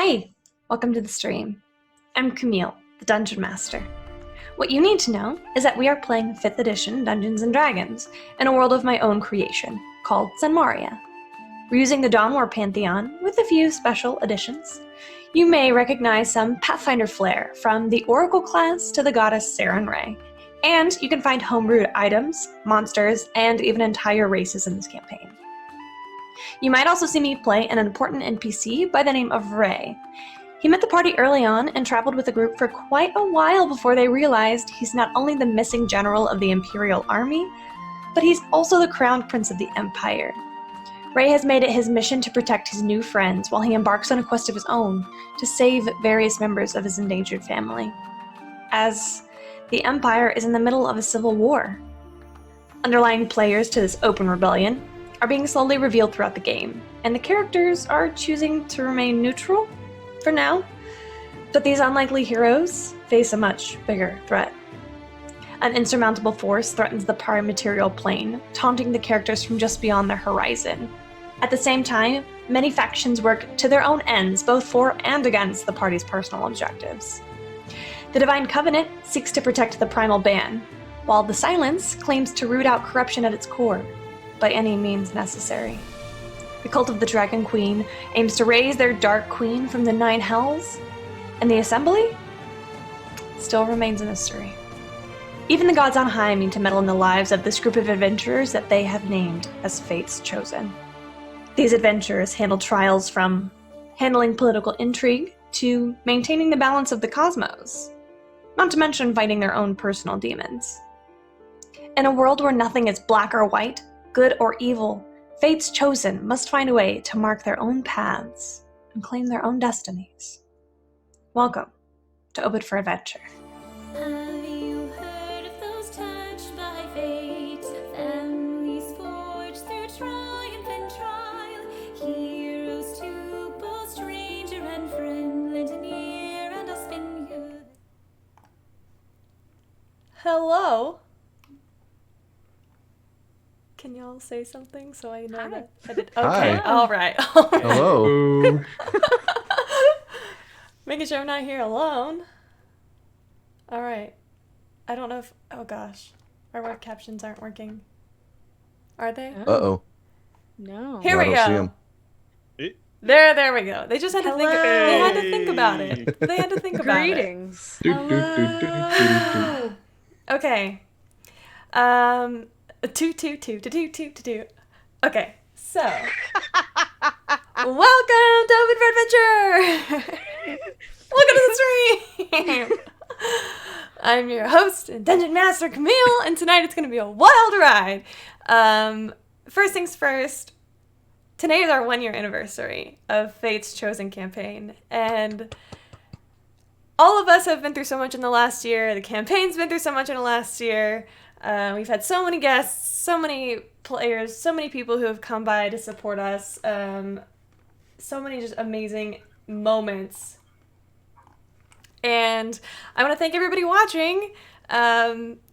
Hey, welcome to the stream. I'm Camille, the Dungeon Master. What you need to know is that we are playing 5th edition Dungeons & Dragons in a world of my own creation, called Zanmaria. We're using the Dawn War Pantheon with a few special additions. You may recognize some Pathfinder flair, from the Oracle class to the goddess Sarenrae, and you can find homebrewed items, monsters, and even entire races in this campaign. You might also see me play an important NPC by the name of Ray. He met the party early on and traveled with the group for quite a while before they realized he's not only the missing general of the Imperial Army, but he's also the crowned prince of the Empire. Ray has made it his mission to protect his new friends while he embarks on a quest of his own to save various members of his endangered family, as the Empire is in the middle of a civil war. Underlying players to this open rebellion are being slowly revealed throughout the game, and the characters are choosing to remain neutral for now, but these unlikely heroes face a much bigger threat. An insurmountable force threatens the prime material plane, taunting the characters from just beyond their horizon. At the same time, many factions work to their own ends, both for and against the party's personal objectives. The Divine Covenant seeks to protect the Primal Ban, while the Silence claims to root out corruption at its core, by any means necessary. The Cult of the Dragon Queen aims to raise their Dark Queen from the Nine Hells, and the Assembly still remains a mystery. Even the gods on high mean to meddle in the lives of this group of adventurers that they have named as Fate's Chosen. These adventurers handle trials from handling political intrigue to maintaining the balance of the cosmos, not to mention fighting their own personal demons. In a world where nothing is black or white, good or evil, Fate's Chosen must find a way to mark their own paths and claim their own destinies. Welcome to Open for Adventure. Have you heard of those touched by fate? Families forged through triumph and trial. Heroes to both stranger and friend, lent an ear and I'll spin you. Hello. Can y'all say something so I know Hi. that I did? Okay, Hi. all right. Hello. Making sure I'm not here alone. All right. I don't know if... Oh, gosh. Our web captions aren't working. Are they? Uh-oh. No. Here No, I we don't see go. 'em. There we go. They just had to think. Hello. They had to think about it. They had to think about it. Greetings. Hello. Okay. Two. Okay, so welcome to Open for Adventure. Welcome to the stream. I'm your host and Dungeon Master Camille, and tonight it's going to be a wild ride. First things first. Today is our 1-year anniversary of Fate's Chosen campaign, and all of us have been through so much in the last year. The campaign's been through so much in the last year. We've had so many guests, so many players, so many people who have come by to support us. So many just amazing moments. And I want to thank everybody watching,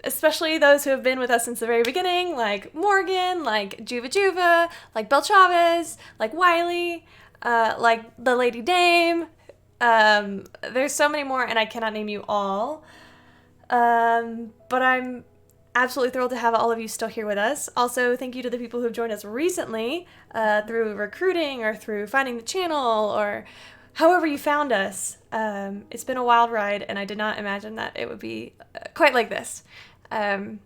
especially those who have been with us since the very beginning, like Morgan, like Juva, like Bel Chavez, like Wiley, like the Lady Dame. There's so many more, and I cannot name you all. But I'm absolutely thrilled to have all of you still here with us. Also, thank you to the people who have joined us recently, through recruiting or through finding the channel or however you found us. It's been a wild ride, and I did not imagine that it would be quite like this. I'm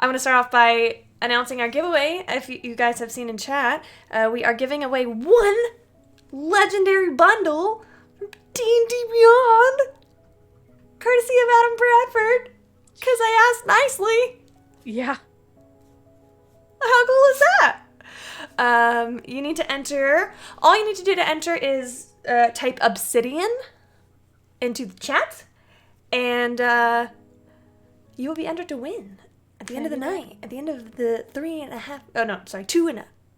going to start off by announcing our giveaway. If you guys have seen in chat, we are giving away 1 legendary bundle from D&D Beyond, courtesy of Adam Bradford, because I asked nicely. Yeah. How cool is that? You need to enter. All you need to do to enter is type Obsidian into the chat, and you will be entered to win at the end of the night, at the end of the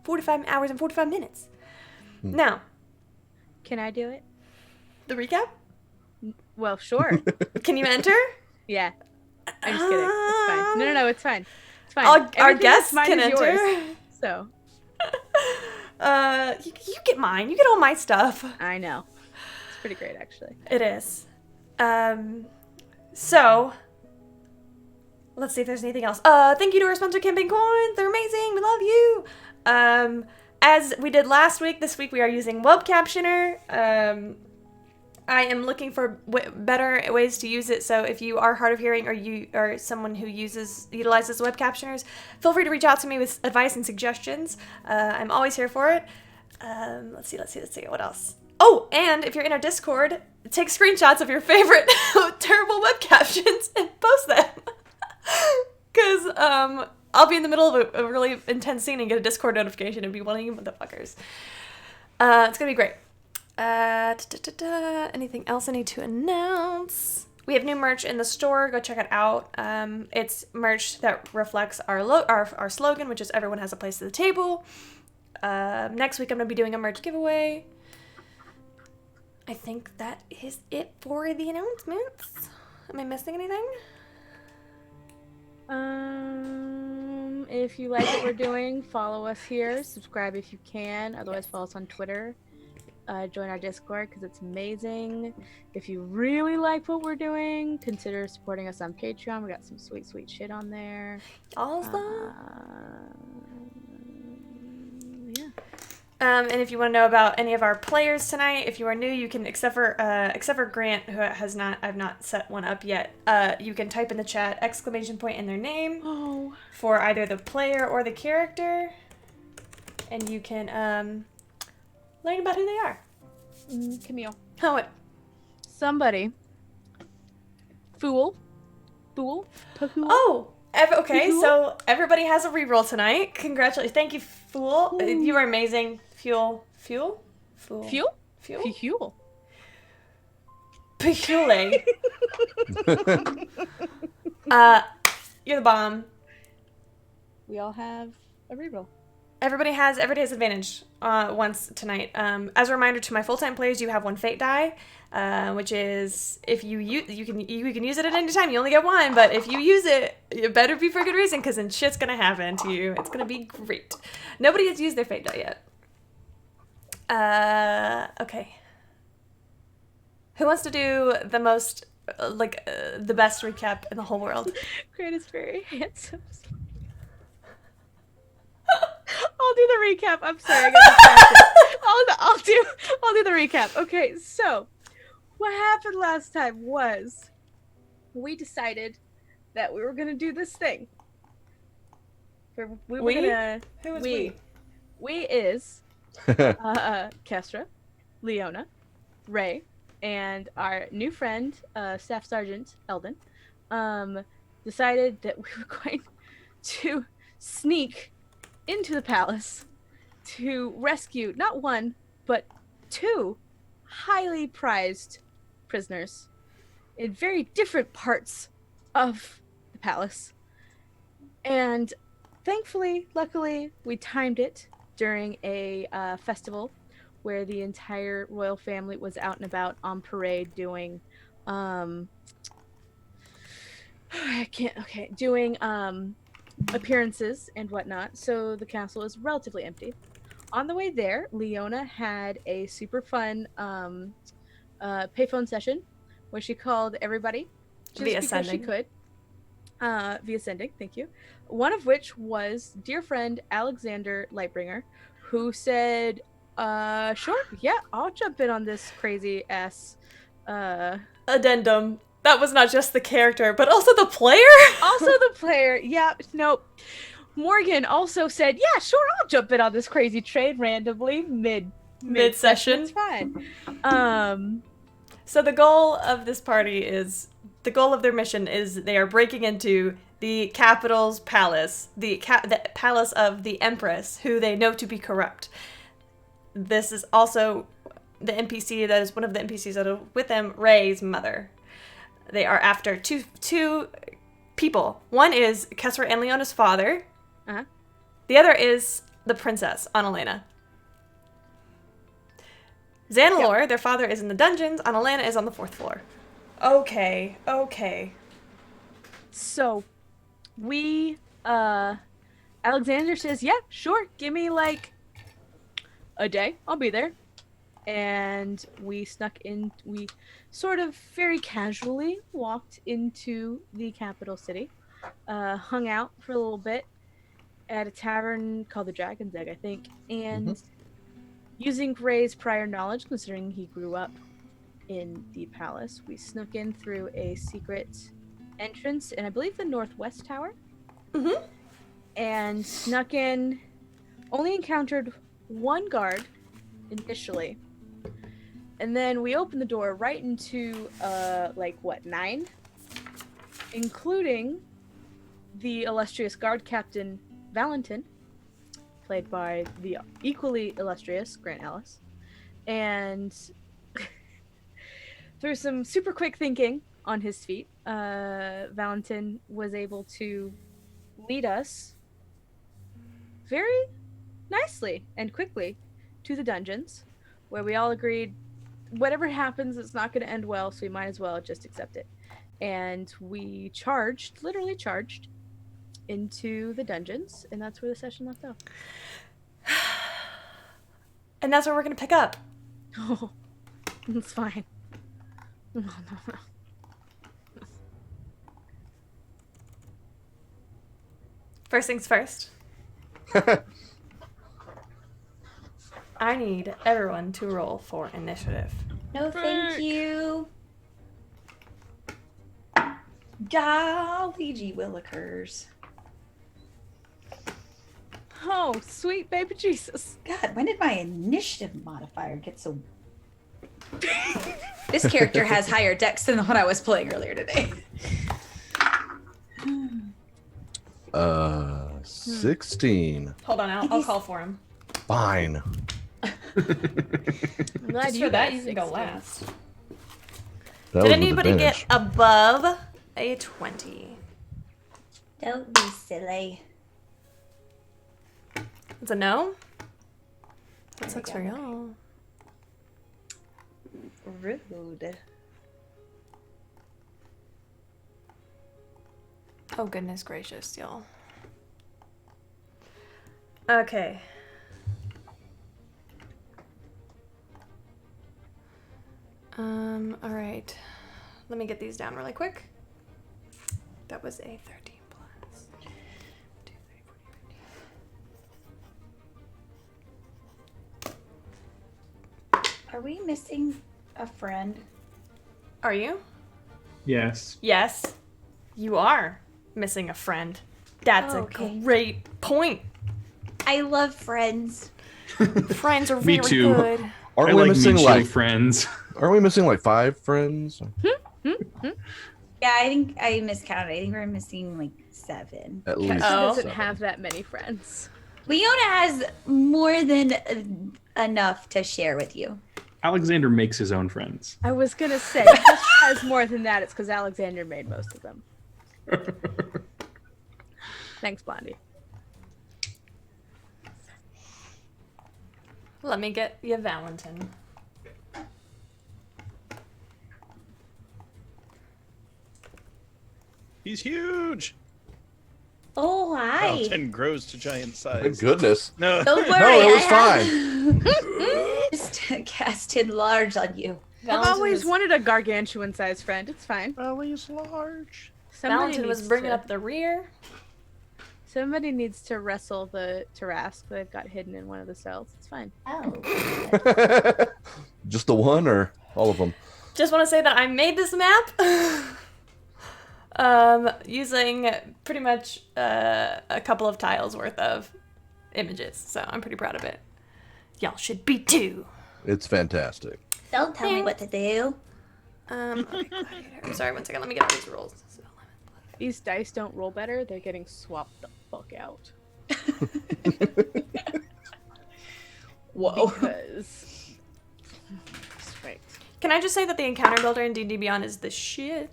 45 hours and 45 minutes. Now, Can I do it? the recap? Well, sure. Can you enter? Yeah. I'm just kidding. It's fine. No, it's fine. It's fine. Our Everything guests that's mine can is enter. yours, so. You get mine. You get all my stuff. I know. pretty great, actually. It is. So, let's see if there's anything else. Thank you to our sponsor, Campaign Coins. They're amazing. We love you. As we did last week, this week we are using Web Captioner. I am looking for better ways to use it. So if you are hard of hearing or you are someone who utilizes Web Captioners, feel free to reach out to me with advice and suggestions. I'm always here for it. Let's see. What else? Oh, and if you're in our Discord, take screenshots of your favorite terrible web captions and post them. Because I'll be in the middle of a really intense scene and get a Discord notification and be one of you motherfuckers. It's going to be great. Anything else I need to announce? We have new merch in the store. Go check it out. It's merch that reflects our slogan, which is everyone has a place at the table. Next week I'm going to be doing a merch giveaway. I think that is it for the announcements. Am I missing anything? If you like what we're doing, follow us here. Subscribe if you can. Otherwise, follow us on Twitter. Join our Discord because it's amazing. If you really like what we're doing, consider supporting us on Patreon. We got some sweet shit on there. Awesome. Yeah. And if you want to know about any of our players tonight, if you are new, you can, except for Grant, who I've not set one up yet. You can type in the chat exclamation point in their name for either the player or the character, and you can learn about who they are. Camille. Oh, what? Somebody. Fool. Oh, okay. So everybody has a reroll tonight. Congratulations! Thank you, Fool. Ooh. You are amazing. Fuel. Picule. You're the bomb. We all have a reroll. Everybody has advantage once tonight. As a reminder to my full-time players, you have one fate die, which is if you can use it at any time. You only get one, but if you use it, it better be for a good reason, because then shit's gonna happen to you. It's gonna be great. Nobody has used their fate die yet. Okay. Who wants to do the most, the best recap in the whole world? Grant is very handsome. I'll do the recap. I'm sorry, I got distracted. I'll do the recap. Okay, so what happened last time was we decided that we were gonna do this thing. Who was we? We is Kestra, Leona, Ray, and our new friend, Staff Sergeant Eldon, decided that we were going to sneak into the palace to rescue not one, but two highly prized prisoners in very different parts of the palace. And thankfully, luckily, we timed it during a festival where the entire royal family was out and about on parade doing appearances and whatnot, so the castle is relatively empty. On the way there, Leona had a super fun payphone session where she called everybody just via because sending. she could. Via sending, thank you. One of which was dear friend Alexander Lightbringer, who said, sure, yeah, I'll jump in on this crazy ass addendum. That was not just the character, but also the player? Also the player, yeah, nope. Morgan also said, yeah, sure, I'll jump in on this crazy train randomly mid-session. It's fine. So the goal of this party is, the goal of their mission is they are breaking into the capital's palace, the palace of the Empress, who they know to be corrupt. This is also the NPC that is one of the NPCs that are with them, Ray's mother. They are after two people. One is Kesra and Leona's father. Uh-huh. The other is the princess, Annalena. Xanalor, their father, is in the dungeons. Annalena is on the 4th floor. Okay. So, we, Alexander says, yeah, sure, give me, a day. I'll be there. and we snuck in. We sort of very casually walked into the capital city, hung out for a little bit at a tavern called the Dragon's Egg, I think, and using Ray's prior knowledge, considering he grew up in the palace, we snuck in through a secret entrance in, I believe, the Northwest Tower. Mm-hmm. And snuck in, only encountered one guard initially. And then we opened the door right into, 9? Including the illustrious guard captain, Valentin, played by the equally illustrious Grant Ellis. And through some super quick thinking on his feet, Valentin was able to lead us very nicely and quickly to the dungeons, where we all agreed whatever happens, it's not going to end well, so we might as well just accept it. And we literally charged into the dungeons, and that's where the session left off. And that's where we're going to pick up. Oh, it's fine. No. First things first. I need everyone to roll for initiative. No, thank you. Golly gee willikers. Oh, sweet baby Jesus. God, when did my initiative modifier get so... This character has higher dex than the one I was playing earlier today. 16. Hold on, I'll call for him. Fine. I'm glad Just you for that, guys you can go 16. last. That Did was with anybody advantage. get above a 20? Don't be silly. It's a no? That There sucks we for go. y'all. Rude. Oh, goodness gracious, y'all. Okay. All right. Let me get these down really quick. That was a 13 plus 2, 3, 4, 15. Are we missing a friend? Are you? Yes. Yes. You are missing a friend. That's Okay. a great point. I love friends. Friends are Me really too. good. Aren't I we like missing mutual like? friends. Aren't we missing like 5 friends? Yeah, I think I miscounted. I think we're missing like 7. At Kesha least. Oh. doesn't 7. have that many friends. Leona has more than enough to share with you. Alexander makes his own friends. I was gonna say, if Kesha has more than that, it's because Alexander made most of them. Thanks, Blondie. Let me get you Valentin. He's huge. Oh, hi. Mountain grows to giant Thank size. goodness. No. Don't worry. No, it was I just casted large on you. I've always wanted a gargantuan-sized friend. It's fine. Belly's large. Valentin was bringing up the rear. Somebody needs to wrestle the Tarask that got hidden in one of the cells. It's fine. Oh. Just the one or all of them? Just want to say that I made this map using pretty much a couple of tiles worth of images, so I'm pretty proud of it. Y'all should be too. It's fantastic. Don't tell me what to do. Okay, I'm sorry, one second, let me get all these rolls. These dice don't roll better. They're getting swapped the fuck out. Whoa. Because... Right. Can I just say that the encounter builder in D&D Beyond is the shit?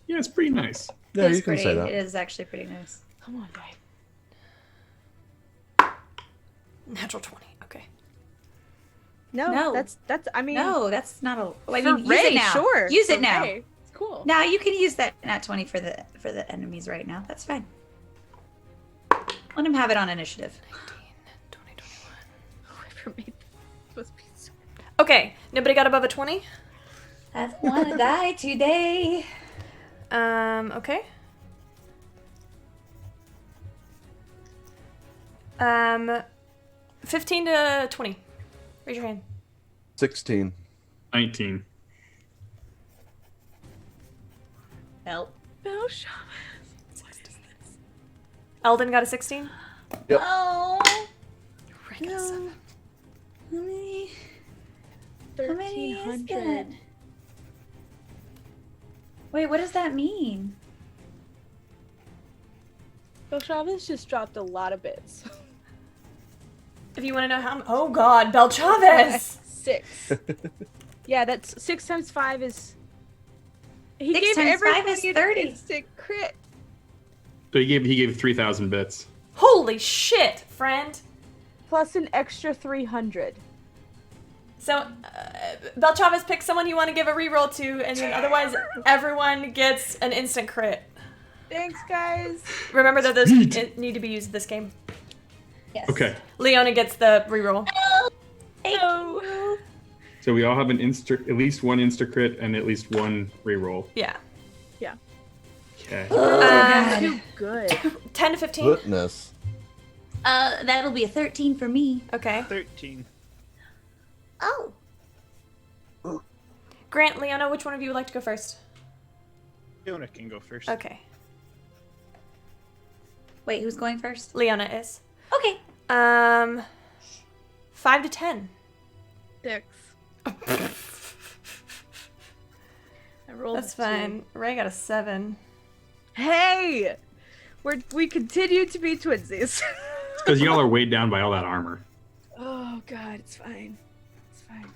Yeah, it's pretty nice. Yeah, It's you can pretty. say that. It is actually pretty nice. Come on, babe. Natural 20, okay. No, No. that's. I mean, No, that's not a. I for mean, use Ray, it now. sure. Use for it now. Ray. It's cool. Now you can use that nat 20 for the enemies right now. That's fine. Let him have it on initiative. 20, 21. Whoever made this must be so Okay, nobody got above a 20? I don't want to die today. Okay. 15 to 20. Raise your hand. 16. 19. Help. Belshava. Eldon got a 16? Yep. Oh. Ray got a 7. How many? How many is 1300. that? Wait, what does that mean? Belshava's just dropped a lot of bits. If you want to know how... Oh, God. Belchavez! 6. Yeah, that's 6 times 5 is. He 6 gave times everybody 5 is an 30. instant crit. So he gave 3,000 bits. Holy shit, friend. Plus an extra 300. So, Belchavez, pick someone you want to give a reroll to, and then otherwise everyone gets an instant crit. Thanks, guys. Remember that those need to be used this game. Yes. Okay. Leona gets the reroll. Thank No. you. So we all have an at least one insta crit and at least one reroll. Yeah. Okay. Too good. 10 to 15. Goodness. That'll be a 13 for me. Okay. 13. Oh. Grant, Leona, which one of you would like to go first? Fiona can go first. Okay. Wait, who's going first? Leona is. Okay. 5 to 10. 6. I rolled That's a 2. fine. Ray got a 7. Hey! We continue to be twinsies. Because y'all are weighed down by all that armor. Oh god, it's fine. It's fine.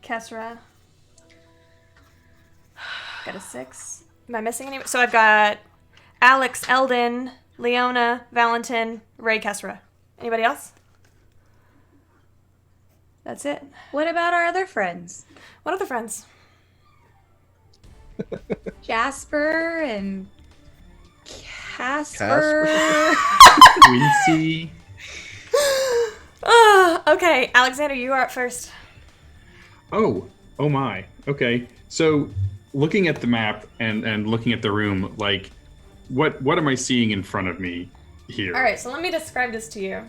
Kesra. Got a 6. Am I missing any? So I've got Alex, Eldon, Leona, Valentin, Ray, Kesra. Anybody else? That's it. What about our other friends? What other friends? Jasper and Casper. Quincy. Okay, Alexander, you are up first. Oh my. Okay. So looking at the map and looking at the room, like what am I seeing in front of me here? All right, so let me describe this to you.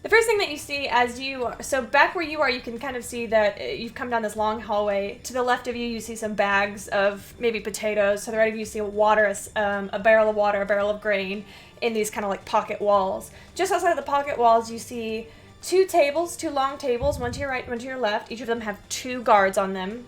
The first thing that you see as you, so back where you are, you can kind of see that you've come down this long hallway. To the left of you, you see some bags of maybe potatoes. To the right of you, you see water, a barrel of water, a barrel of grain in these kind of like pocket walls. Just outside of the pocket walls, you see 2 tables, 2 long tables, one to your right, one to your left. Each of them have 2 guards on them.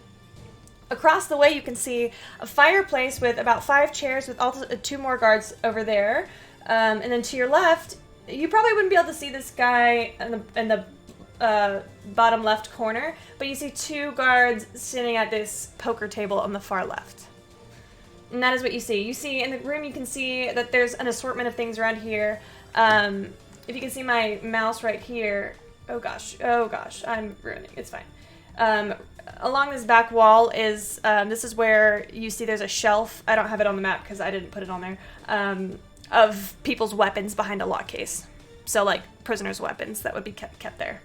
Across the way, you can see a fireplace with about 5 chairs with also 2 more guards over there. And then to your left, you probably wouldn't be able to see this guy in the bottom left corner, but you see 2 guards sitting at this poker table on the far left. And that is what you see. You see in the room, you can see that there's an assortment of things around here. If you can see my mouse right here, oh gosh, I'm ruining, it's fine. Along this back wall is, this is where you see there's a shelf. I don't have it on the map because I didn't put it on there. Of people's weapons behind a lock case. So like prisoners' weapons that would be kept there.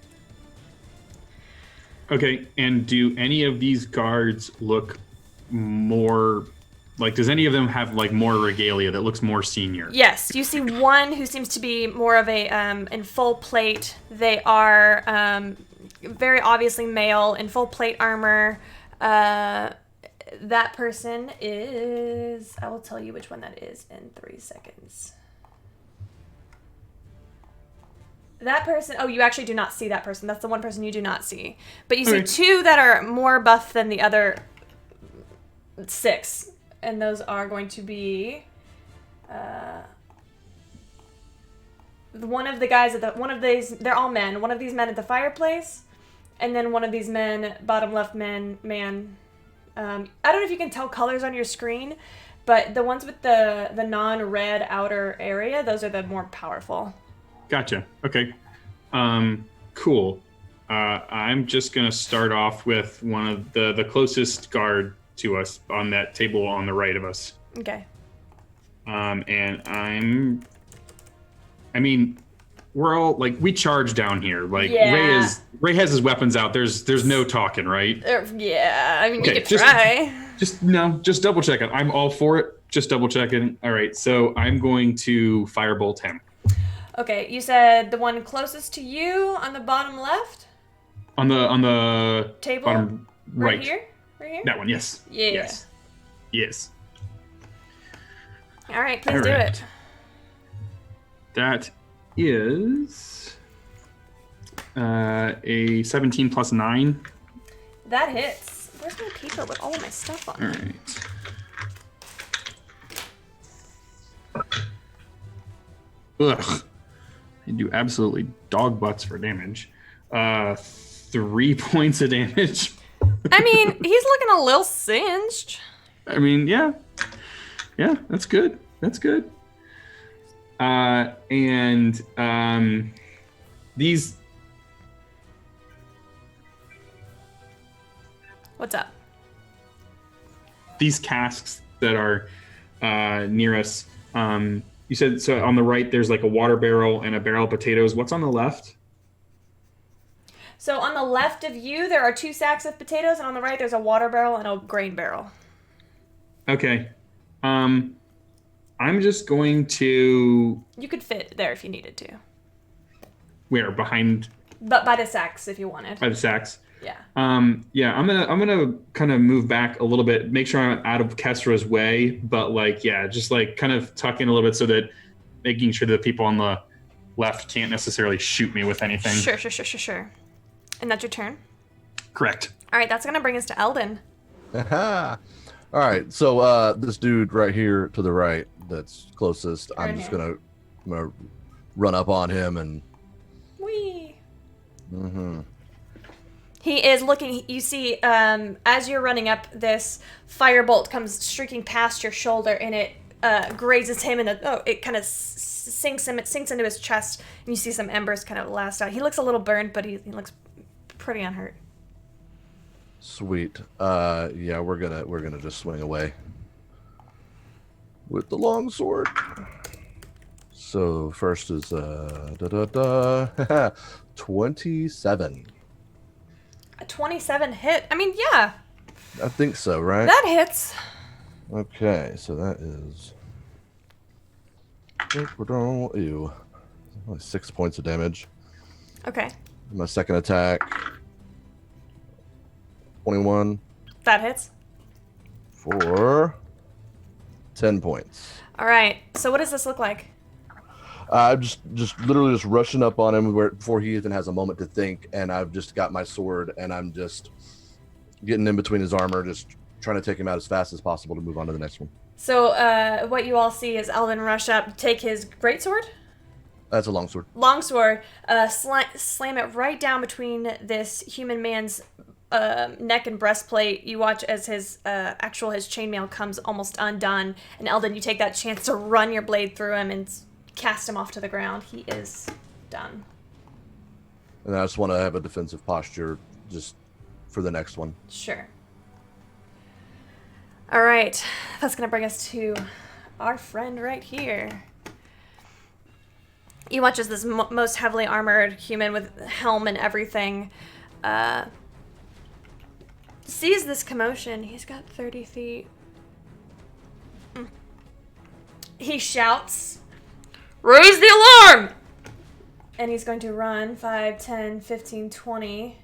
Okay, and do any of these guards look more like, does any of them have like more regalia that looks more senior? Yes, you see one who seems to be more of a in full plate. They are very obviously male in full plate armor. That person is... I will tell you which one that is in 3 seconds. That person... Oh, you actually do not see that person. That's the one person you do not see. But you see Okay. 2 that are more buff than the other 6. And those are going to be... one of the guys at the... One of these... They're all men. One of these men at the fireplace. And then one of these men, bottom left man... I don't know if you can tell colors on your screen, but the ones with the non-red outer area, those are the more powerful. Gotcha. Okay. Cool. I'm just gonna start off with one of the closest guard to us on that table on the right of us. Okay. And I mean, we're all like we charge down here. Like Yeah. Ray has his weapons out. There's no talking, right? Yeah, I mean, Okay, you could just- try. Just double check it. I'm all for it. Just double checking. All right, so I'm going to firebolt him Okay, you said the one closest to you on the bottom left on the table, bottom right. here, right here. That one, yes. Yeah. Yes. All right, please All do right. it. That is a 17 plus 9. That hits. Where's my paper with all of my stuff on? All it? right. Ugh. You do absolutely dog butts for damage. 3 points of damage. I mean, he's looking a little singed. I mean, yeah. Yeah, that's good. That's good. And these What's up? these casks that are near us, you said so on the right there's like a water barrel and a barrel of potatoes. What's on the left? So on the left of you, there are 2 sacks of potatoes, and on the right, there's a water barrel and a grain barrel. Okay. I'm just going to You could fit there if you needed to, where behind but by the sacks if you wanted. by the sacks. Yeah. Yeah, I'm gonna kind of move back a little bit, make sure I'm out of Kesra's way, but like, yeah, just like kind of tuck in a little bit so that making sure that the people on the left can't necessarily shoot me with anything. Sure. And that's your turn. Correct. All right, that's gonna bring us to Eldon. All right, so this dude right here to the right, that's closest. I'm Right just here. gonna run up on him and. Whee! Mm-hmm. He is looking. You see, as you're running up, this firebolt comes streaking past your shoulder, and it grazes him, and it kind of sinks him. It sinks into his chest, and you see some embers kind of last out. He looks a little burned, but he looks pretty unhurt. Sweet. Yeah, we're gonna just swing away with the long sword. So first is 27. A 27 hit. I mean, yeah, I think so, right? that hits. Okay, so that is. Ew. Only 6 points of damage. Okay, My second attack. 21 that hits. for 10 points. All right. So what does this look like? I'm just literally just rushing up on him before he even has a moment to think, and I've just got my sword and I'm just getting in between his armor, just trying to take him out as fast as possible to move on to the next one. So what you all see is Eldon rush up, take his greatsword, That's a longsword. longsword, slam it right down between this human man's neck and breastplate. You watch as his chainmail comes almost undone, and Eldon, you take that chance to run your blade through him and cast him off to the ground. He is done. And I just want to have a defensive posture just for the next one. Sure. All right, that's gonna bring us to our friend right here. You watch as this most heavily armored human with helm and everything sees this commotion. He's got 30 feet. He shouts, "Raise the alarm!" And he's going to run 5, 10, 15, 20.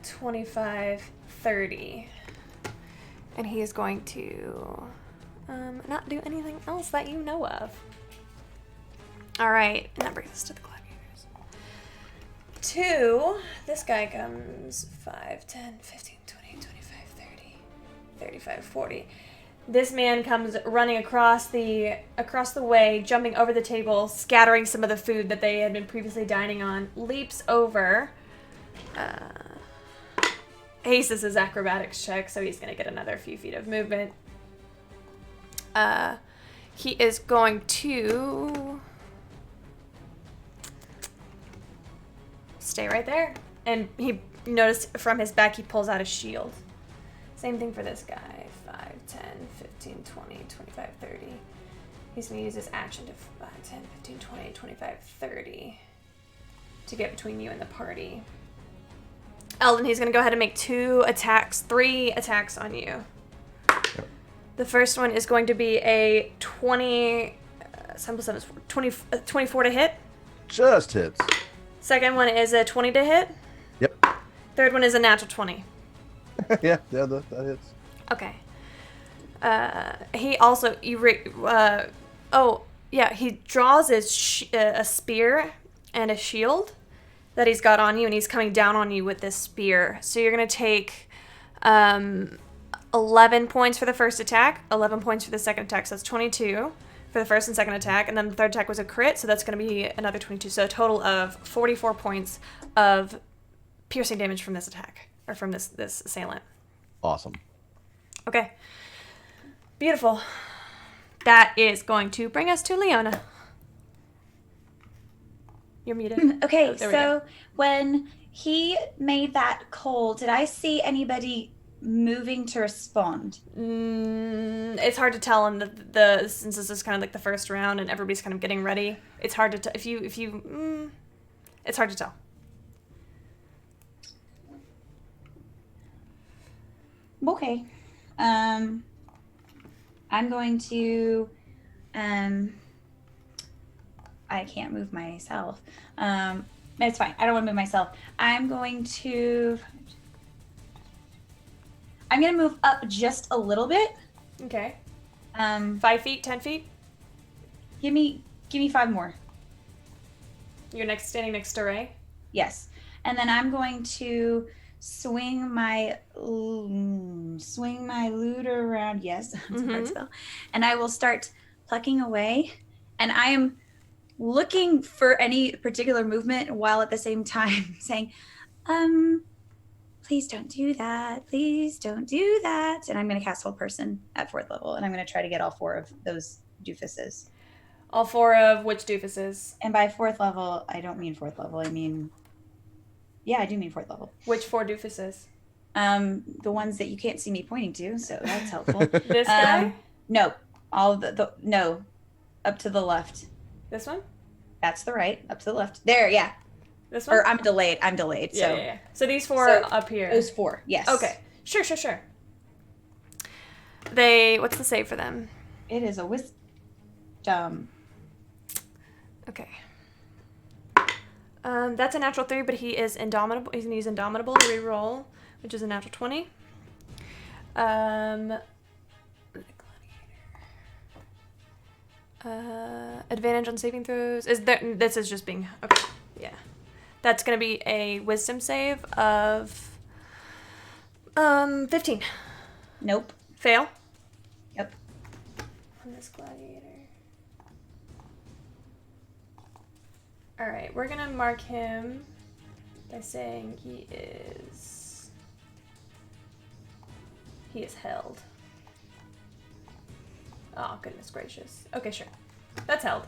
25, 30. And he is going to not do anything else that you know of. Alright, and that brings us to the gladiators. 2, this guy comes 5, 10, 15, 20, 25, 30, 35, 40. This man comes running across the way, jumping over the table, scattering some of the food that they had been previously dining on, leaps over. Aces his acrobatics check, so he's going to get another few feet of movement. He is going to stay right there. And he noticed from his back he pulls out a shield. Same thing for this guy. 5, 10, 15, 20, 25, 30. He's going to use his action to 10, 15, 20, 25, 30 to get between you and the party. Eldon, he's going to go ahead and make 3 attacks on you. The first one is going to be a 20, 24 to hit. Just hits. Second one is a 20 to hit. Yep. Third one is a natural 20. yeah, that hits. Okay. He also he draws a spear and a shield that he's got on you, and he's coming down on you with this spear. So you're gonna take 11 points for the first attack, 11 points for the second attack. So that's 22 for the first and second attack, and then the third attack was a crit, so that's gonna be another 22. So a total of 44 points of piercing damage from this attack, or from this assailant. Awesome. Okay. Beautiful. That is going to bring us to Leona. You're muted. Okay, Oh, there we so when he made that call, did I see anybody moving to respond? It's hard to tell in the since this is kind of like the first round and everybody's kind of getting ready. It's hard to tell it's hard to tell. Okay. I'm going to I can't move myself. It's fine. I don't want to move myself. I'm going to move up just a little bit. Okay. 5 feet, 10 feet. Give me 5 more. You're standing next to Ray. Yes. And then I'm going to swing my lute around. Yes, that's a hard spell. And I will start plucking away. And I am looking for any particular movement while at the same time saying, please don't do that. Please don't do that. And I'm going to cast Hold Person at 4th level. And I'm going to try to get all 4 of those doofuses. All 4 of which doofuses? And by 4th level, I don't mean 4th level. I mean, yeah, I do mean 4th level. Which 4 doofuses? The ones that you can't see me pointing to, so that's helpful. This guy? No, all the no, up to the left. This one? That's the right. Up to the left. There, yeah. This one? Or I'm delayed. So Yeah. So these 4 up here. Those 4, yes. Okay. Sure. What's the save for them? It is a wisdom. Okay. That's a natural 3, but he is indomitable. He's gonna use Indomitable to reroll, which is a natural 20. Advantage on saving throws. This is just being okay. Yeah, that's gonna be a Wisdom save of 15. Nope. Fail. Yep. On this gladiator. All right, we're gonna mark him by saying he is held. Oh, goodness gracious. Okay, sure. That's held.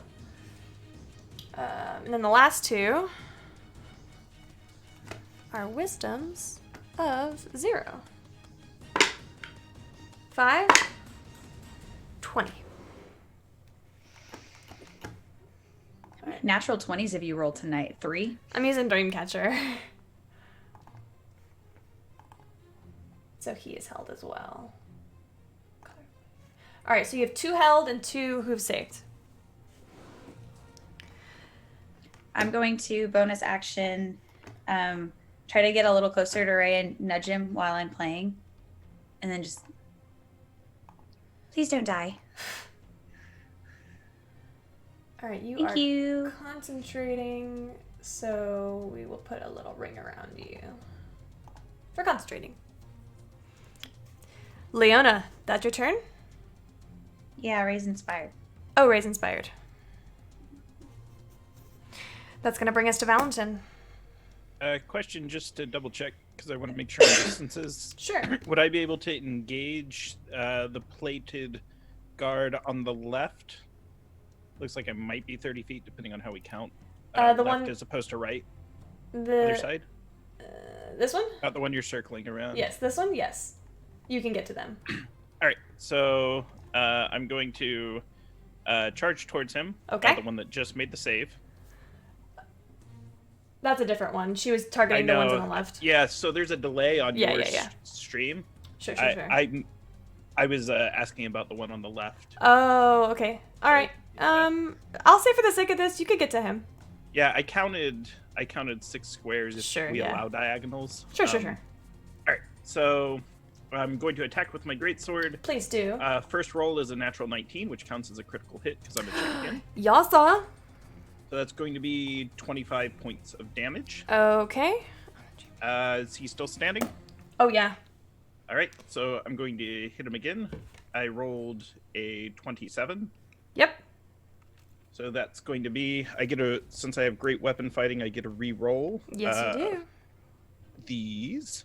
And then the last 2 are wisdoms of 0. 5, 20. Natural 20s have you rolled tonight? 3? I'm using Dreamcatcher. So he is held as well. Alright, so you have 2 held and 2 who've saved. I'm going to bonus action, try to get a little closer to Ray and nudge him while I'm playing. And then just, please don't die. Alright, Thank you. Concentrating, so we will put a little ring around you. For concentrating. Leona, that's your turn? Yeah, Ray's inspired. Oh, Ray's inspired. That's going to bring us to Valentin. Question just to double check, because I want to make sure my distances. Sure. Would I be able to engage the plated guard on the left? Looks like I might be 30 feet, depending on how we count. The left one- as opposed to right. The Other side? This one? Not the one you're circling around. Yes, this one? Yes. You can get to them. All right, so I'm going to charge towards him. Okay. The one that just made the save. That's a different one. She was targeting the ones on the left. Yeah, so there's a delay on Yeah, your yeah, yeah. stream. Sure. I was asking about the one on the left. Oh, okay. All right. I'll say for the sake of this, you could get to him. Yeah, I counted 6 squares if Sure, we yeah. allow diagonals. Sure. All right, so I'm going to attack with my greatsword. Please do. First roll is a natural 19, which counts as a critical hit because I'm a champion. Yasa. So that's going to be 25 points of damage. Okay. Is he still standing? Oh, yeah. All right, so I'm going to hit him again. I rolled a 27. Yep. So that's going to be, since I have great weapon fighting, I get a re-roll. Yes, you do. These.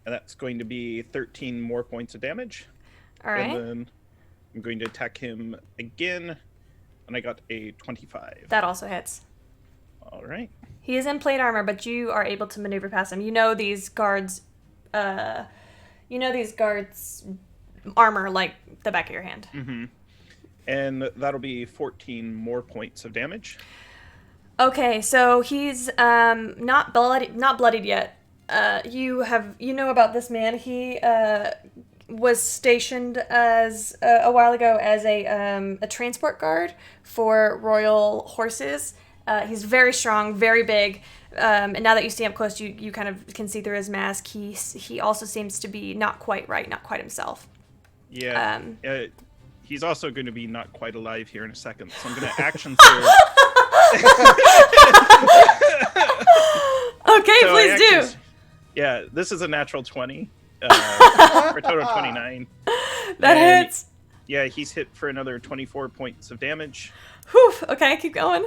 And that's going to be 13 more points of damage. All right. And then I'm going to attack him again. And I got a 25. That also hits. All right. He is in plate armor, but you are able to maneuver past him. You know these guards' armor like the back of your hand. Mm-hmm. And that'll be 14 more points of damage. Okay, so he's not bloodied yet. You know about this man. He was stationed as a while ago as a transport guard for royal horses. He's very strong, very big, and now that you see him close, you kind of can see through his mask. He also seems to be not quite right, not quite himself. Yeah. He's also going to be not quite alive here in a second, so I'm going to action surge. Okay, So please do. Yeah, this is a natural 20 for a total of 29. That And hits. Yeah, he's hit for another 24 points of damage. Whew. Okay, keep going.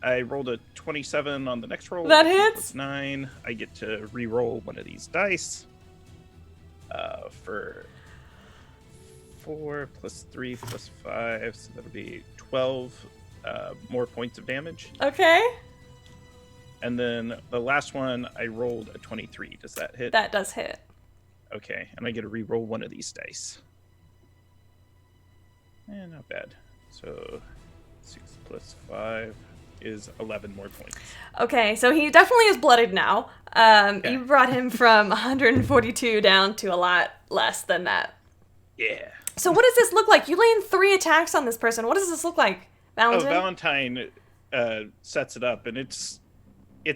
I rolled a 27 on the next roll. That hits. 9. I get to re-roll one of these dice for 4 plus 3 plus 5, so that'll be 12 more points of damage. Okay. And then the last one, I rolled a 23. Does that hit? That does hit. Okay, and I get to re-roll one of these dice. Not bad. So 6 plus 5 is 11 more points. Okay, so he definitely is bloodied now. You brought him from 142 down to a lot less than that. Yeah. So what does this look like? You land 3 attacks on this person. What does this look like, Valentine? Valentine sets it up, and it's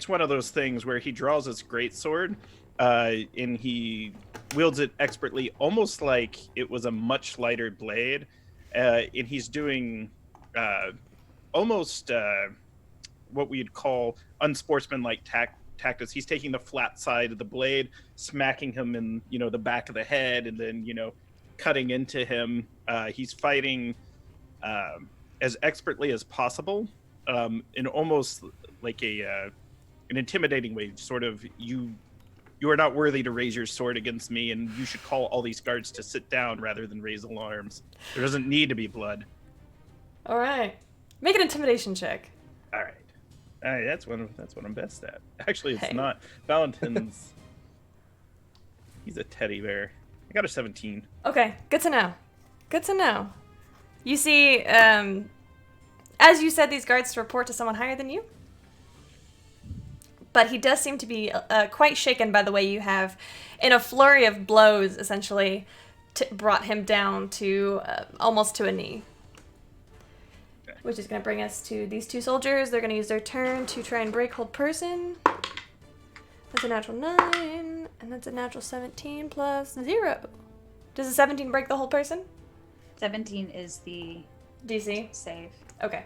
one of those things where he draws his greatsword, and he wields it expertly, almost like it was a much lighter blade, and he's doing almost what we'd call unsportsmanlike tactics. He's taking the flat side of the blade, smacking him in the back of the head, and then cutting into him. He's fighting as expertly as possible, in almost like an intimidating way. Sort of, you are not worthy to raise your sword against me, and you should call all these guards to sit down rather than raise alarms. There doesn't need to be blood. All right. Make an intimidation check. All right. That's what I'm best at. Actually, it's Hey. not. Valentine's. He's a teddy bear. I got a 17. Okay, good to know. Good to know. You see, as you said, these guards report to someone higher than you. But he does seem to be quite shaken by the way you have, in a flurry of blows, essentially, brought him down to almost to a knee. Okay. Which is going to bring us to these 2 soldiers. They're going to use their turn to try and break hold person. That's a natural 9, and that's a natural 17 plus 0. Does a 17 break the whole person? 17 is the DC? save. Okay.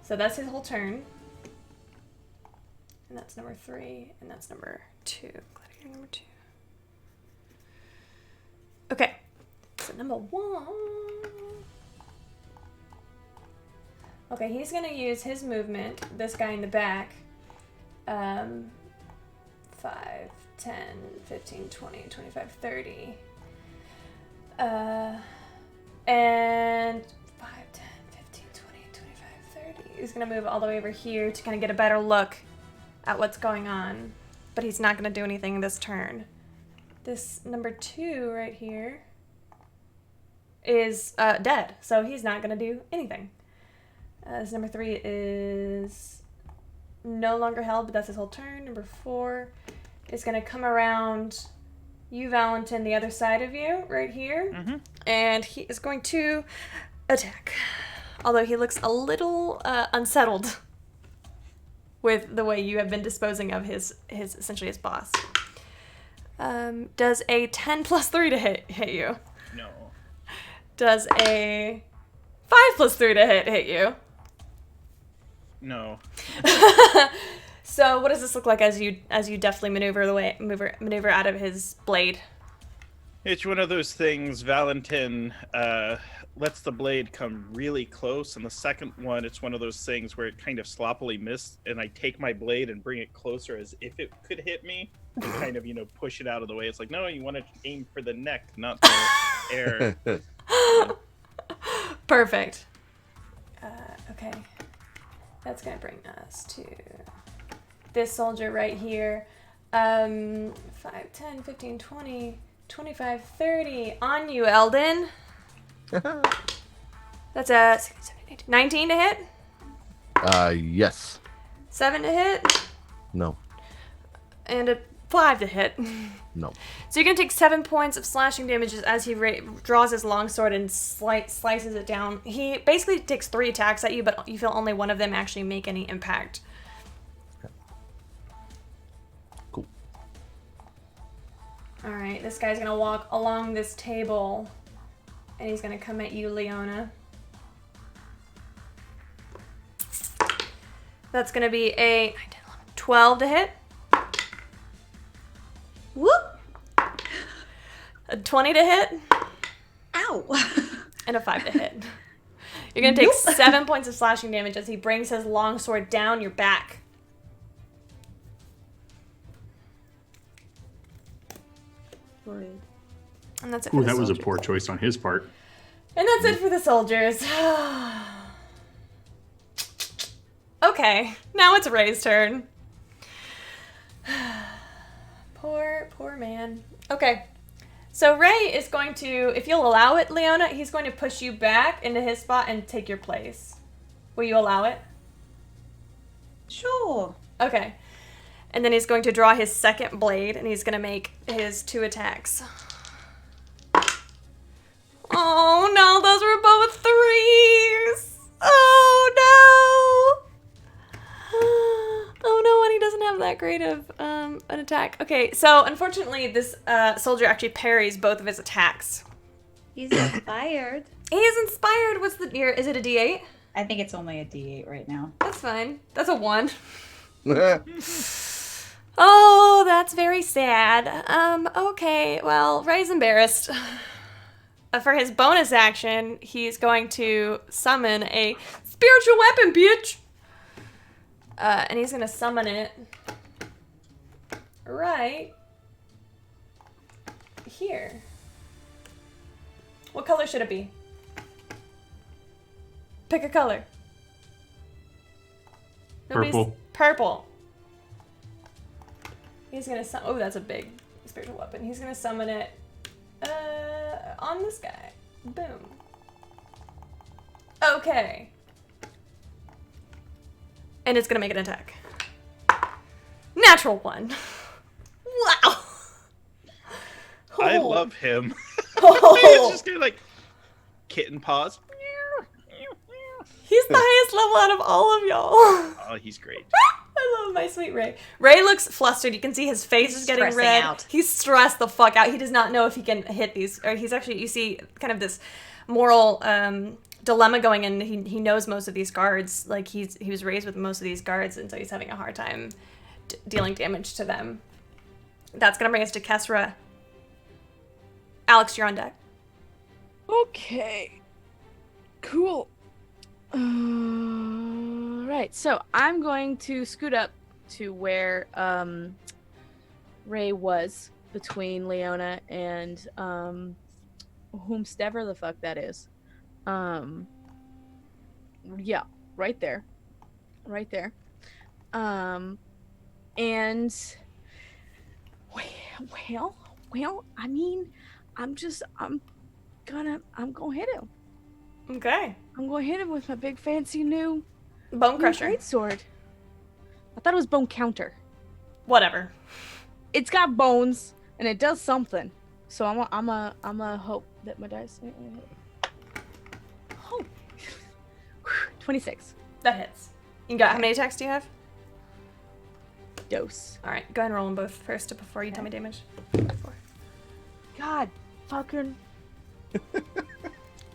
So that's his whole turn. And that's number 3, and that's number 2. Gladiator number 2. Okay. So number 1. Okay, he's going to use his movement, this guy in the back. 5, 10, 15, 20, 25, 30. And 5, 10, 15, 20, 25, 30. He's going to move all the way over here to kind of get a better look at what's going on. But he's not going to do anything this turn. this number 2 right here is dead, so he's not going to do anything. This number 3 is no longer held, but that's his whole turn. Number 4 is going to come around you, Valentin, the other side of you, right here. Mhm. And he is going to attack. Although he looks a little unsettled with the way you have been disposing of his essentially his boss. Does a 10 plus 3 to hit you? No. Does a 5 plus 3 to hit you? No. So what does this look like as you deftly maneuver out of his blade? It's one of those things. Valentin lets the blade come really close, and the second one, it's one of those things where it kind of sloppily missed, and I take my blade and bring it closer as if it could hit me, and kind of, push it out of the way. It's like, no, you want to aim for the neck, not the air. Perfect. Okay. That's going to bring us to this soldier right here. 5, 10, 15, 20, 25, 30. On you, Eldon. That's a 19 to hit. Yes. 7 to hit. No. And a 5 to hit. No. So you're going to take 7 points of slashing damage as he draws his longsword and slices it down. He basically takes 3 attacks at you, but you feel only one of them actually make any impact. Cool. Alright, this guy's going to walk along this table, and he's going to come at you, Leona. That's going to be a 12 to hit. Whoop! A 20 to hit. Ow! And a 5 to hit. You're going to take 7 points of slashing damage as he brings his longsword down your back. Rude. And that's it for Ooh, the that was a soldiers. poor choice on his part. And that's it for the soldiers. Okay, now it's Ray's turn. Poor man. Okay, so Ray is going to, if you'll allow it, Leona, he's going to push you back into his spot and take your place. Will you allow it? Sure. Okay. And then he's going to draw his second blade, and he's going to make his 2 attacks. Oh no, those were both 3s! Oh no! Oh no, and he doesn't have that great of an attack. Okay, so unfortunately this soldier actually parries both of his attacks. He's inspired. He is inspired. What's the near? Is it a D8? I think it's only a D8 right now. That's fine. That's a 1. Oh, that's very sad. Okay, well, Ray's embarrassed. For his bonus action, he's going to summon a spiritual weapon, bitch! And he's going to summon it right here. What color should it be? Pick a color. Purple. Purple. He's gonna oh, that's a big spiritual weapon. He's gonna summon it on this guy. Boom. Okay. And it's gonna make an attack. Natural 1. Wow. I Oh. love him. Oh. It's just kind of like kitten paws. He's the highest level out of all of y'all. Oh, he's great. I love my sweet Ray. Ray looks flustered. You can see his face is getting Stressing red. out. He's stressed the fuck out. He does not know if he can hit these. Or he's actually, you see kind of this moral dilemma going in. He knows most of these guards. Like he was raised with most of these guards, and so he's having a hard time dealing damage to them. That's going to bring us to Kesra. Alex, you're on deck. Okay. Cool. Right, so I'm going to scoot up to where Ray was between Leona and whomstever the fuck that is. Yeah, right there. Right there. And Well, I mean, I'm gonna hit him. Okay. I'm gonna hit him with my big fancy new Bone Crusher. great sword. I thought it was Bone Counter. Whatever. It's got bones and it does something. So I'm a hope that my dice. Oh, 26 That hits. You got how many attacks do you have? dose. All right, go ahead and roll them both first before you tell me damage. 4. God, fucking.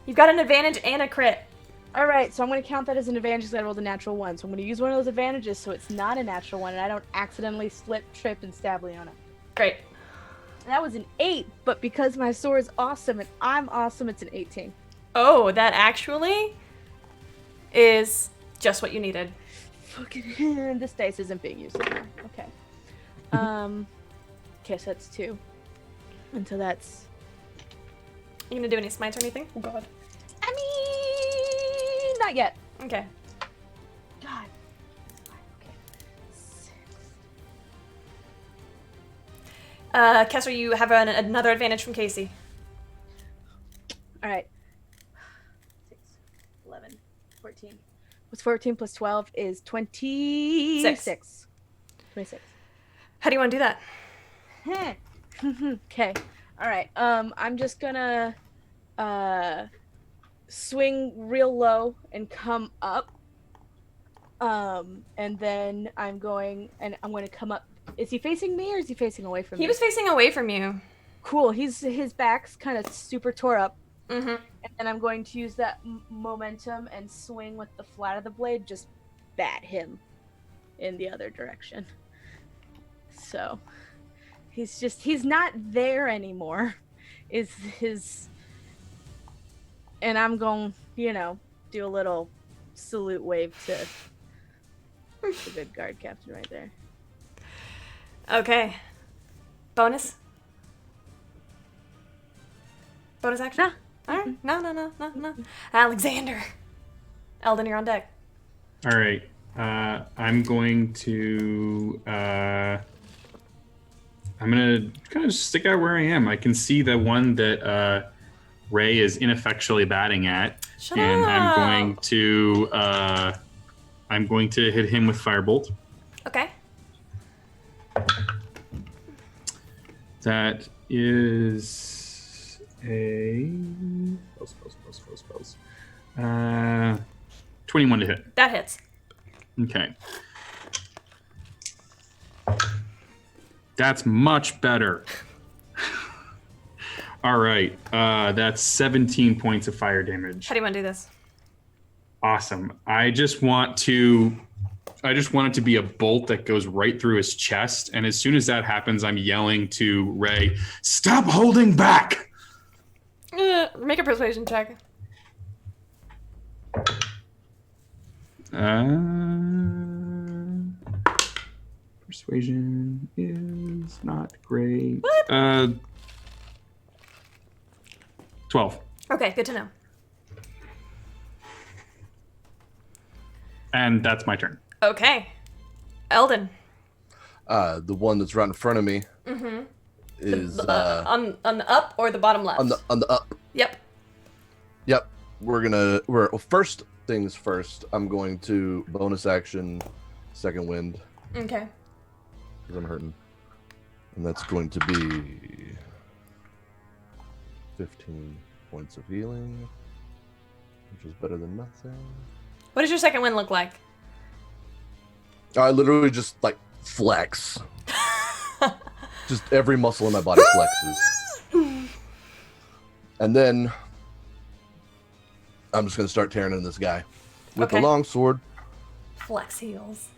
You've got an advantage and a crit. All right, so I'm gonna count that as an advantage because I rolled a natural 1. So I'm gonna use one of those advantages so it's not a natural 1 and I don't accidentally slip, trip, and stab Leona. Great. That was an 8, but because my sword's awesome and I'm awesome, it's an 18. Oh, that actually is just what you needed. Fucking this dice isn't being used anymore. Okay. Okay, so that's 2. And so that's. You gonna do any smites or anything? Oh god. I mean, not yet. Okay. God. Okay. 6. Kessler, you have another advantage from Casey. All right. 6, 11, 14. What's 14 plus 12 is 26. 26. How do you want to do that? Okay. All right. I'm just gonna swing real low and come up. And then I'm going to come up. Is he facing me or is he facing away from me? He was facing away from you. Cool. His back's kind of super tore up. Mm-hmm. And then I'm going to use that momentum and swing with the flat of the blade, just bat him in the other direction. So he's not there anymore. And I'm going, do a little salute wave to the good guard captain right there. Okay. Bonus? Bonus action? Nah. Alright. No. Alexander. Eldon, you're on deck. All right. I'm going to. I'm gonna kind of stick out where I am. I can see the one that Ray is ineffectually batting at, Shut and up. I'm going to hit him with Firebolt. Okay. That is a spells. 21 to hit. That hits. Okay. That's much better. All right. That's 17 points of fire damage. How do you want to do this? Awesome. I just want it to be a bolt that goes right through his chest. And as soon as that happens, I'm yelling to Ray, "Stop holding back!" Make a persuasion check. Persuasion is not great. What? 12. Okay, good to know. And that's my turn. Okay. Eldon. The one that's right in front of me Mm-hmm. is On the up or the bottom left? on the up. Yep. Yep. First things first. I'm going to bonus action, second wind, Okay. because I'm hurting, and that's going to be 15 points of healing, which is better than nothing. What does your second wind look like? I literally just flex. Just every muscle in my body flexes. And then I'm just going to start tearing into this guy with Okay. the long sword. Flex heels.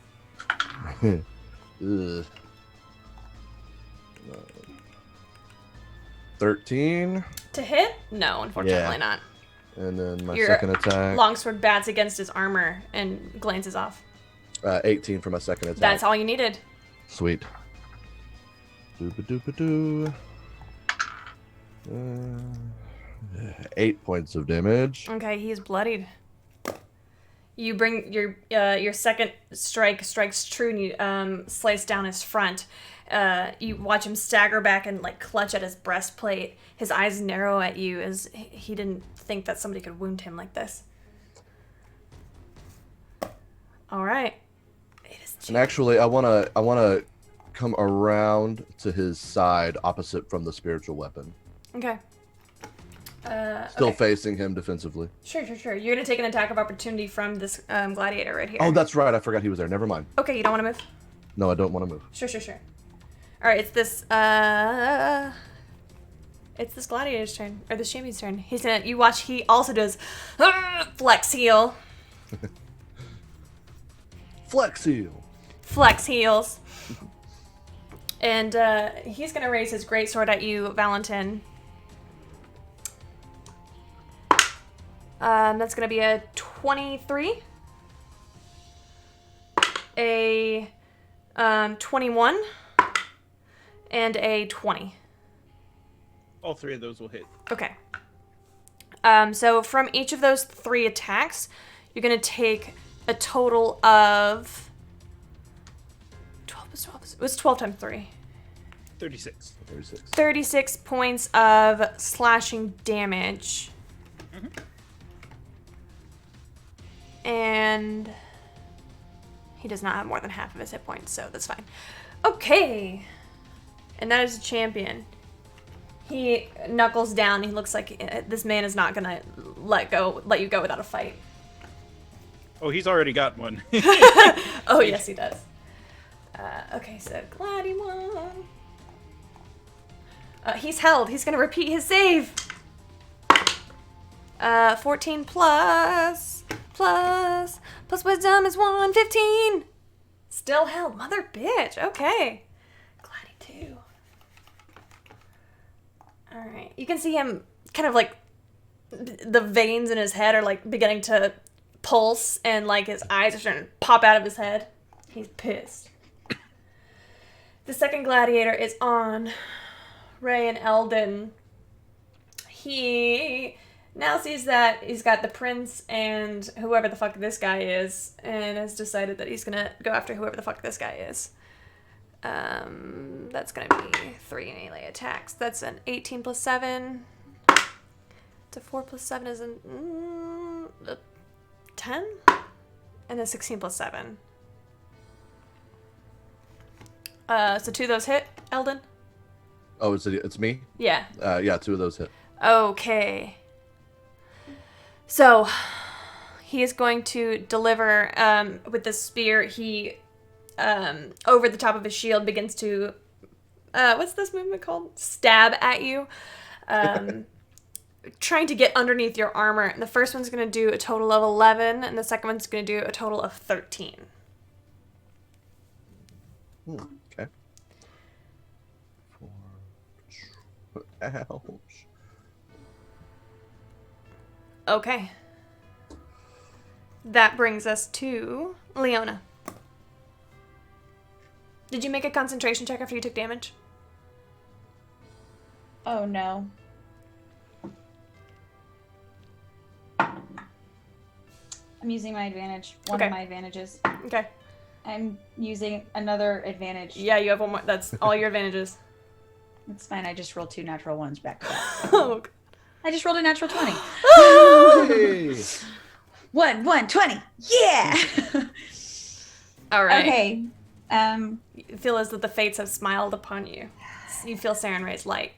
Ugh. 13, To hit? No, unfortunately Yeah. not. and then my Your second attack, Longsword bats against his armor and glances off. 18 for my second attack. That's all you needed. Sweet. Doo-ba-doo-ba-doo. 8 points of damage. Okay, he is bloodied. You bring your second strike strikes true and you slice down his front, You watch him stagger back and like clutch at his breastplate. His eyes narrow at you as he didn't think that somebody could wound him like this. All right. It is And actually, I wanna come around to his side, opposite from the spiritual weapon. okay. Still Okay. facing him defensively. Sure. You're gonna take an attack of opportunity from this gladiator right here. Oh, that's right. I forgot he was there. Never mind. Okay. You don't want to move. No, I don't want to move. Sure. All right. It's this gladiator's turn or this champion's turn. He's gonna. You watch. He also does flex heel. Flex heel. Flex heels. And he's gonna raise his greatsword at you, Valentin. That's gonna be a 23, a 21, and a 20. All three of those will hit. Okay. So from each of those 3 attacks, you're gonna take a total of 12 plus 12. It was 12 times 3. 36. 36. 36 points of slashing damage. And he does not have more than half of his hit points, so that's fine. Okay. And that is a champion. He knuckles down. He looks like this man is not gonna let you go without a fight. Oh, he's already got one. Oh, yes, he does. Okay, so Gladdy won. He's held. He's gonna repeat his save. 14 plus wisdom is 1, 15. Still held. Mother bitch. Okay. Gladdy 2. Alright. You can see him kind of like the veins in his head are like beginning to pulse and like his eyes are starting to pop out of his head. He's pissed. The second gladiator is on Ray and Eldon. He now sees that he's got the prince and whoever the fuck this guy is, and has decided that he's gonna go after whoever the fuck this guy is. That's gonna be 3 melee attacks. That's an 18 plus 7. To 4 plus 7 is a 10? And then 16 plus 7. So 2 of those hit, Eldon? Oh, it's me? Yeah. Yeah, 2 of those hit. Okay. So, he is going to deliver, with the spear, he, over the top of his shield begins to, what's this movement called? Stab at you. Trying to get underneath your armor. And the first one's going to do a total of 11, and the second one's going to do a total of 13. Okay. 4. Ouch. Okay. That brings us to Leona. Did you make a concentration check after you took damage? Oh no. I'm using my advantage. One Okay. of my advantages. Okay. I'm using another advantage. Yeah, you have one more. That's all your advantages. It's fine. I just rolled 2 natural ones back to back. Oh, I just rolled a natural 20. Hey. 1, 20. Yeah. all right. Okay. You feel as though the fates have smiled upon you. You feel Saren Ray's light.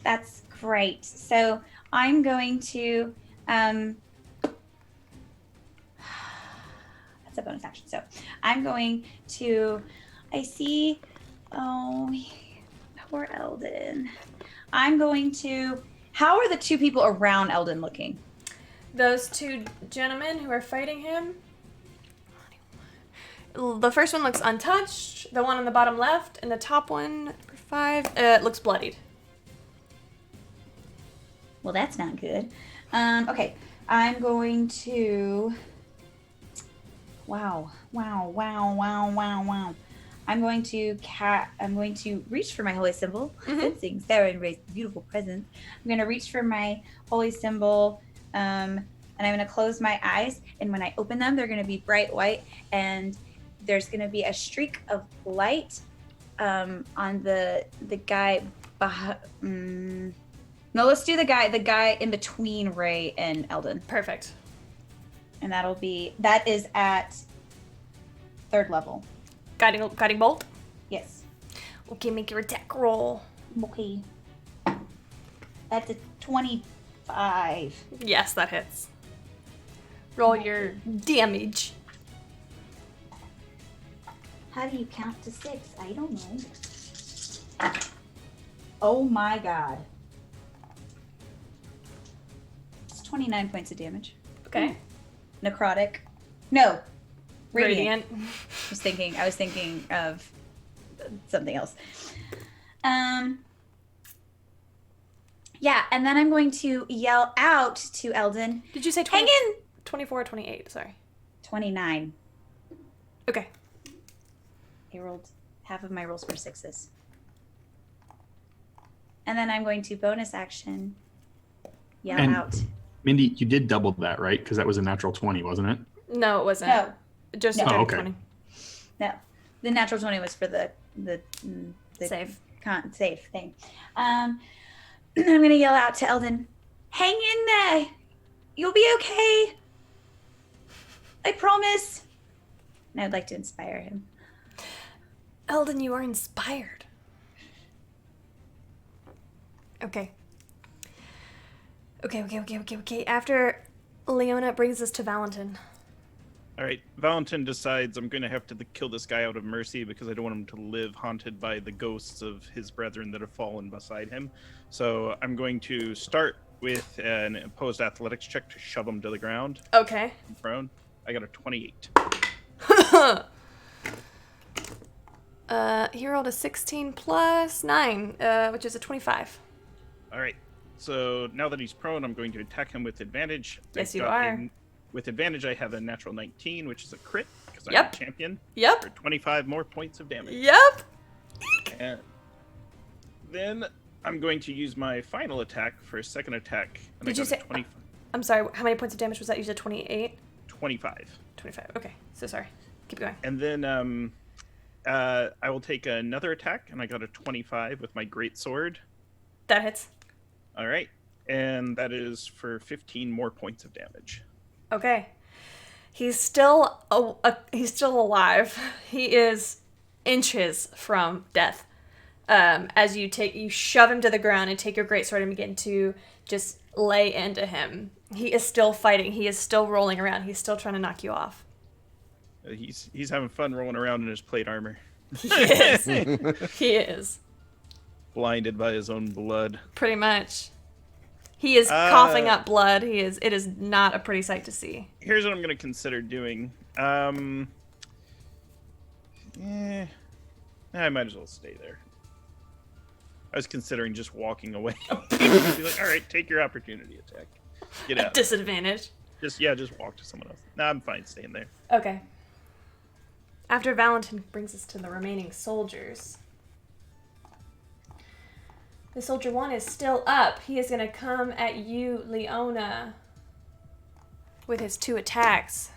That's great. So I'm going to that's a bonus action. So I'm going to I see poor Eldon. I'm going to how are the 2 people around Eldon looking? Those 2 gentlemen who are fighting him. The first one looks untouched. The one on the bottom left, and the top one, number 5, looks bloodied. Well, that's not good. Okay, I'm going to. Wow. I'm going to reach for my holy symbol, sensing Sarah and Ray's beautiful presence. I'm going to reach for my holy symbol, and I'm going to close my eyes. And when I open them, they're going to be bright white, and there's going to be a streak of light on the guy. No, let's do the guy in between Ray and Eldon, Perfect. and that is at 3rd level. Guiding bolt. Yes. Okay, make your attack roll. Okay. That's a 25. Yes, that hits. Roll your damage. How do you count to 6? I don't know. Oh my god. It's 29 points of damage. Okay. Necrotic. No. Radiant. Radiant. I was thinking of something else. Yeah, and then I'm going to yell out to Eldon. Did you say Hang in! 24 or 28? Sorry. 29. Okay. I rolled half of my rolls were 6s. And then I'm going to bonus action yell And- out. Mindy, you did double that, right? Because that was a natural 20, wasn't it? No, it wasn't. No, Just No. a dirty Oh, okay. 20. no. The natural 20 was for the Save. save thing. I'm going to yell out to Eldon, hang in there. You'll be okay. I promise. And I'd like to inspire him. Eldon, you are inspired. Okay. Okay. After Leona brings us to Valentin. All right, Valentin decides I'm going to have to kill this guy out of mercy because I don't want him to live haunted by the ghosts of his brethren that have fallen beside him. So I'm going to start with an opposed athletics check to shove him to the ground. Okay. Prone. I got a 28. He rolled a 16 plus 9, which is a 25. All right. So now that he's prone, I'm going to attack him with advantage. Yes, you got are. With advantage, I have a natural 19, which is a crit because I'm Yep. a champion. Yep. For 25 more points of damage. Yep. And then I'm going to use my final attack for a second attack. And Did I you got a say- 20, I'm sorry, how many points of damage was that? You said 28? 25. 25. Okay. So sorry. Keep going. And then I will take another attack, and I got a 25 with my great sword. That hits. All right. And that is for 15 more points of damage. Okay. He's still alive. He is inches from death. As you shove him to the ground and take your greatsword and begin to just lay into him. He is still fighting. He is still rolling around. He's still trying to knock you off. He's having fun rolling around in his plate armor, He is. He is. blinded by his own blood. Pretty much. He is coughing up blood. It is not a pretty sight to see. Here's what I'm going to consider doing. I might as well stay there. I was considering just walking away. Be like, all right, take your opportunity attack. Get out. Disadvantage. Just walk to someone else. Nah, I'm fine staying there. Okay. After Valentin brings us to the remaining soldiers. The soldier 1 is still up. He is going to come at you, Leona, with his 2 attacks.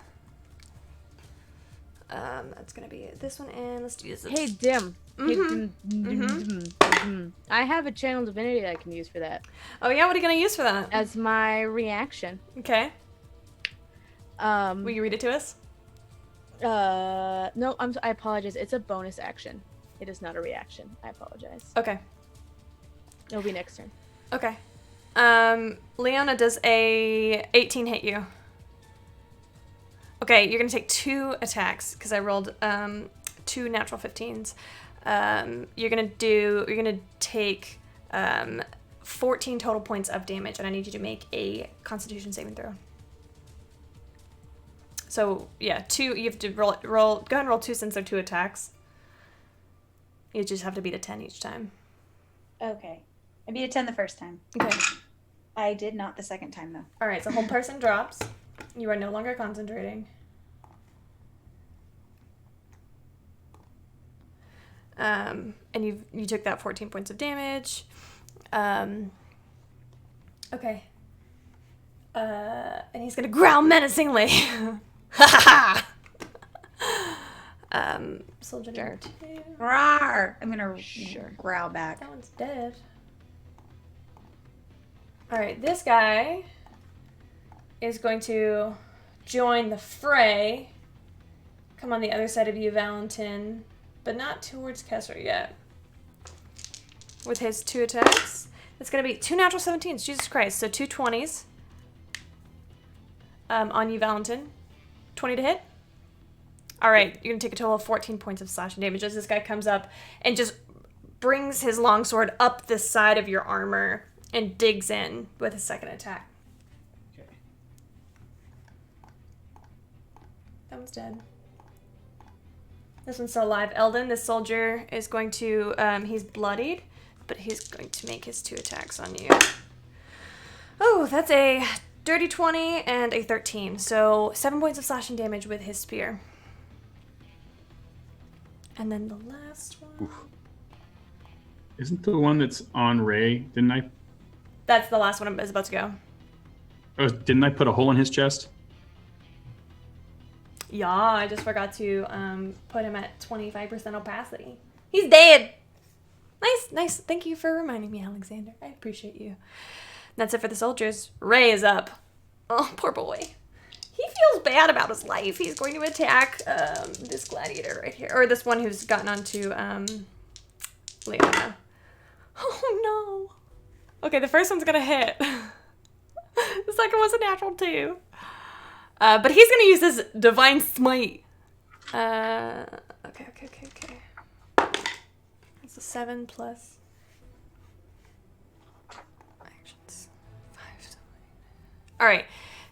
That's going to be this one, and let's do this. Hey, Dim. Mm-hmm. I have a channel divinity I can use for that Oh, yeah? What are you going to use for that? as my reaction. Okay. Will you read it to us? No, I apologize. It's a bonus action. It is not a reaction. I apologize. Okay. It'll be next turn. Okay. Leona, does a 18 hit you? Okay, you're gonna take 2 attacks because I rolled 2 natural 15s. You're gonna take 14 total points of damage, and I need you to make a Constitution saving throw. So yeah, 2. You have to roll. Go ahead and roll 2 since they're 2 attacks. You just have to beat a 10 each time. Okay. I beat a 10 the first time. Okay. I did not the second time, though. All right, so whole person drops. You are no longer concentrating. And you took that 14 points of damage. Okay. And he's gonna growl menacingly. Soldier Sure. number 2. Rawr! I'm gonna Sure. growl back. That one's dead. Alright, this guy is going to join the fray. Come on the other side of you, Valentin. But not towards Kessler yet. With his 2 attacks. It's going to be 2 natural 17s. Jesus Christ. So 2 20s. On you, Valentin. 20 to hit. Alright, you're going to take a total of 14 points of slashing damage as this guy comes up and just brings his longsword up the side of your armor and digs in with his second attack. Okay. That one's dead. This one's still alive. Eldon, this soldier, is going to, he's bloodied, but he's going to make his 2 attacks on you. Oh, that's a dirty 20 and a 13. So 7 points of slashing damage with his spear. And then the last one. Oof. Isn't the one that's on Ray? Didn't I? That's the last one I'm about to go. Oh, didn't I put a hole in his chest? Yeah, I just forgot to put him at 25% opacity. He's dead. Nice. Thank you for reminding me, Alexander. I appreciate you. That's it for the soldiers. Ray is up. Oh, poor boy. He feels bad about his life. He's going to attack this gladiator right here. Or this one who's gotten onto Leona. Oh, no. Okay, the first one's going to hit. The second one's a natural 2. But he's going to use this Divine Smite. Okay. It's a 7 plus actions. 5. Alright.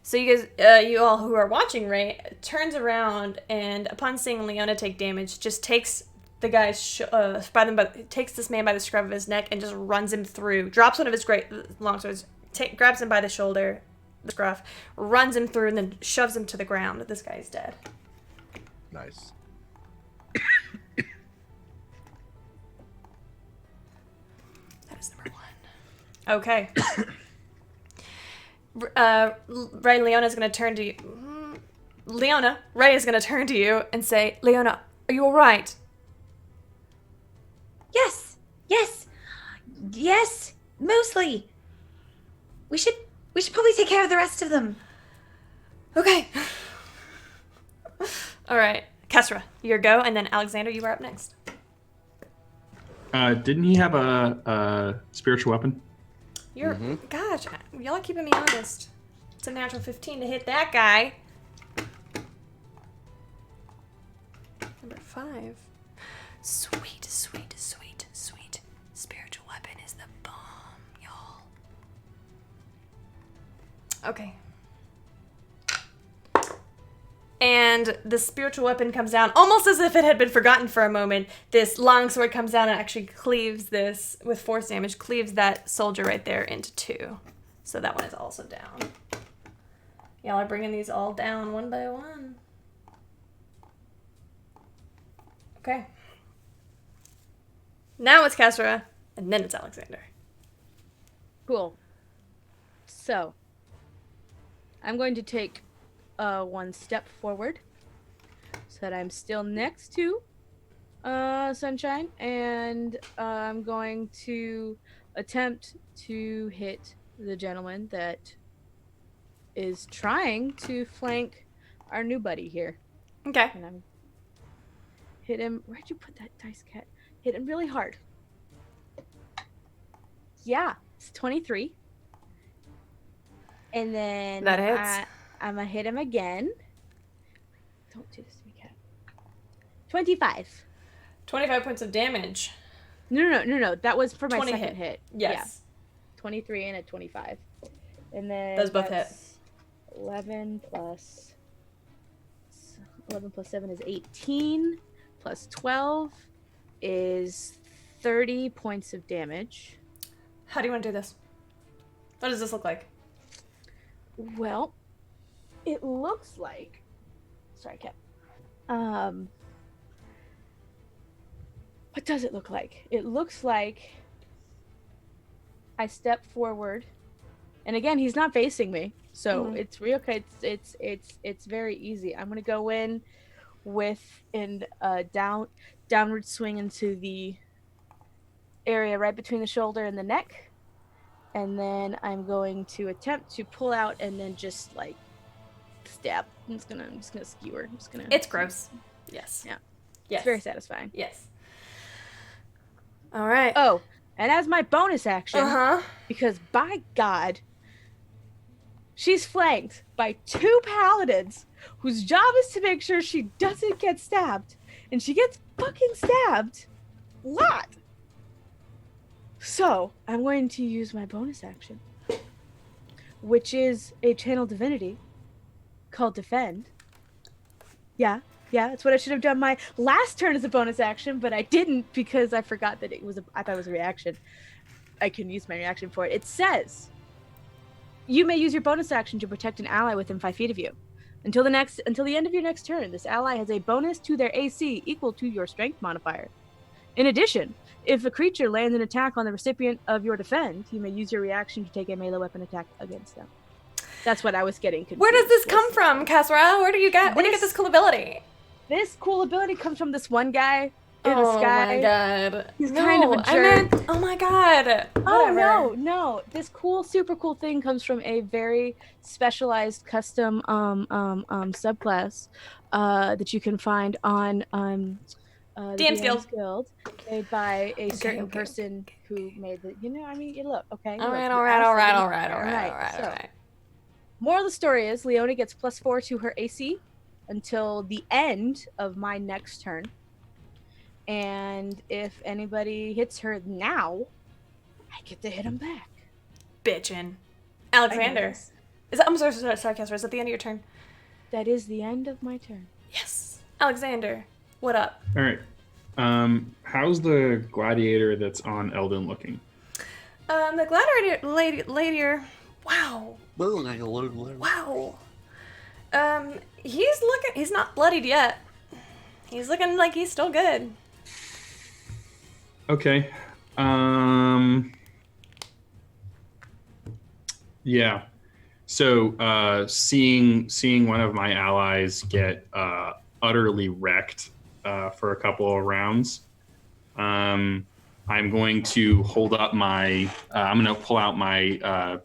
So you guys, you all who are watching, Ray, turns around and upon seeing Leona take damage, just takes the guy's takes this man by the scruff of his neck and just runs him through. Drops one of his great longswords, grabs him by the shoulder, the scruff, runs him through, and then shoves him to the ground. This guy's dead. Nice. That is number 1. Okay. Ray, Leona's gonna turn to you. Ray is gonna turn to you and say, Leona, are you alright? Yes, mostly. We should probably take care of the rest of them. Okay. Alright. Kesra, your go, and then Alexander, you are up next. Didn't he have a spiritual weapon? Gosh, y'all are keeping me honest. It's a natural 15 to hit that guy. Number 5. Sweet. Spiritual weapon is the bomb, y'all. Okay. And the spiritual weapon comes down almost as if it had been forgotten for a moment. This longsword comes down and actually cleaves this, with force damage, cleaves that soldier right there into 2. So that one is also down. Y'all are bringing these all down one by one. Okay. Now it's Kasra, and then it's Alexander. Cool. So, I'm going to take 1 step forward so that I'm still next to Sunshine, and I'm going to attempt to hit the gentleman that is trying to flank our new buddy here. Okay. And I'm hit him. Where'd you put that dice, cat? Hit him really hard. Yeah, it's 23. And then That hits. I'm gonna hit him again. Don't do this to me, cat. 25. 25 points of damage. No. That was for my 20 second hit. Yes. Yeah, 23 and a 25. And then Those both hit. that's 11 plus 7 is 18. Plus 12 is 30 points of damage. How do you want to do this? What does this look like? Well, it looks like. Sorry, Cat. What does it look like? It looks like I step forward, and again, he's not facing me, so it's real. Okay, it's very easy. I'm gonna go in with an downward swing into the area right between the shoulder and the neck. And then I'm going to attempt to pull out and then just like stab. I'm just gonna skewer. It's gross. Yes. Yeah. Yes. It's very satisfying. Yes. All right. Oh, and as my bonus action, Uh-huh. because by God, she's flanked by 2 paladins whose job is to make sure she doesn't get stabbed. And she gets fucking stabbed a lot. So, I'm going to use my bonus action, which is a channel divinity called Defend. Yeah, that's what I should have done my last turn as a bonus action, but I didn't because I forgot that I thought it was a reaction. I can use my reaction for it. It says, you may use your bonus action to protect an ally within 5 feet of you. Until the end of your next turn, this ally has a bonus to their AC equal to your strength modifier. In addition, if a creature lands an attack on the recipient of your defend, you may use your reaction to take a melee weapon attack against them. That's what I was getting confused. Where does this with. come from, Kasra? Where do you get this cool ability? This cool ability comes from this one guy in the Oh sky. my god. He's kind of a I meant, jerk. oh my god. Oh Whatever. no! This cool, super cool thing comes from a very specialized custom subclass that you can find on the DM's Guild. Guild, made by a certain okay, person who made the. You look okay. All right. So, moral of the story is Leonie gets +4 to her AC until the end of my next turn. And if anybody hits her now, I get to hit him back. Bitchin'. Alexander. I'm sorry, Kasra. Is that the end of your turn? That is the end of my turn. Yes. Alexander, what up? All right. How's the gladiator that's on Eldon looking? The gladiator lady. Wow. Wow. He's not bloodied yet. He's looking like he's still good. Okay. Yeah. So, seeing one of my allies get utterly wrecked for a couple of rounds, I'm going to hold up my. I'm going to pull out my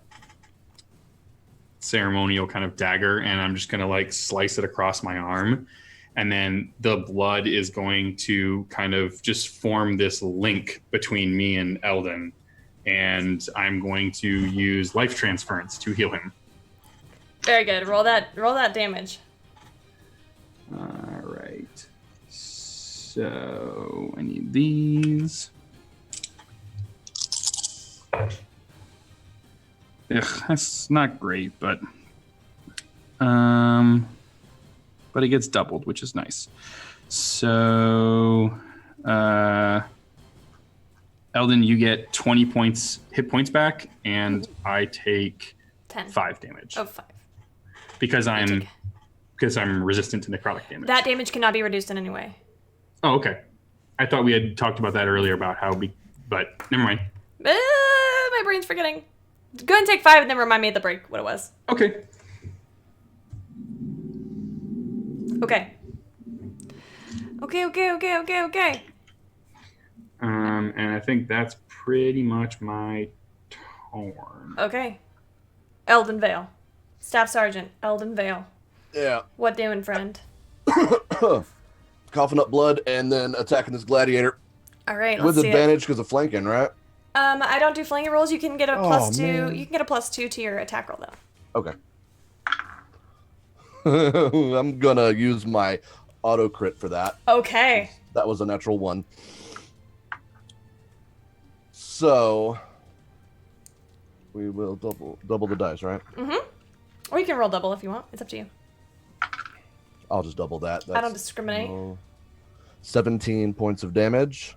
ceremonial kind of dagger, and I'm just going to like slice it across my arm. And then the blood is going to kind of just form this link between me and Eldon. And I'm going to use life transference to heal him. Very good. Roll that damage. All right. So I need these. That's not great, but it gets doubled, which is nice. So, Eldon, you get 20 hit points back, and I take 10. 5 damage. Oh, 5. Because I'm resistant to necrotic damage. That damage cannot be reduced in any way. Oh, okay. I thought we had talked about that earlier about but never mind. My brain's forgetting. Go ahead and take 5 and then remind me at the break what it was. Okay. Okay. And I think that's pretty much my turn. Okay. Eldon Vale. Staff Sergeant, Eldon Vale. Yeah. What doing, friend? Coughing up blood and then attacking this gladiator All right, with let's see advantage because of flanking, right? I don't do flanking rolls. You can get a Oh, +2. man. You can get a +2 to your attack roll, though. Okay. I'm gonna use my auto crit for that. Okay. That was a natural 1. So we will double the dice, right? Mm-hmm. Or you can roll double if you want. It's up to you. I'll just double that. I don't discriminate. 17 points of damage.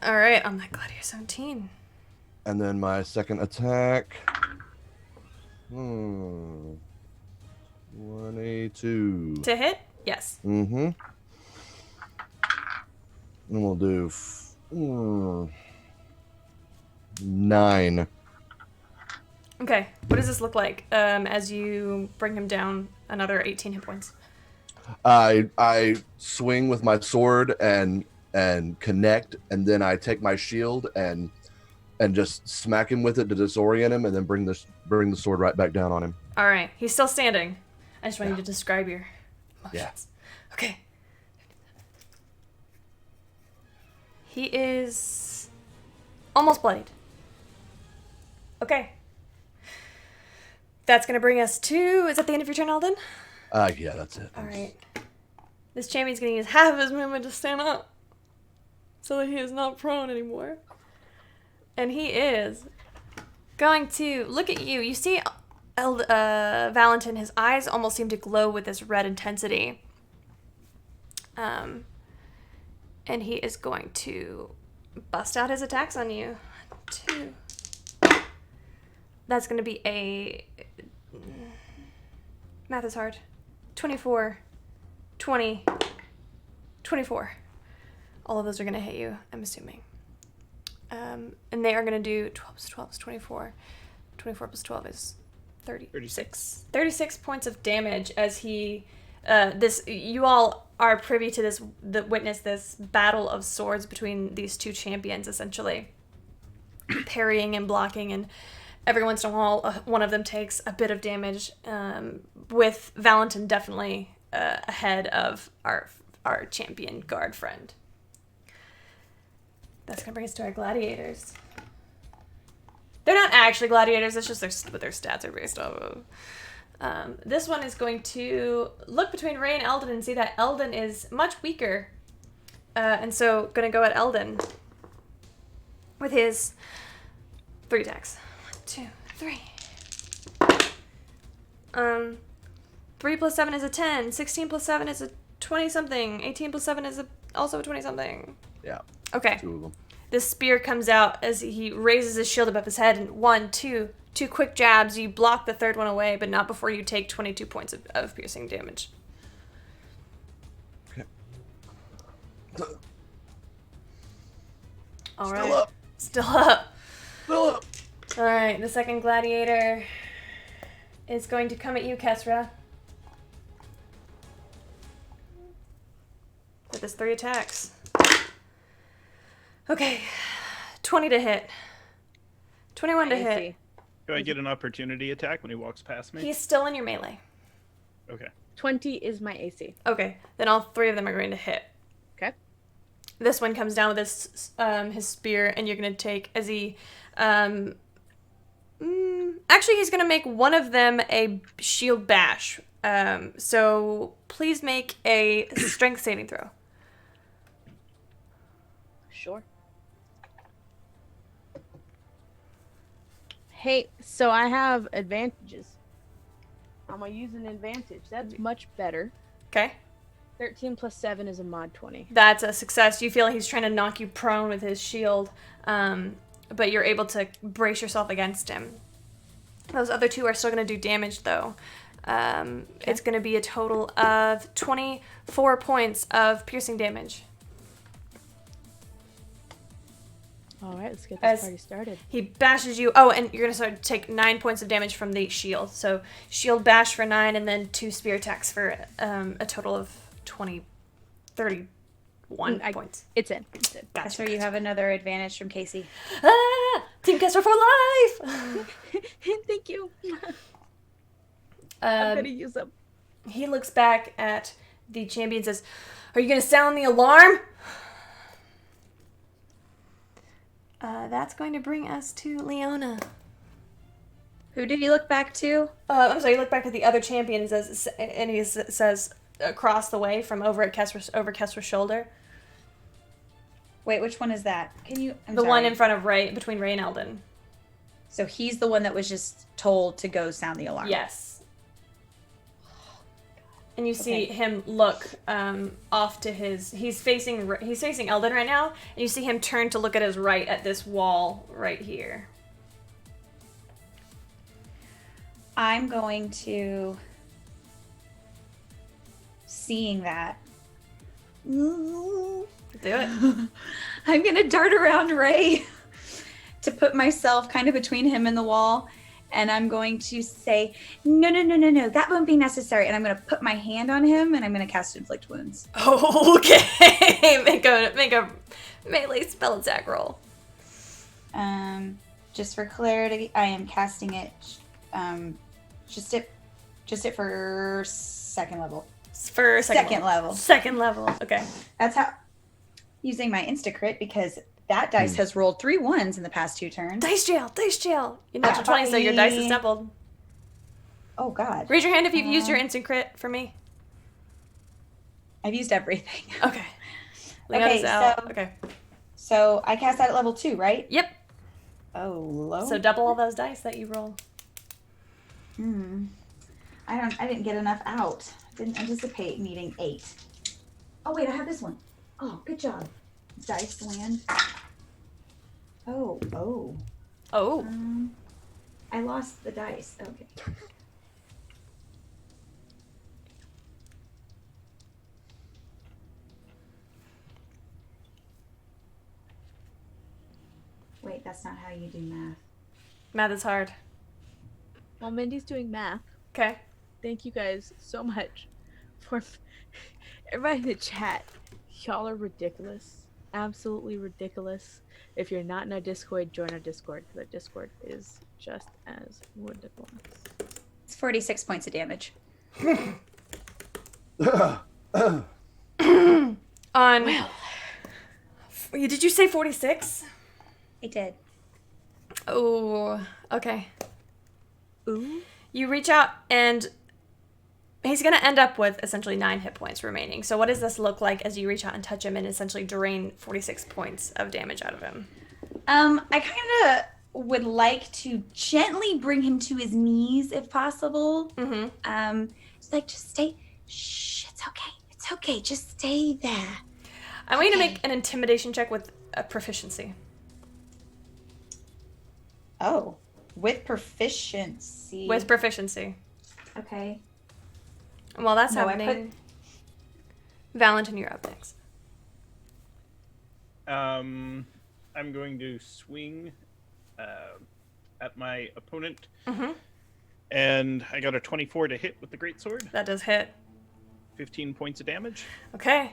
All right, on that Gladiator 17. And then my second attack. 182. To hit? Yes. Mm-hmm. And we'll do 9. Okay. What does this look like as you bring him down another 18 hit points? I swing with my sword and connect, and then I take my shield and just smack him with it to disorient him, and then bring the sword right back down on him. All right, he's still standing. I just want you to describe your emotions. Yeah. Okay. He is almost bloodied. Okay. That's gonna bring us to. Is that the end of your turn, Alden? Yeah, that's it. All right. This champion's gonna use half of his movement to stand up, so that he is not prone anymore. And he is going to look at you. You see, Valentin. His eyes almost seem to glow with this red intensity. And he is going to bust out his attacks on you. 2. That's going to be a... Math is hard. 24, 20, 24. All of those are going to hit you, I'm assuming. And they are going to do 12 plus 12 is 24. 24 plus 12 is 36. 36 points of damage as he... you all are privy to witness this battle of swords between these two champions, essentially. Parrying and blocking, and every once in a while, one of them takes a bit of damage, with Valentin definitely ahead of our champion guard friend. That's going to bring us to our gladiators. They're not actually gladiators, it's just what their stats are based off of. This one is going to look between Ray and Eldon and see that Eldon is much weaker. And so going to go at Eldon with his 3 attacks. 1, 2, 3. 3 plus 7 is a 10. 16 plus 7 is a 20-something. 18 plus 7 is also a 20-something. Yeah. Okay. 2 of them. This spear comes out as he raises his shield above his head, and 1, 2 quick jabs. You block the third one away, but not before you take 22 points of piercing damage. Okay. All right. Still up. Still up. Still up. All right. The second gladiator is going to come at you, Kesra. With his 3 attacks. Okay. 20 to hit. 21 to hit. Do I get an opportunity attack when he walks past me? He's still in your melee. Okay. 20 is my AC. Okay. Then all 3 of them are going to hit. Okay. This one comes down with his spear, and you're going to take as he... actually, he's going to make one of them a shield bash. So please make a strength saving throw. Sure. Hey, so I have advantages. I'm gonna use an advantage. That's much better. Okay. 13 plus 7 is a mod 20. That's a success. You feel like he's trying to knock you prone with his shield, but you're able to brace yourself against him. Those other 2 are still going to do damage, though. It's going to be a total of 24 points of piercing damage. All right, let's get As- this party started. He bashes you. Oh, and you're going to start to take 9 points of damage from the shield. So shield bash for 9, and then 2 spear attacks for a total of 31 points. It's in. Gotcha. Kessler, you have another advantage from Casey. Ah! Team Kessler for life! Thank you. I'm gonna use them. He looks back at the champion and says, "Are you going to sound the alarm?" That's going to bring us to Leona. Who did he look back to? I'm sorry, you look back at the other champion and he says across the way from over Kesra's shoulder. Wait, which one is that? Can you? The one in front of Ray, between Ray and Eldon. So he's the one that was just told to go sound the alarm. Yes. And you see Okay. him look off to his. He's facing Eldon right now, and you see him turn to look at his right at this wall right here. I'm going to, seeing that, Do it. I'm going to dart around Ray to put myself kind of between him and the wall And I'm going to say, no, that won't be necessary. And I'm going to put my hand on him and I'm going to cast Inflict Wounds. Okay. make a melee spell attack roll. Just for clarity, I am casting it just it for second level. For Second level. Second level. Okay. That's how, using my Instacrit, because that dice has rolled 3 1s in the past 2 turns. Dice jail. You natural 20, so your dice is doubled. Oh, God. Raise your hand if you've used your instant crit for me. I've used everything. Okay. Leona's out. so- Okay. So I cast that at level 2, right? Yep. Oh, low. So double all those dice that you roll. I didn't get enough out. Didn't anticipate needing 8. Oh, wait, I have this one. Oh, good job. Dice land. Oh. Oh. I lost the dice. Okay. Wait, that's not how you do math. Math is hard. While Mindy's doing math, Okay. thank you guys so much for everybody in the chat. Y'all are ridiculous. Absolutely ridiculous. If you're not in our Discord, join our Discord, because our Discord is just as ridiculous. It's 46 points of damage. On. Did you say 46? I did. Oh. Okay. Ooh. You reach out and he's going to end up with essentially 9 hit points remaining. So what does this look like as you reach out and touch him and essentially drain 46 points of damage out of him? I kind of would like to gently bring him to his knees if possible. Mm-hmm. Just stay. Shh, it's okay. Just stay there. I want you to make an intimidation check with a proficiency. Oh, with proficiency. With proficiency. Okay. And while that's No, I happening, Valentin, you're up next. I'm going to swing at my opponent. Mm-hmm. And I got a 24 to hit with the greatsword. That does hit. 15 points of damage. Okay.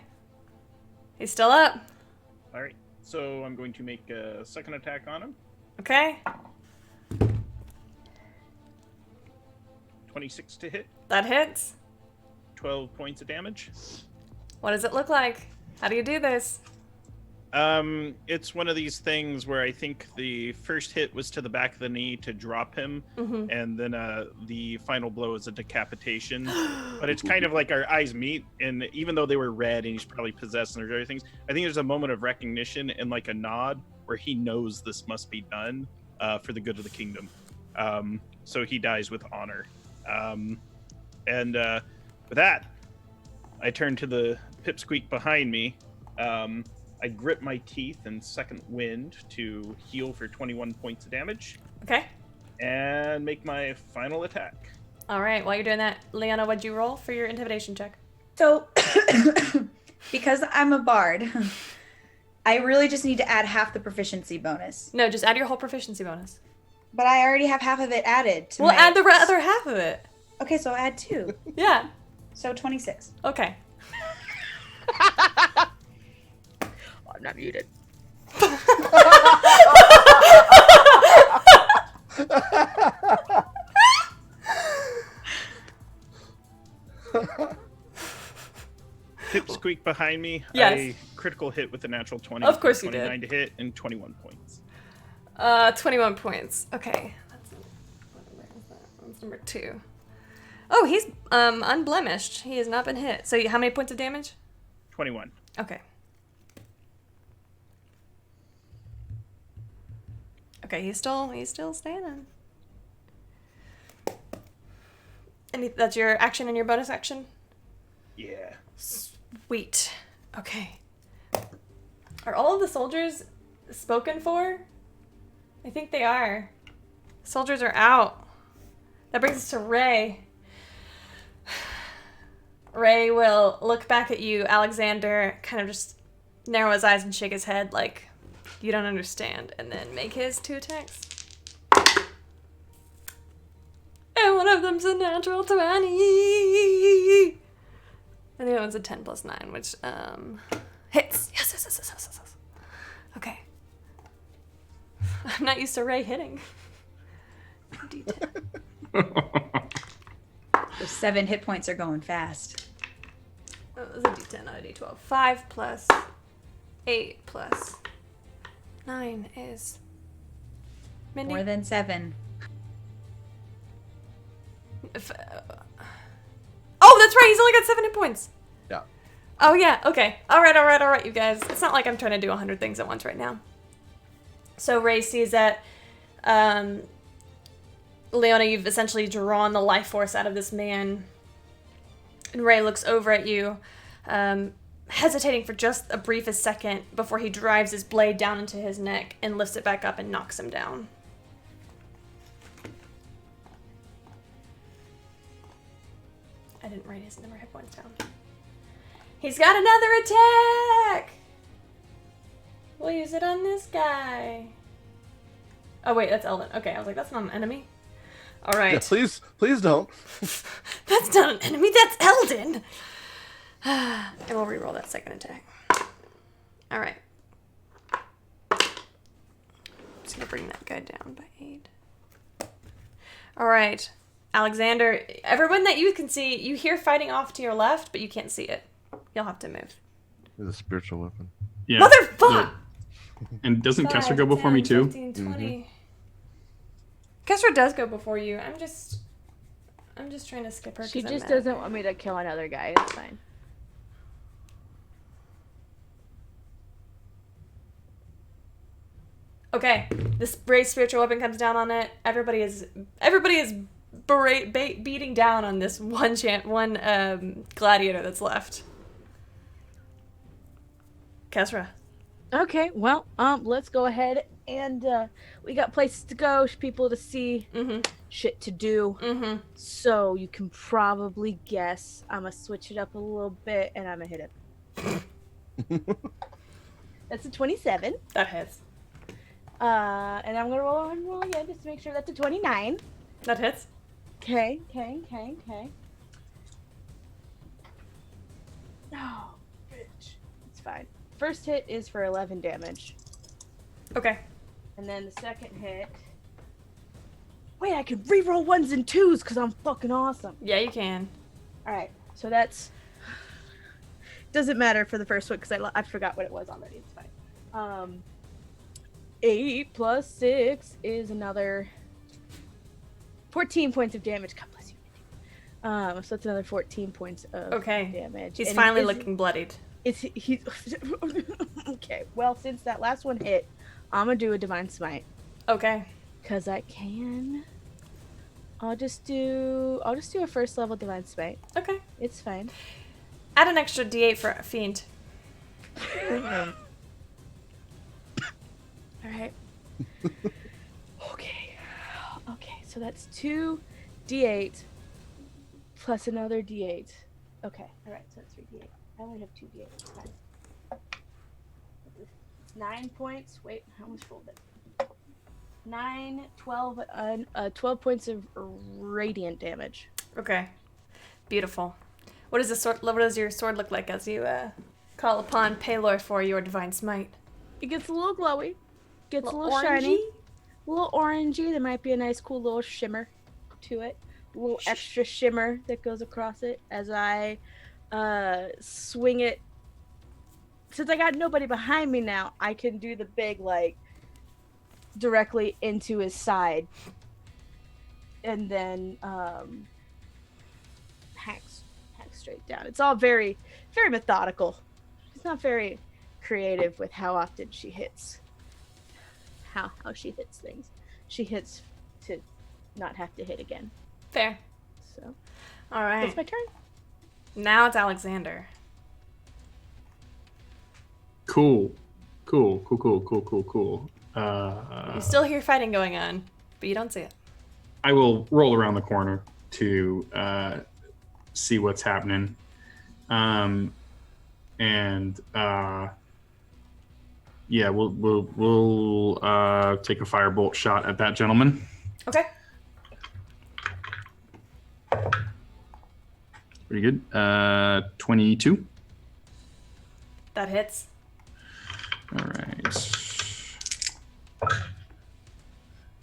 He's still up. All right. So I'm going to make a second attack on him. Okay. 26 to hit. That hits. 12 points of damage. What does it look like? How do you do this? It's one of these things where I think the first hit was to the back of the knee to drop him, Mm-hmm. and then the final blow is a decapitation. But it's kind of like our eyes meet, and even though they were red and he's probably possessed and there's other things, I think there's a moment of recognition and like a nod where he knows this must be done for the good of the kingdom. So he dies with honor. And with that, I turn to the pipsqueak behind me. I grip my teeth and second wind to heal for 21 points of damage Okay. and make my final attack. All right. While you're doing that, Leona, what'd you roll for your intimidation check? So, because I'm a bard, I really just need to add half the proficiency bonus. No, just add your whole proficiency bonus. But I already have half of it added. To We'll my... add the other half of it. Okay, so I'll add 2. Yeah. So 26. Okay. I'm not muted. Pipsqueak behind me. Yes. I critical hit with a natural 20. Of course you did. 29 to hit and 21 points. 21 points. Okay. That's number 2. Oh, he's unblemished. He has not been hit. So how many points of damage? 21. Okay. Okay, he's still standing. And that's your action and your bonus action? Yeah. Sweet. Okay. Are all of the soldiers spoken for? I think they are. Soldiers are out. That brings us to Ray. Ray will look back at you, Alexander, kind of just narrow his eyes and shake his head like you don't understand, and then make his 2 attacks. of them's a natural 20. And the other one's a 10 plus 9, which hits. Yes. Okay. I'm not used to Ray hitting. D10. Those 7 hit points are going fast. Oh, it was a D10, not a D12. 5 plus 8 plus 9 is... Mindy? More than 7. Oh, that's right. He's only got 7 hit points. Yeah. Oh, yeah. Okay. All right, you guys. It's not like I'm trying to do 100 things at once right now. So Ray sees that, Leona, you've essentially drawn the life force out of this man. And Ray looks over at you, hesitating for just a briefest second before he drives his blade down into his neck and lifts it back up and knocks him down. I didn't write his number of hit points down. He's got another attack! We'll use it on this guy. Oh wait, that's Eldon. Okay, I was like, that's not an enemy. All right. Yeah, please don't. That's not an enemy, that's Eldon! And we'll reroll that second attack. All right. Just gonna bring that guy down by 8. All right. Alexander, everyone that you can see, you hear fighting off to your left, but you can't see it. You'll have to move. With a spiritual weapon. Yeah. Motherfucker! And doesn't Kessler 5, go before me 10, too? 15, 20. Kessler does go before you. I'm just trying to skip her. 'cause She I'm just mad. doesn't want me to kill another guy. It's fine. Okay, this Ray's spiritual weapon comes down on it. Everybody is beating down on this one gladiator that's left. Kesra. Okay, well, let's go ahead and we got places to go, people to see, shit to do. So you can probably guess I'm gonna switch it up a little bit and I'm gonna hit it. That's a 27. That hits. And I'm gonna roll again just to make sure that's a 29. That hits. Okay. Oh, bitch. It's fine. First hit is for 11 damage. Okay. And then the second hit... Wait, I can reroll 1s and 2s because I'm fucking awesome. Yeah, you can. Alright, so that's... Doesn't matter for the first one because I forgot what it was already. It's fine. 8 plus 6 is another 14 points of damage. God bless you. So it's another 14 points of damage. He's And finally is- looking bloodied. He's okay. Well, since that last one hit, I'm gonna do a divine smite Okay. because I can. I'll just do a first level divine smite. Okay. It's fine. Add an extra D8 for a fiend. All right. Okay. So that's 2 D8 plus another D8. Okay. All right. So that's 3 D8. I only have 2 D8. It's fine. It's 9 points. Wait, how much rolled it? 9, 12, 12 points of radiant damage. Okay. Beautiful. What does your sword look like as you call upon Palor for your divine smite? It gets a little glowy. Gets a Little little shiny. orangey? A little orangey. There might be a nice, cool little shimmer to it. A little extra shimmer that goes across it as I swing it. Since I got nobody behind me now, I can do the big, like, directly into his side. And then hangs straight down. It's all very, very methodical. It's not very creative with how often she hits. How she hits things. She hits to not have to hit again. Fair. So All right. that's my turn. Now it's Alexander. Cool. You still hear fighting going on, but you don't see it. I will roll around the corner to see what's happening. Yeah, we'll take a firebolt shot at that gentleman. Okay. Pretty good. 22. That hits. All right.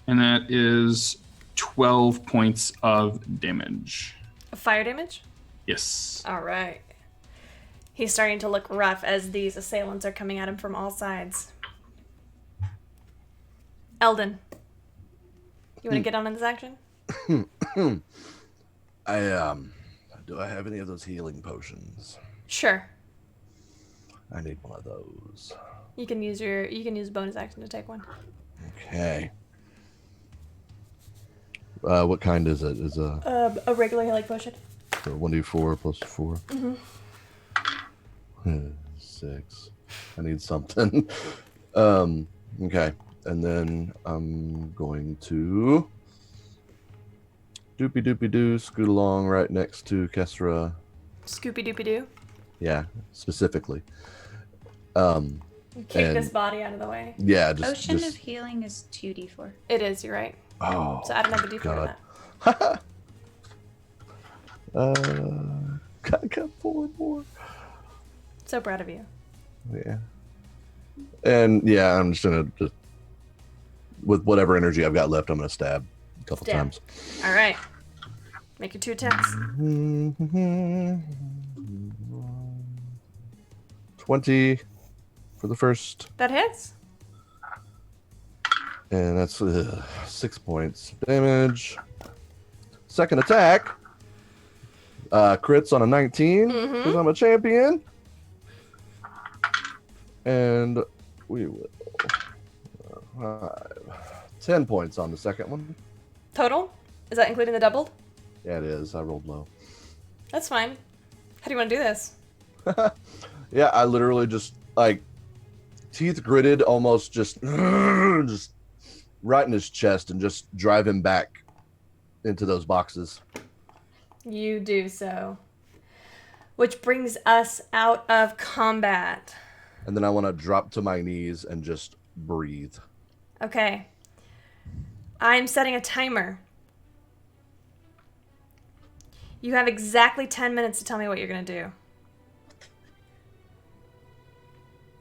And that is 12 points of damage. Fire damage? Yes. All right. He's starting to look rough as these assailants are coming at him from all sides. Eldon, you want to get on in this action? Do I have any of those healing potions? Sure. I need one of those. You can use bonus action to take one. Okay. What kind is it? Is a regular healing potion. 1d4 plus 4? Mm-hmm. 6. I need something. Okay. And then I'm going to doopy doopy doo scoot along right next to Kesra. Scoopy doopy doo. Yeah, specifically. Kick this body out of the way. Yeah, Potion of healing is 2d4. It is, you're right. Oh, So add another d4 God. to that. I got 4 more. So proud of you. Yeah. And yeah, I'm just gonna with whatever energy I've got left, I'm gonna stab a couple Stab. times. All right. Make your 2 attacks. 20 for the first, That hits. and that's 6 points damage. Second attack, crits on a 19 because I'm a champion, and we will 10 points on the second one. Total? Is that including the doubled? Yeah, it is. I rolled low. That's fine. How do you want to do this? Yeah, I literally just like teeth gritted, almost just right in his chest, and just drive him back into those boxes. You do so. Which brings us out of combat. And then I want to drop to my knees and just breathe. Okay. I'm setting a timer. You have exactly 10 minutes to tell me what you're going to do.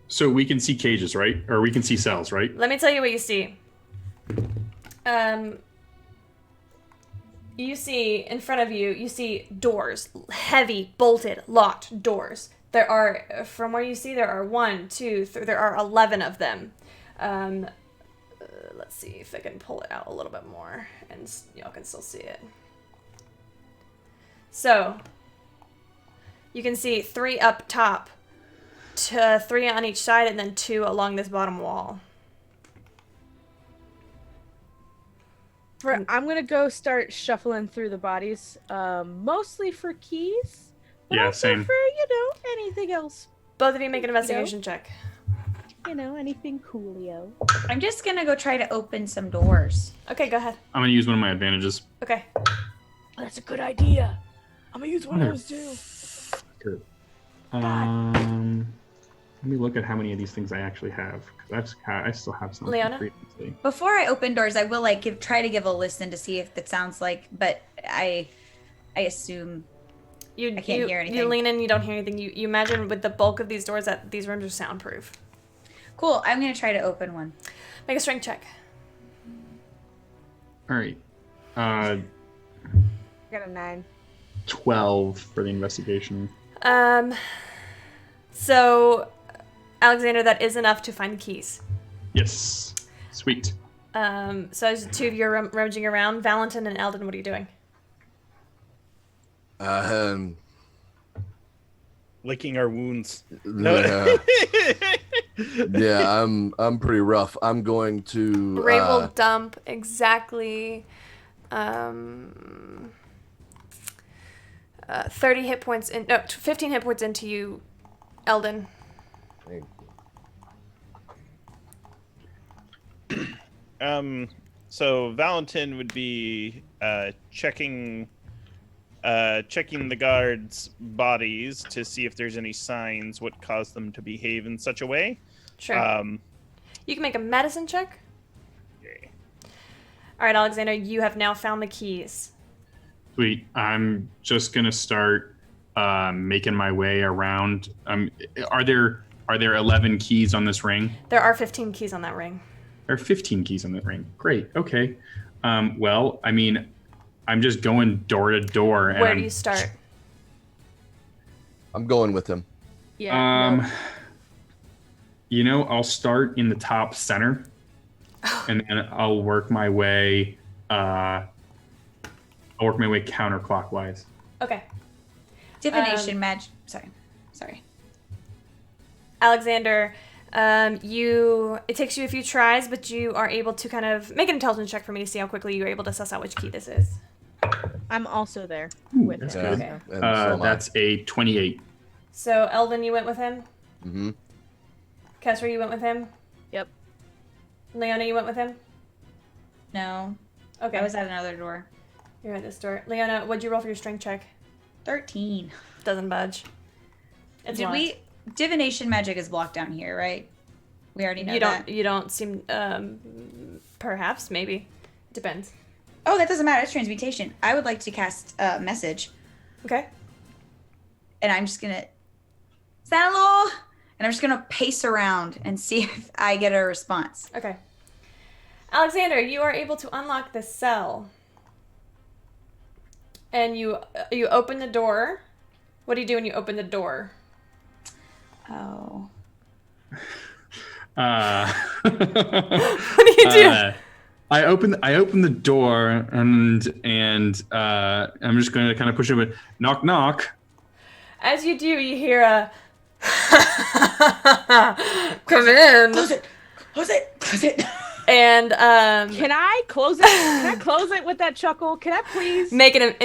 So we can see cages, right? Or we can see cells, right? Let me tell you what you see. You see in front of you, you see doors, heavy, bolted, locked doors. There are, from where you see, there are 1, 2, 3, there are 11 of them. Let's see if I can pull it out a little bit more and y'all can still see it. So, you can see 3 up top, 3 on each side, and then 2 along this bottom wall. I'm gonna go start shuffling through the bodies, mostly for keys. But Yeah, also same. for, anything else. Both of you make an investigation check. Anything coolio. I'm just gonna go try to open some doors. Okay, go ahead. I'm gonna use one of my advantages. Okay. That's a good idea. I'm gonna use one of those too. Good. Let me look at how many of these things I actually have. Because I still have some. Leona? previously. Before I open doors, I will try to give a listen to see if it sounds like, but I assume I can't hear anything. You lean in, you don't hear anything. You imagine with the bulk of these doors that these rooms are soundproof. Cool. I'm gonna try to open one. Make a strength check. All right. I got a 9. 12 for the investigation. So, Alexander, that is enough to find the keys. Yes. Sweet. So as the 2 of you are rummaging around, Valentin and Eldon, what are you doing? Licking our wounds. Yeah, yeah, I'm pretty rough. I'm going to. Ray will dump exactly 30 hit points in. No, 15 hit points into you, Eldon. Thank So Valentin would be checking the guards' bodies to see if there's any signs what caused them to behave in such a way. Sure. Um, You can make a medicine check. okay. All right, Alexander, you have now found the keys. Sweet. I'm just gonna start making my way around. Are there 11 keys on this ring? There are 15 keys on that ring. There are 15 keys on that ring. Great. Okay. Well, I mean, I'm just going door to door. And Where do you start? I'm going with him. Yeah. I'll start in the top center, and then I'll work my way. Counterclockwise. Okay. Divination magic. Sorry. Alexander, it takes you a few tries, but you are able to kind of make an intelligence check for me to see how quickly you're able to suss out which key this is. I'm also there Ooh, with that's him. good. Okay. And so am I. That's a 28. So, Eldon, you went with him? Mm-hmm. Kessler, you went with him? Yep. Leona, you went with him? No. Okay. I was at another door. You're at this door. Leona, what'd you roll for your strength check? 13. Doesn't budge. It's locked. Divination magic is blocked down here, right? We already know that. You don't seem, perhaps, maybe. Depends. Oh, that doesn't matter. It's transmutation. I would like to cast a message, Okay. and I'm just gonna Sanalo, and I'm just gonna pace around and see if I get a response. Okay. Alexander, you are able to unlock this cell. And you open the door. What do you do when you open the door? Oh. What do you do? I open the door and I'm just going to kind of push it with knock knock. As you do, you hear a come in. Close it. Close it. Close it. And Can I close it? Can I close it with that chuckle? Can I please? make a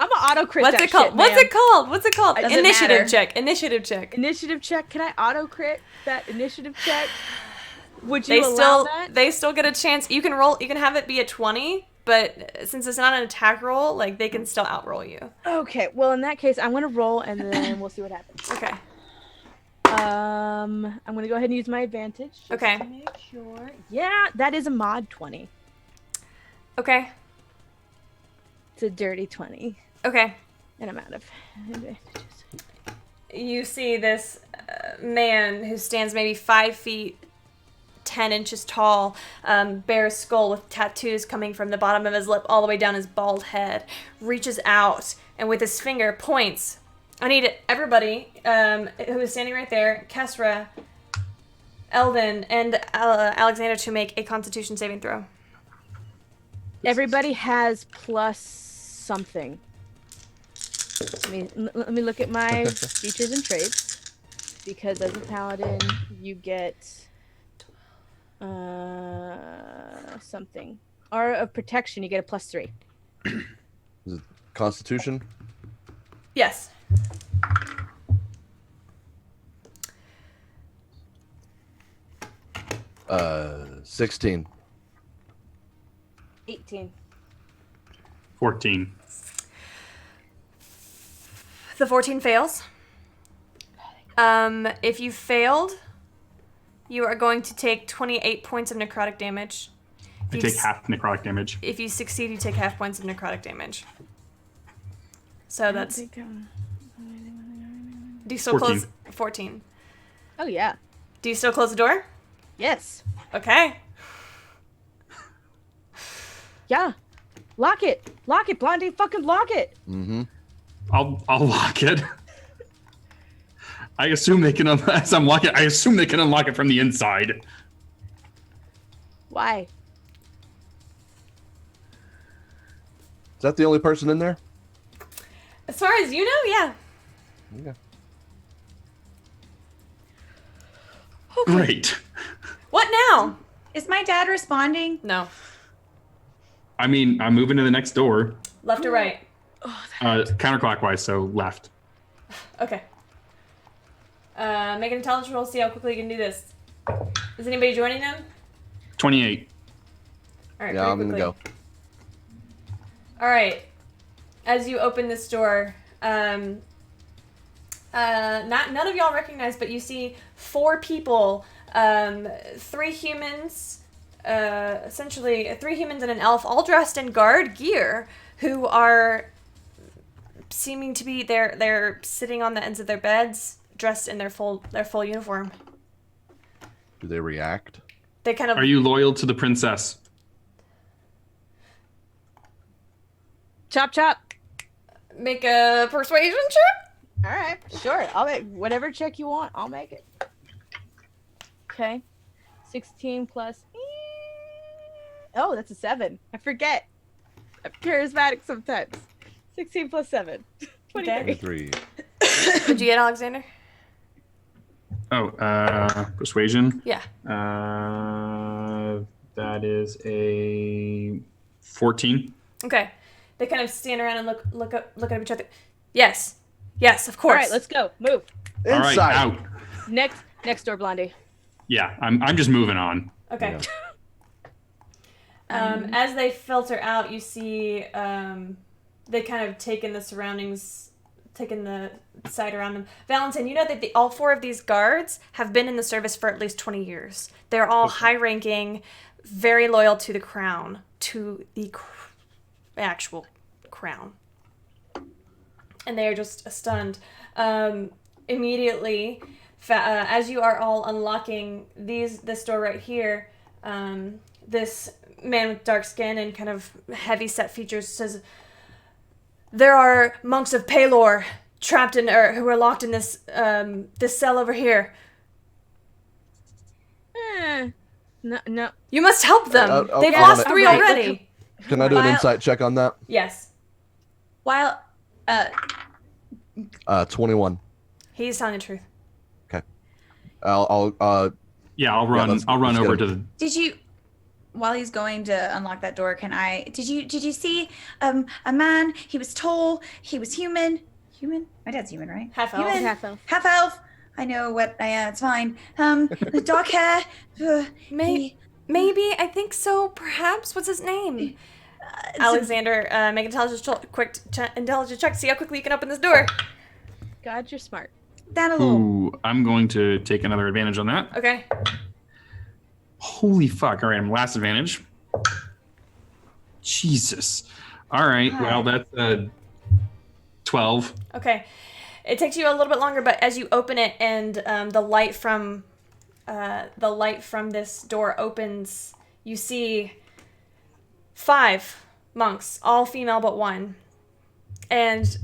I'm an auto crit. what's that it called? shit, What's ma'am. it called? What's it called? Doesn't Initiative matter. check. Initiative check. Initiative check. Can I auto crit that initiative check? Would you They allow that? they still get a chance. You can roll. You can have it be a 20, but since it's not an attack roll, like they can still outroll you. Okay. Well, in that case, I'm gonna roll and then we'll see what happens. Okay. I'm gonna go ahead and use my advantage. Just Okay. To make sure. Yeah, that is a mod 20. Okay. It's a dirty 20, Okay. and I'm out of advantages. You see this man who stands maybe 5 feet 10 inches tall, bare skull with tattoos coming from the bottom of his lip all the way down his bald head, reaches out and with his finger points. I need everybody who is standing right there, Kesra, Eldon, and Alexander to make a Constitution saving throw. Everybody has plus something. Let me look at my features and traits, because as a paladin, you get something. Aura of protection, you get a +3. Is it Constitution? Yes. Uh, 16. 18. 14. The 14 fails. If you failed, you are going to take 28 points of necrotic damage. I take half necrotic damage. If you succeed, you take half points of necrotic damage. So that's. Do you still 14. close? 14. Oh yeah. Do you still close the door? Yes. Okay. Yeah. Lock it, Blondie. Fucking lock it. Mm-hmm. I'll lock it. I assume they can as I'm locking. I assume they can unlock it from the inside. Why? Is that the only person in there? As far as you know, yeah. Okay. Great. What now? Is my dad responding? No. I mean, I'm moving to the next door, Left or right? counterclockwise, so left. Okay. Make an intelligence roll. See how quickly you can do this. Is anybody joining them? 28. All right. Yeah, pretty I'm gonna quickly. go. All right. As you open this door, none of y'all recognize, but you see 4 people, 3 humans, essentially 3 humans and an elf, all dressed in guard gear, who are seeming to be they're sitting on the ends of their beds, dressed in their full uniform. Do they react? They kind of Are you loyal to the princess? Chop chop. make a persuasion check. All right, sure. I'll make whatever check you want. I'll make it. Okay, 16 plus. Oh, that's a 7. I forget. I'm charismatic sometimes. 16 plus 7. 23. 23. What'd you get, Alexander? Oh, persuasion. Yeah. That is a 14. Okay. They kind of stand around and look at each other. Yes, of course. All right, let's go. Move. All right, Inside. out. Next door, Blondie. Yeah, I'm just moving on. Okay. Yeah. As they filter out, you see they kind of take in the surroundings, taking the side around them. Valentin, you know that all 4 of these guards have been in the service for at least 20 years. They're all high-ranking, very loyal to the crown, to the actual crown. And they are just stunned. Immediately, as you are all unlocking this door right here, this man with dark skin and kind of heavy-set features says, "There are monks of Pelor trapped in, or who are locked in this cell over here. No. You must help them. I'll They've call lost it. 3 Alright, already." Can I do an While- insight check on that? Yes, While 21. he's telling the truth. I'll Yeah, I'll run. let's- I'll run let's over go. to the. did you while he's going to unlock that door, did you see a man? He was tall, he was human. My dad's human, right? Half elf. Human. Half elf. Half elf. I know what I am, it's fine. The dark hair. Maybe, I think so, perhaps. What's his name? Alexander, make an intelligence check to see how quickly you can open this door. God, you're smart. That a little. Ooh, I'm going to take another advantage on that. Okay. Holy fuck! All right, I'm last advantage. Jesus. All right. Well, that's 12. Okay. It takes you a little bit longer, but as you open it and the light from this door opens, you see 5 monks, all female but one. And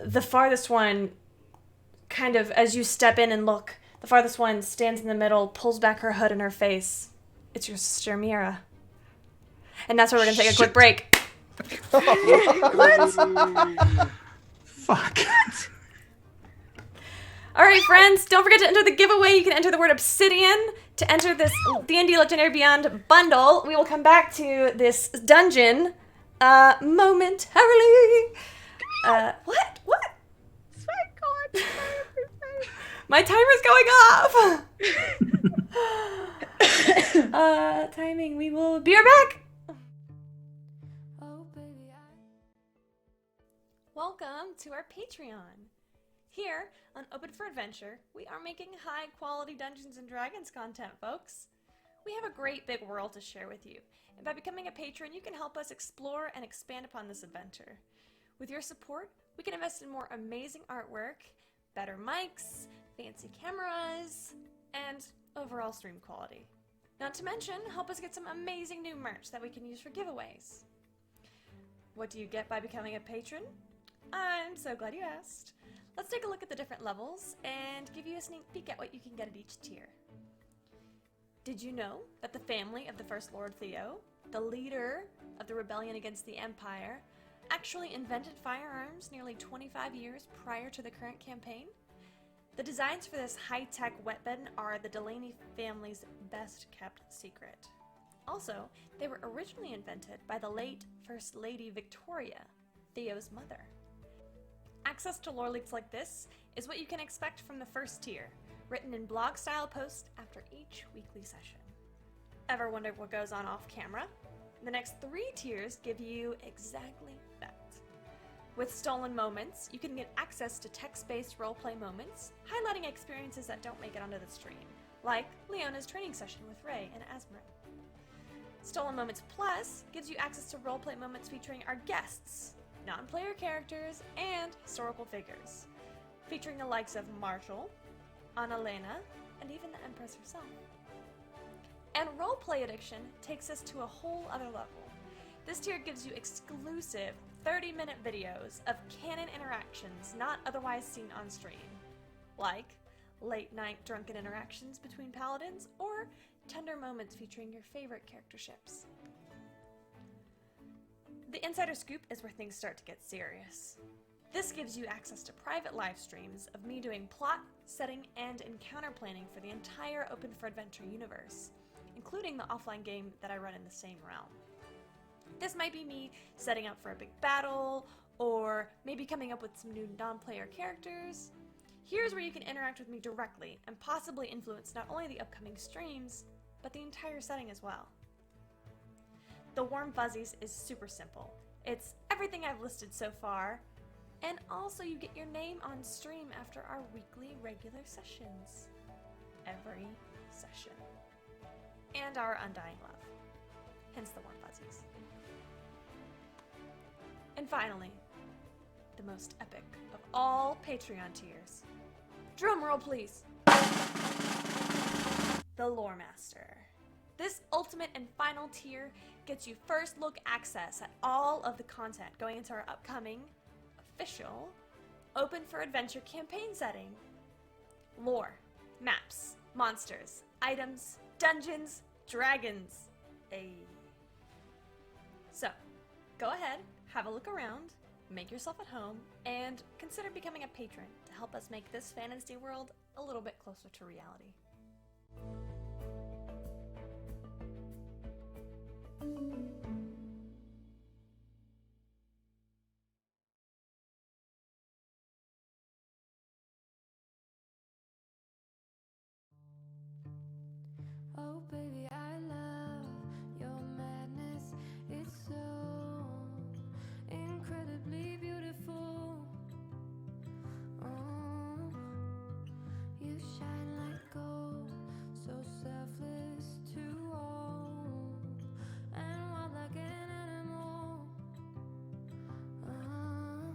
the farthest one, kind of, as you step in and look, the farthest one stands in the middle, pulls back her hood and her face. It's your sister, Mira. And that's where we're going to take a quick Shit. break. Fuck. All right, friends, don't forget to enter the giveaway. You can enter the word Obsidian to enter this D&D Legendary Beyond bundle. We will come back to this dungeon momentarily. What? My timer's going off. Timing. We will be right back. Oh, baby, Welcome to our Patreon. Here on Open for Adventure, we are making high-quality Dungeons & Dragons content, folks. We have a great big world to share with you, and by becoming a patron, you can help us explore and expand upon this adventure. With your support, we can invest in more amazing artwork, better mics, fancy cameras, and overall stream quality. Not to mention, help us get some amazing new merch that we can use for giveaways. What do you get by becoming a patron? I'm so glad you asked. Let's take a look at the different levels and give you a sneak peek at what you can get at each tier. Did you know that the family of the First Lord Theo, the leader of the rebellion against the Empire, actually invented firearms nearly 25 years prior to the current campaign? The designs for this high-tech weapon are the Delaney family's best-kept secret. Also, they were originally invented by the late First Lady Victoria, Theo's mother. Access to lore leaks like this is what you can expect from the first tier, written in blog-style posts after each weekly session. Ever wondered what goes on off-camera? The next 3 tiers give you exactly that. With Stolen Moments, you can get access to text-based roleplay moments, highlighting experiences that don't make it onto the stream, like Leona's training session with Ray and Asmrin. Stolen Moments Plus gives you access to roleplay moments featuring our guests, non-player characters, and historical figures, featuring the likes of Marshall, Annalena, and even the Empress herself. And Roleplay Addiction takes us to a whole other level. This tier gives you exclusive 30-minute videos of canon interactions not otherwise seen on stream, like late-night drunken interactions between paladins or tender moments featuring your favorite character ships. The Insider Scoop is where things start to get serious. This gives you access to private live streams of me doing plot, setting, and encounter planning for the entire Open for Adventure universe, including the offline game that I run in the same realm. This might be me setting up for a big battle, or maybe coming up with some new non-player characters. Here's where you can interact with me directly and possibly influence not only the upcoming streams, but the entire setting as well. The Warm Fuzzies is super simple. It's everything I've listed so far, and also you get your name on stream after our weekly regular sessions. Every session. And our undying love. Hence the Warm Fuzzies. And finally, the most epic of all Patreon tiers. Drum roll, please. The Lore Master. This ultimate and final tier gets you first look access at all of the content going into our upcoming, official, Open for Adventure campaign setting. Lore, maps, monsters, items, dungeons, dragons. So, go ahead, have a look around, make yourself at home, and consider becoming a patron to help us make this fantasy world a little bit closer to reality. Oh baby, I love your madness. It's so incredibly beautiful. Oh, you shine like gold, so selfless to all, and wild like an animal. Oh,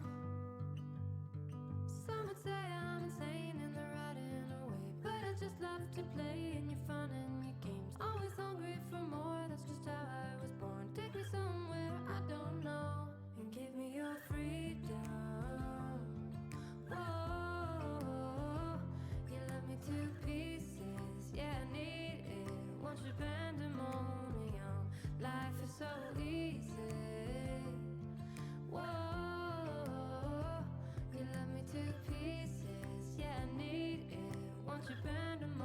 some would say I'm insane in the right in a way, but I just love to play in your fun and your games. Always hungry for more, that's just how I was born. Take me somewhere I don't know, and give me your freedom. Whoa, you love me to pieces, yeah, I need it. Want your pandemonium, life is so easy. Whoa, you love me to pieces, yeah, I need it. Want your pandemonium.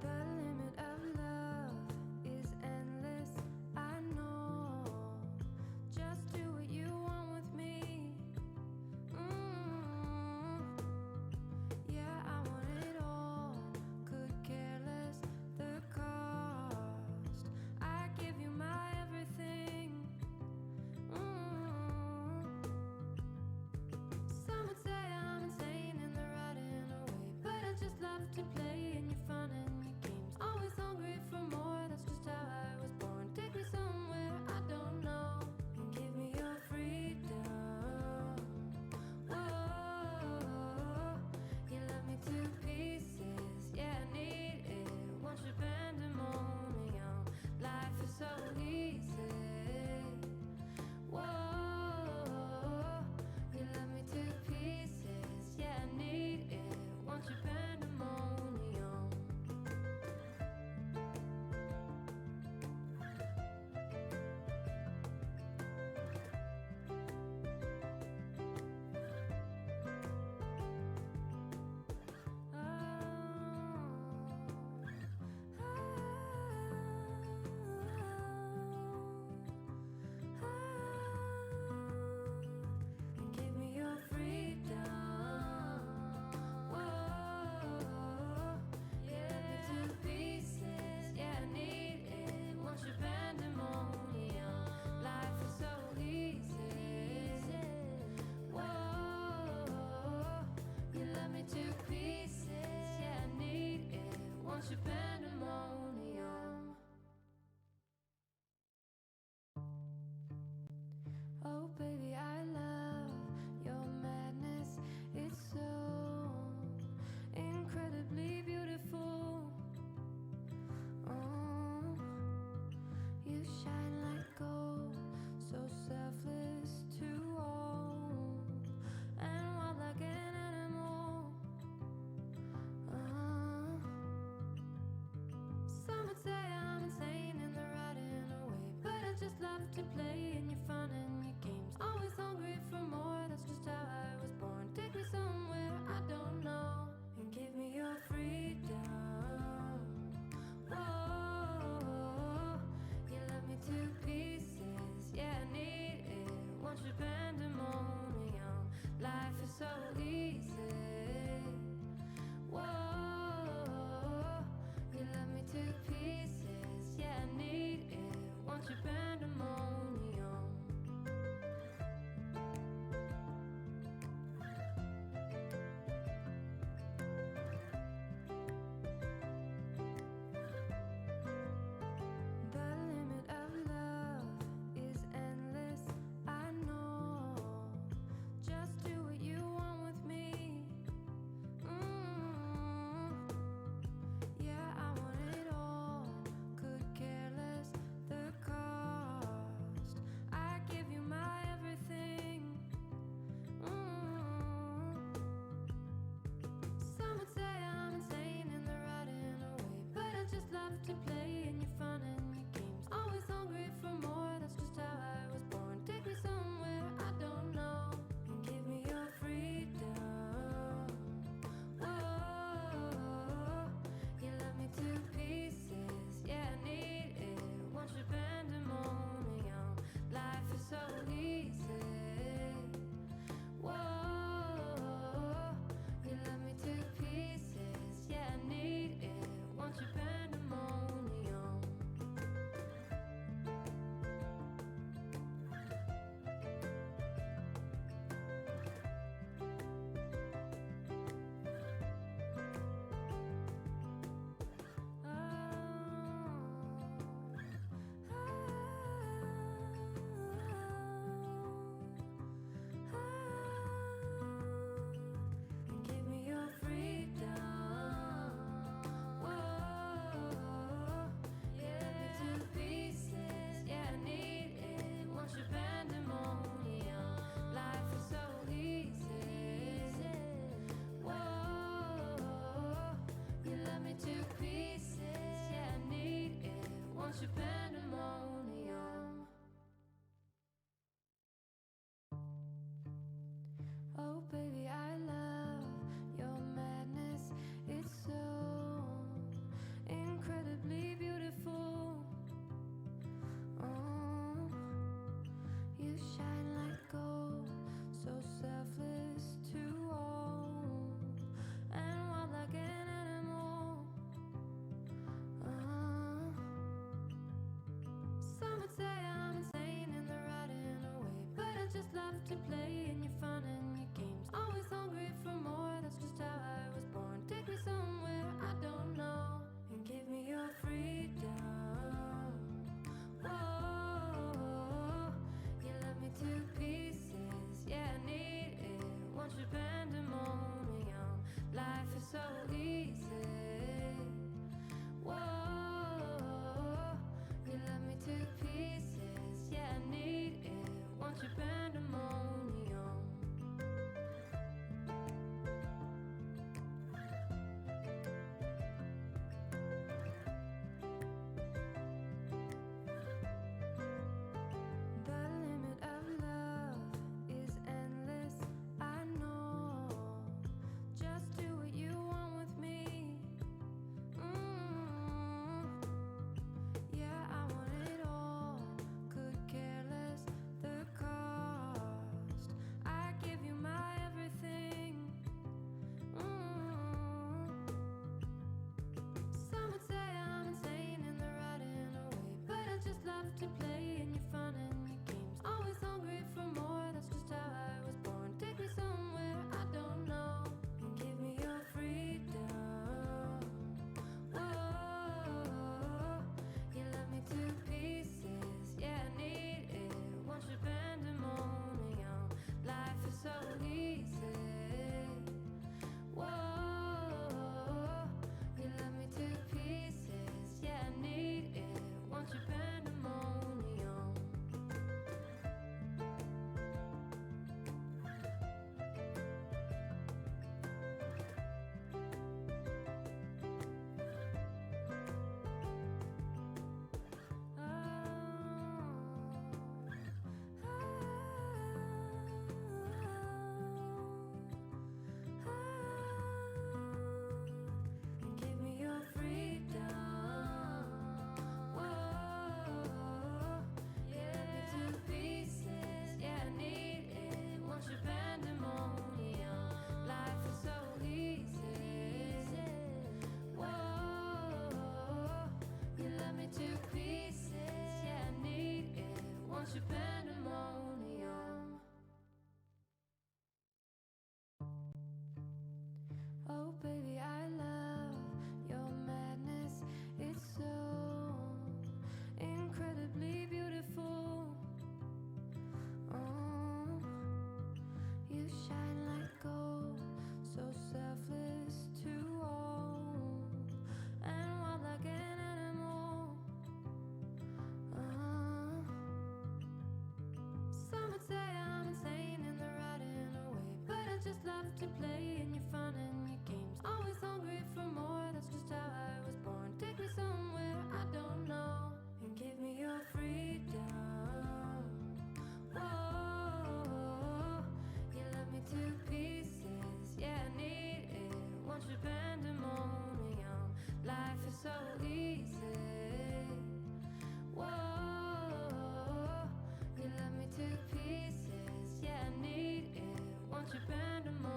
The limit of love is endless, I know. Just do what you want with me. Yeah, I want it all. Could care less the cost. I give you my everything. Some would say I'm insane in the right in a way, but I just love to play in your fun and your games. Always hungry for more, that's just how I was born. Take me somewhere I don't know, and give me your freedom. Whoa, you love me to pieces, yeah, I need it. Want your pandemonium, life is so easy. Whoa, you love me to pieces, yeah, I need it. Want your pandemonium. love to play in your fun and your games. Always hungry for more, that's just how I was born. Take me somewhere I don't know and give me your freedom. Whoa, you left me to pieces, yeah, I need it. Want your pandemonium, life is so easy. Whoa, you left me to pieces, yeah, I need it. Want your pandemonium. The limit of love is endless, I know. Just do what you want with me. Yeah, I want it all. Could care less the cost. I give you my everything. Some would say I'm insane in the right and the way, but I just love to play in your fun and your games. Always hungry for more, that's just how I was born. Take me somewhere I don't know and give me your freedom. Whoa, you left me to pieces, yeah, I need it. Want your pandemonium, life is so easy. Whoa, you left me to pieces, yeah, I need it. Want your pandemonium. And give me your freedom. Whoa, yeah, to pieces, yeah, I need it. Want your pandemonium, life is so easy. Whoa, you love me to pieces, yeah, I need it. Want your pandemonium. Oh baby, I love your madness. It's so incredibly beautiful. Oh, you shine like gold, so selfless to all, and wild like an animal. Some would say I'm insane in the right and the way, but I just love to play in your fun and your games. Always hungry for more, that's just how I was born. Take me somewhere I don't know and give me your freedom. Whoa, you left me to pieces, yeah, I need it. Want your pandemonium, life is so easy. Whoa, you left me to pieces, yeah, I need it. Want your pandemonium. Oh, baby, I love your madness. It's so incredibly beautiful. Oh, you shine like gold, so selfless to all, and wild like an animal. Some would say I'm insane in the right and away, but I just love to play in your fun and your games. Always hungry for more, that's just how I was born. Take me somewhere I don't know, and give me your freedom. Whoa, you love me to pieces, yeah, I need it. Want your pandemonium, life is so easy. Whoa, you love me to pieces, yeah, I need it. Want your pandemonium.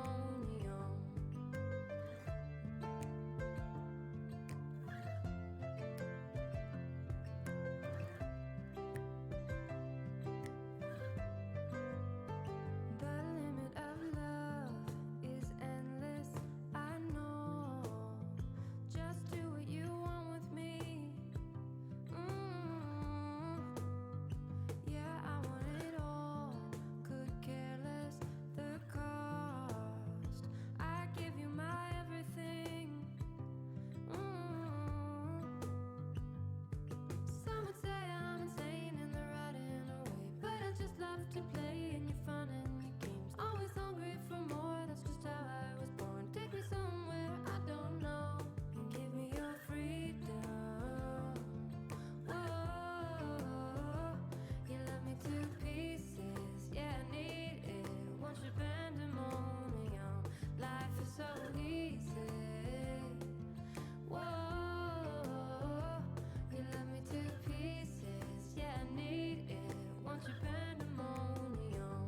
The limit of love is endless, I know. Just do what you want with me. Yeah, I want it all. Could care less the cost. I give you my everything. Some would say I'm insane in the right and away, but I just love to play in your fun and your games. Always hungry for more, that's just how I was born. Take me somewhere I don't know, and give me your freedom. Whoa, you love me to pieces, yeah, I need it. Want your pandemonium, life is so easy. Whoa, you love me to pieces, yeah, I need it. Want your pandemonium.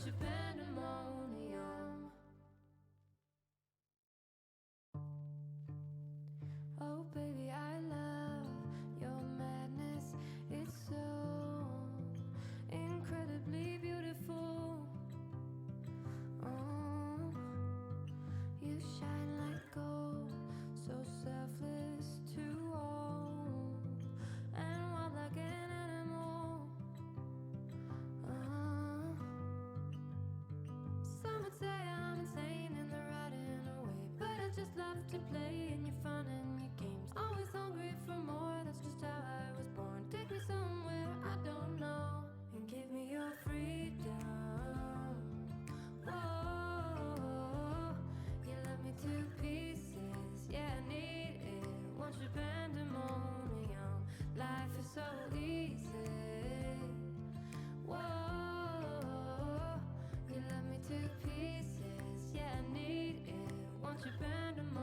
your pandemonium. Oh, baby, I love your madness. It's so incredibly beautiful. Oh, you shine like gold, so selfless to all, and wild like an animal. Some would say I'm insane in the right in a way, but I just love to play in your fun and your games. Always hungry for more, that's just how I was born. Take me somewhere I don't know, and give me your freedom. Whoa, you love me to pieces, yeah, I need it. Want your pandemonium, life is so easy. Whoa, you love me to pieces, yeah, I need it. Want your pandemonium.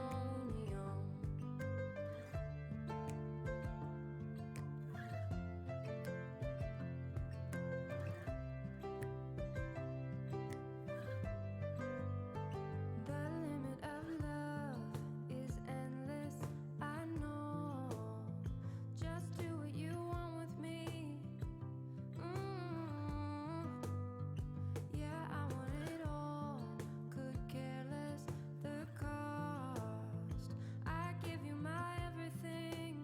The limit of love is endless, I know. Just do what you want with me. Yeah, I want it all. Could care less the cost. I give you my everything.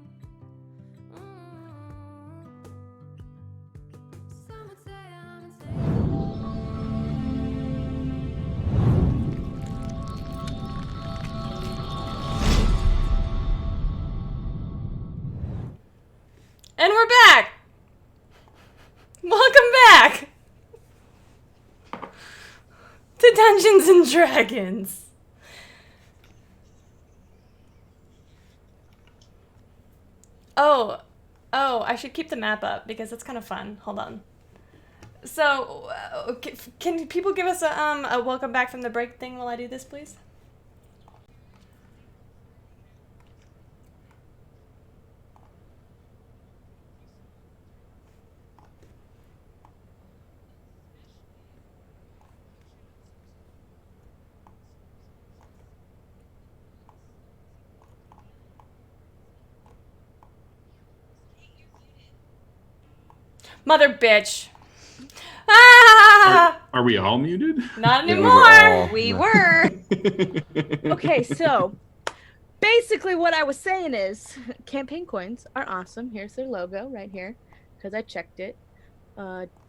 Some would say I'm insane. And we're back! Welcome back! To Dungeons and Dragons. Oh, I should keep the map up because it's kind of fun. Hold on. So, can people give us a welcome back from the break thing while I do this, please? Mother bitch. Ah! Are we all muted? Not Yeah, anymore. We were. Okay, so basically what I was saying is campaign coins are awesome. Here's their logo right here because I checked it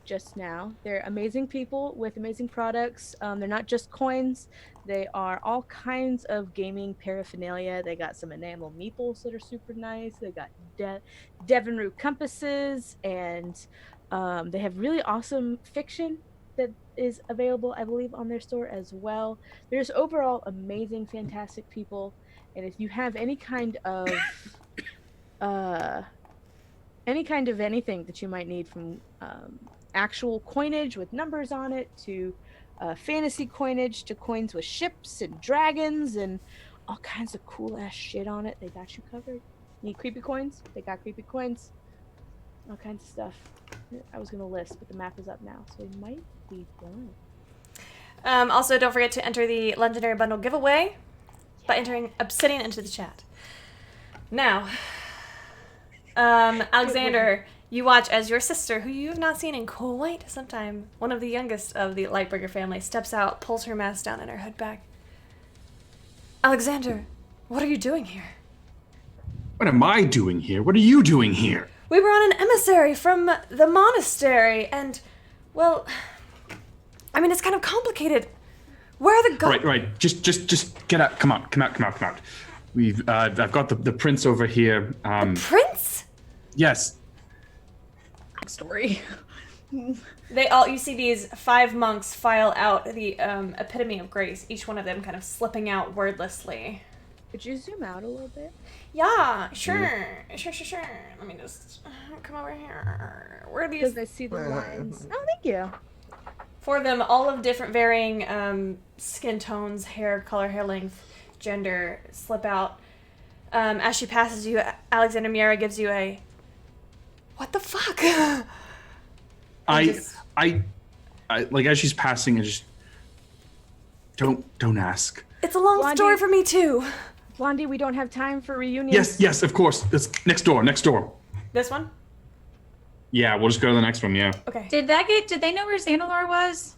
just now. They're amazing people with amazing products. They're not just coins. They are all kinds of gaming paraphernalia. They got some enamel meeples that are super nice. They got Devonru compasses, and they have really awesome fiction that is available, I believe, on their store as well. There's overall amazing, fantastic people, and if you have any kind of anything that you might need, from actual coinage with numbers on it to fantasy coinage to coins with ships and dragons and all kinds of cool ass shit on it, they got you covered. Need creepy coins? They got creepy coins. All kinds of stuff. I was gonna list, but the map is up now, so we might be done. Also, don't forget to enter the Legendary Bundle giveaway by entering Obsidian into the chat. Now, Alexander, you watch as your sister, who you have not seen in quite some time, one of the youngest of the Lightbringer family, steps out, pulls her mask down and her hood back. Alexander, what are you doing here? What am I doing here? What are you doing here? We were on an emissary from the monastery, and, well, I mean, it's kind of complicated. Where are the gods? Right. Just get out. Come out. I've got the prince over here. Prince? Yes. Backstory. You see these 5 monks file out the epitome of grace, each one of them kind of slipping out wordlessly. Could you zoom out a little bit? Yeah, sure. Let me just come over here. Where are Because these? I see the lines. Oh, thank you. 4 of them, all of different varying skin tones, hair color, hair length, gender, slip out. As she passes you, Alexander Miera gives you a, what the fuck? like as she's passing, I just don't ask. It's a long Blondie. story for me too. Blondie, we don't have time for reunions. Yes, of course. It's next door. This one? Yeah, we'll just go to the next one. Yeah. Okay. Did they know where Xanalor was?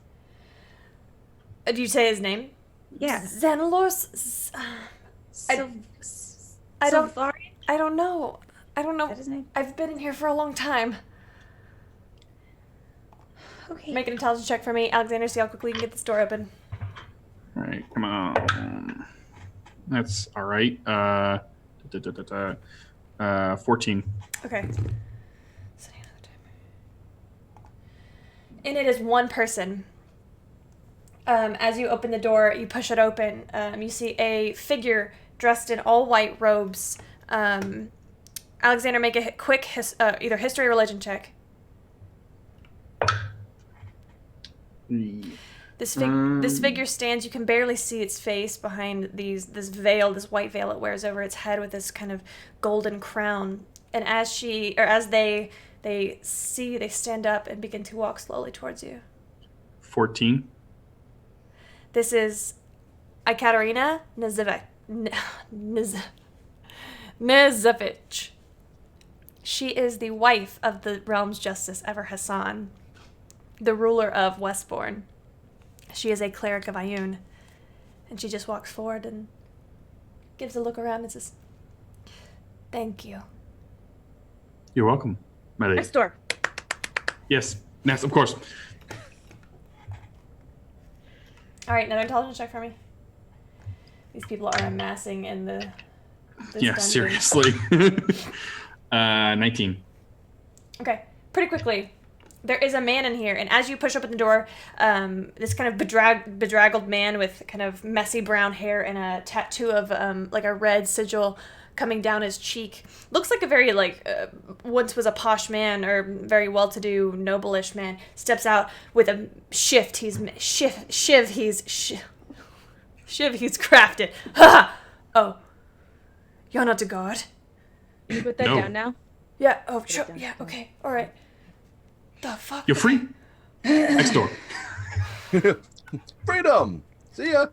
Did you say his name? Yeah. Xanalor? I don't- Sylvari? I don't know. I don't Is know. that his name? I've been in here for a long time. Okay. Make an intelligence check for me. Alexander, see how quickly you can get this door open. All right, come on. That's all right. 14. Okay. And it is one person. As you open the door, you push it open. You see a figure dressed in all white robes. Alexander, make a quick either history or religion check. This figure stands. You can barely see its face behind this white veil it wears over its head with this kind of golden crown. And as they stand up and begin to walk slowly towards you. 14. This is Ekaterina Nezevich. She is the wife of the realm's justice, Ever Hassan, the ruler of Westbourne. She is a cleric of Ioun. And she just walks forward and gives a look around and says, "Thank you." You're welcome, my lady. Next door. Yes, next, of course. All right, another intelligence check for me. These people are amassing in this Yeah, dungeon. seriously. 19. Okay, pretty quickly. There is a man in here, and as you push open the door, this kind of bedraggled man with kind of messy brown hair and a tattoo of like a red sigil coming down his cheek. Looks like a very once was a posh man or very well-to-do noble-ish man. Steps out with a shiv he's crafted. Ha! Oh, you're not a guard. Can you put that No. down now? Yeah. Oh, sure. down. Yeah. Okay. All right. The fuck. You're free. Next door. Freedom. See ya.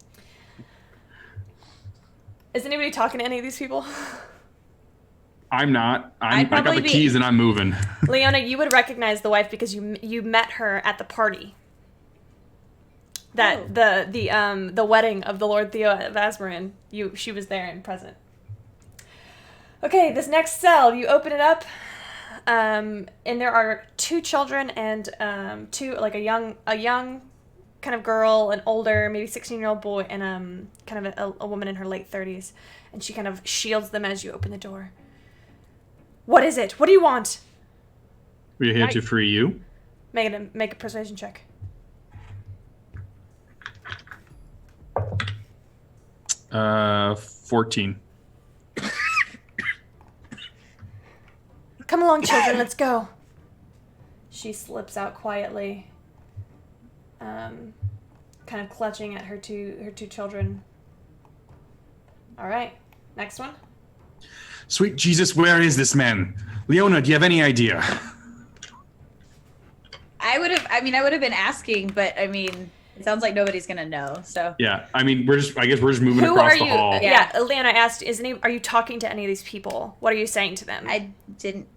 Is anybody talking to any of these people? I'm not. I'd I got probably the be- keys and I'm moving. Leona, you would recognize the wife because you met her at the party. That the wedding of the Lord Theo of Asmarin. She was there and present. Okay, this next cell, you open it up, and there are two children and a young kind of girl, an older, maybe 16-year-old boy, and kind of a woman in her late 30s, and she kind of shields them as you open the door. What is it? What do you want? We're here to free you. Make a persuasion check. Uh, 14. Come along, children, let's go. She slips out quietly, kind of clutching at her two children. All right, next one. Sweet Jesus, where is this man? Leona, do you have any idea? I would have been asking, but I mean, it sounds like nobody's gonna know. So Yeah, I mean, I guess we're just moving Who across are the you? hall. Yeah, Leona asked, are you talking to any of these people? What are you saying to them? I didn't.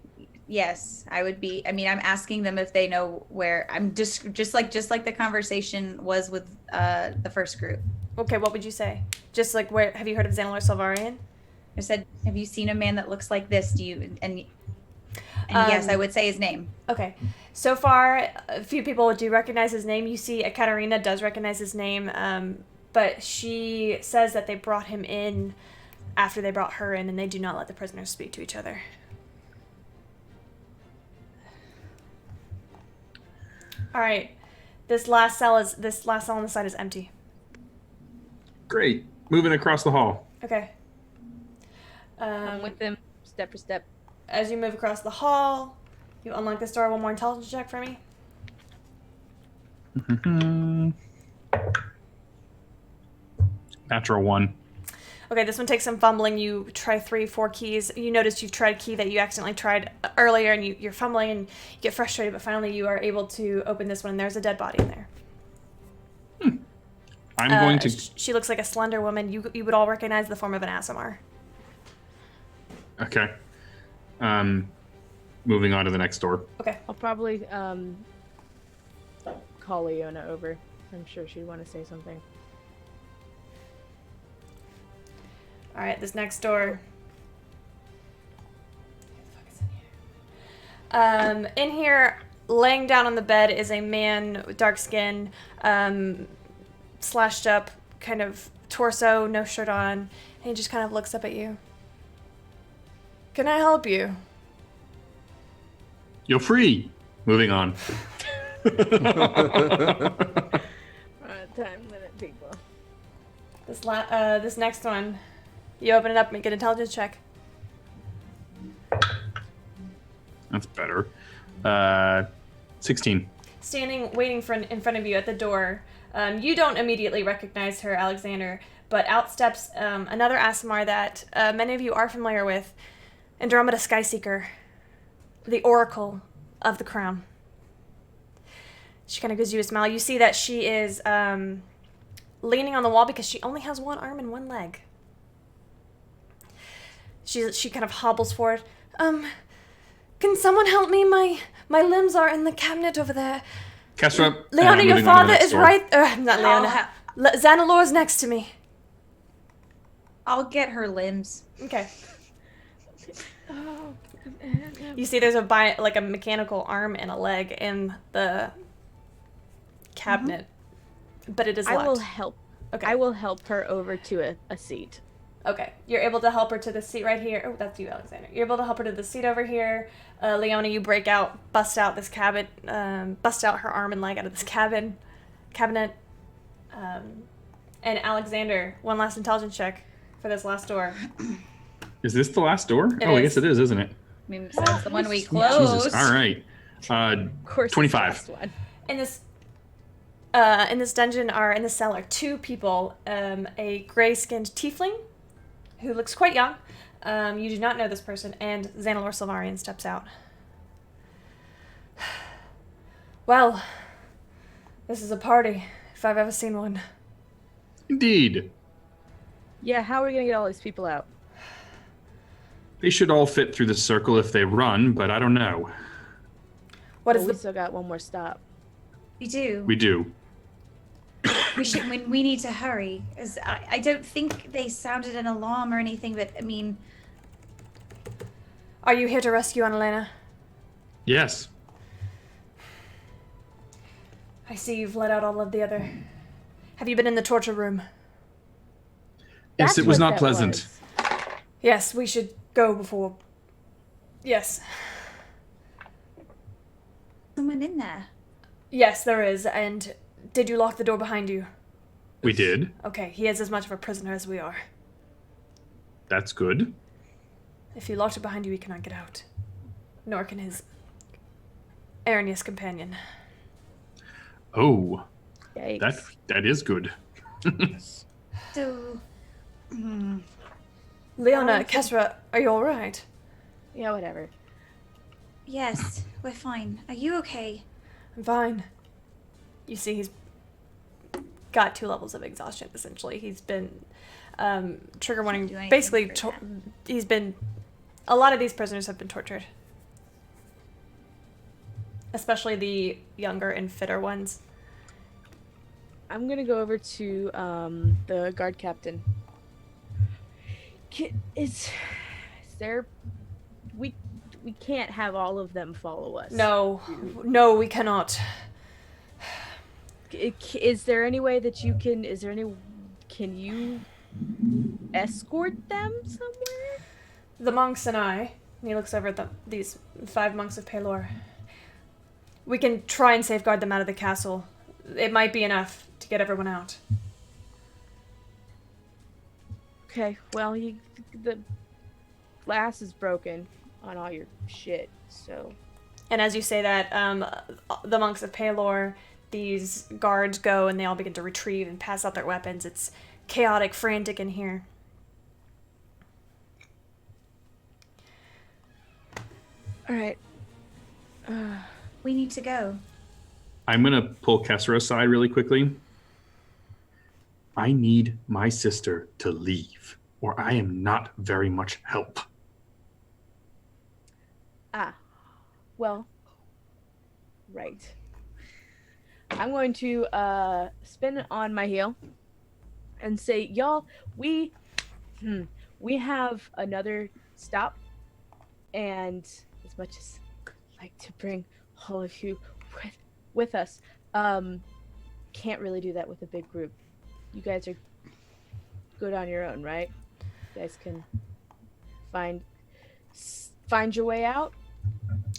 Yes, I would be. I mean, I'm asking them if they know where. I'm just like the conversation was with the first group. Okay, what would you say? Just like, where have you heard of Xanalor Silvarian? I said, "Have you seen a man that looks like this? Do you?" And yes, I would say his name. Okay. So far, a few people do recognize his name. You see, Ekaterina does recognize his name, but she says that they brought him in after they brought her in, and they do not let the prisoners speak to each other. All right. This last cell on the side is empty. Great. Moving across the hall. Okay. I'm with them step for step. As you move across the hall, you unlock this door. One more intelligence check for me. Natural 1. Okay, this one takes some fumbling. You try 3, 4 keys. You notice you've tried a key that you accidentally tried earlier, and you're fumbling and you get frustrated, but finally you are able to open this one, and there's a dead body in there. I'm going to. She looks like a slender woman. You would all recognize the form of an Aasimar. Okay. Moving on to the next door. Okay. I'll probably call Leona over. I'm sure she'd want to say something. All right, this next door. In here, laying down on the bed is a man, dark skin, slashed up, kind of torso, no shirt on, and he just kind of looks up at you. Can I help you? You're free. Moving on. Time limit, people. This next one, you open it up, make an intelligence check. That's better. 16. Standing, waiting in front of you at the door. You don't immediately recognize her, Alexander, but out steps another Aasimar that many of you are familiar with, Andromeda Skyseeker, the Oracle of the Crown. She kind of gives you a smile. You see that she is leaning on the wall because she only has one arm and one leg. She kind of hobbles forward. Can someone help me? My limbs are in the cabinet over there. Kestra, Leona, your moving on to the father next is door. right. Not Leona. Xanalor's next to me. I'll get her limbs. Okay. You see, there's a mechanical arm and a leg in the cabinet, but it is locked. I will help. Okay. I will help her over to a seat. Okay, you're able to help her to the seat right here. Oh, that's you, Alexander. You're able to help her to the seat over here. Leona, you bust out this cabinet, bust out her arm and leg out of this cabinet. And Alexander, one last intelligence check for this last door. Is this the last door? It I is. guess it is, isn't it? I mean, besides the one we closed. Jesus. All right. Of course, it's the 25. last one. In this dungeon are in the cellar 2 people, a gray-skinned tiefling who looks quite young. You do not know this person, and Xanalor Silvarian steps out. Well, this is a party, if I've ever seen one. Indeed. Yeah, how are we gonna get all these people out? They should all fit through the circle if they run, but I don't know. What Well, is we the... still got one more stop. We do. We do. We need to hurry. As I don't think they sounded an alarm or anything, but I mean, Are you here to rescue Annalena? Yes. I see you've let out all of the other... Have you been in the torture room? Yes, That's it was what not that pleasant. was. Yes, we should go before... Yes. someone in there. Yes, there is, and did you lock the door behind you? We did. Okay, he is as much of a prisoner as we are. That's good. If you locked it behind you, he cannot get out. Nor can his erroneous companion. Oh, Yikes. that is good. So, Leona, Kesra, are you alright? Yeah, whatever. yes, we're fine. Are you okay? I'm fine. You see, he's got 2 levels of exhaustion, essentially. He's been trigger warning. Do anything Basically, for that. he's been... A lot of these prisoners have been tortured. Especially the younger and fitter ones. I'm gonna go over to the guard captain. Is there? We can't have all of them follow us. No, we cannot. Is there any way that you can? Can you escort them somewhere? The monks and I, and he looks over at these 5 monks of Pelor. We can try and safeguard them out of the castle. It might be enough to get everyone out. Okay. Well, the glass is broken on all your shit, so. And as you say that, the monks of Pelor, these guards go and they all begin to retrieve and pass out their weapons. It's chaotic, frantic in here. All right. We need to go. I'm going to pull Kessera aside really quickly. I need my sister to leave, or I am not very much help. Well, right. I'm going to spin on my heel and say, y'all, we have another stop, and as much as I'd like to bring all of you with us, can't really do that with a big group. You guys are good on your own, right? You guys can find your way out.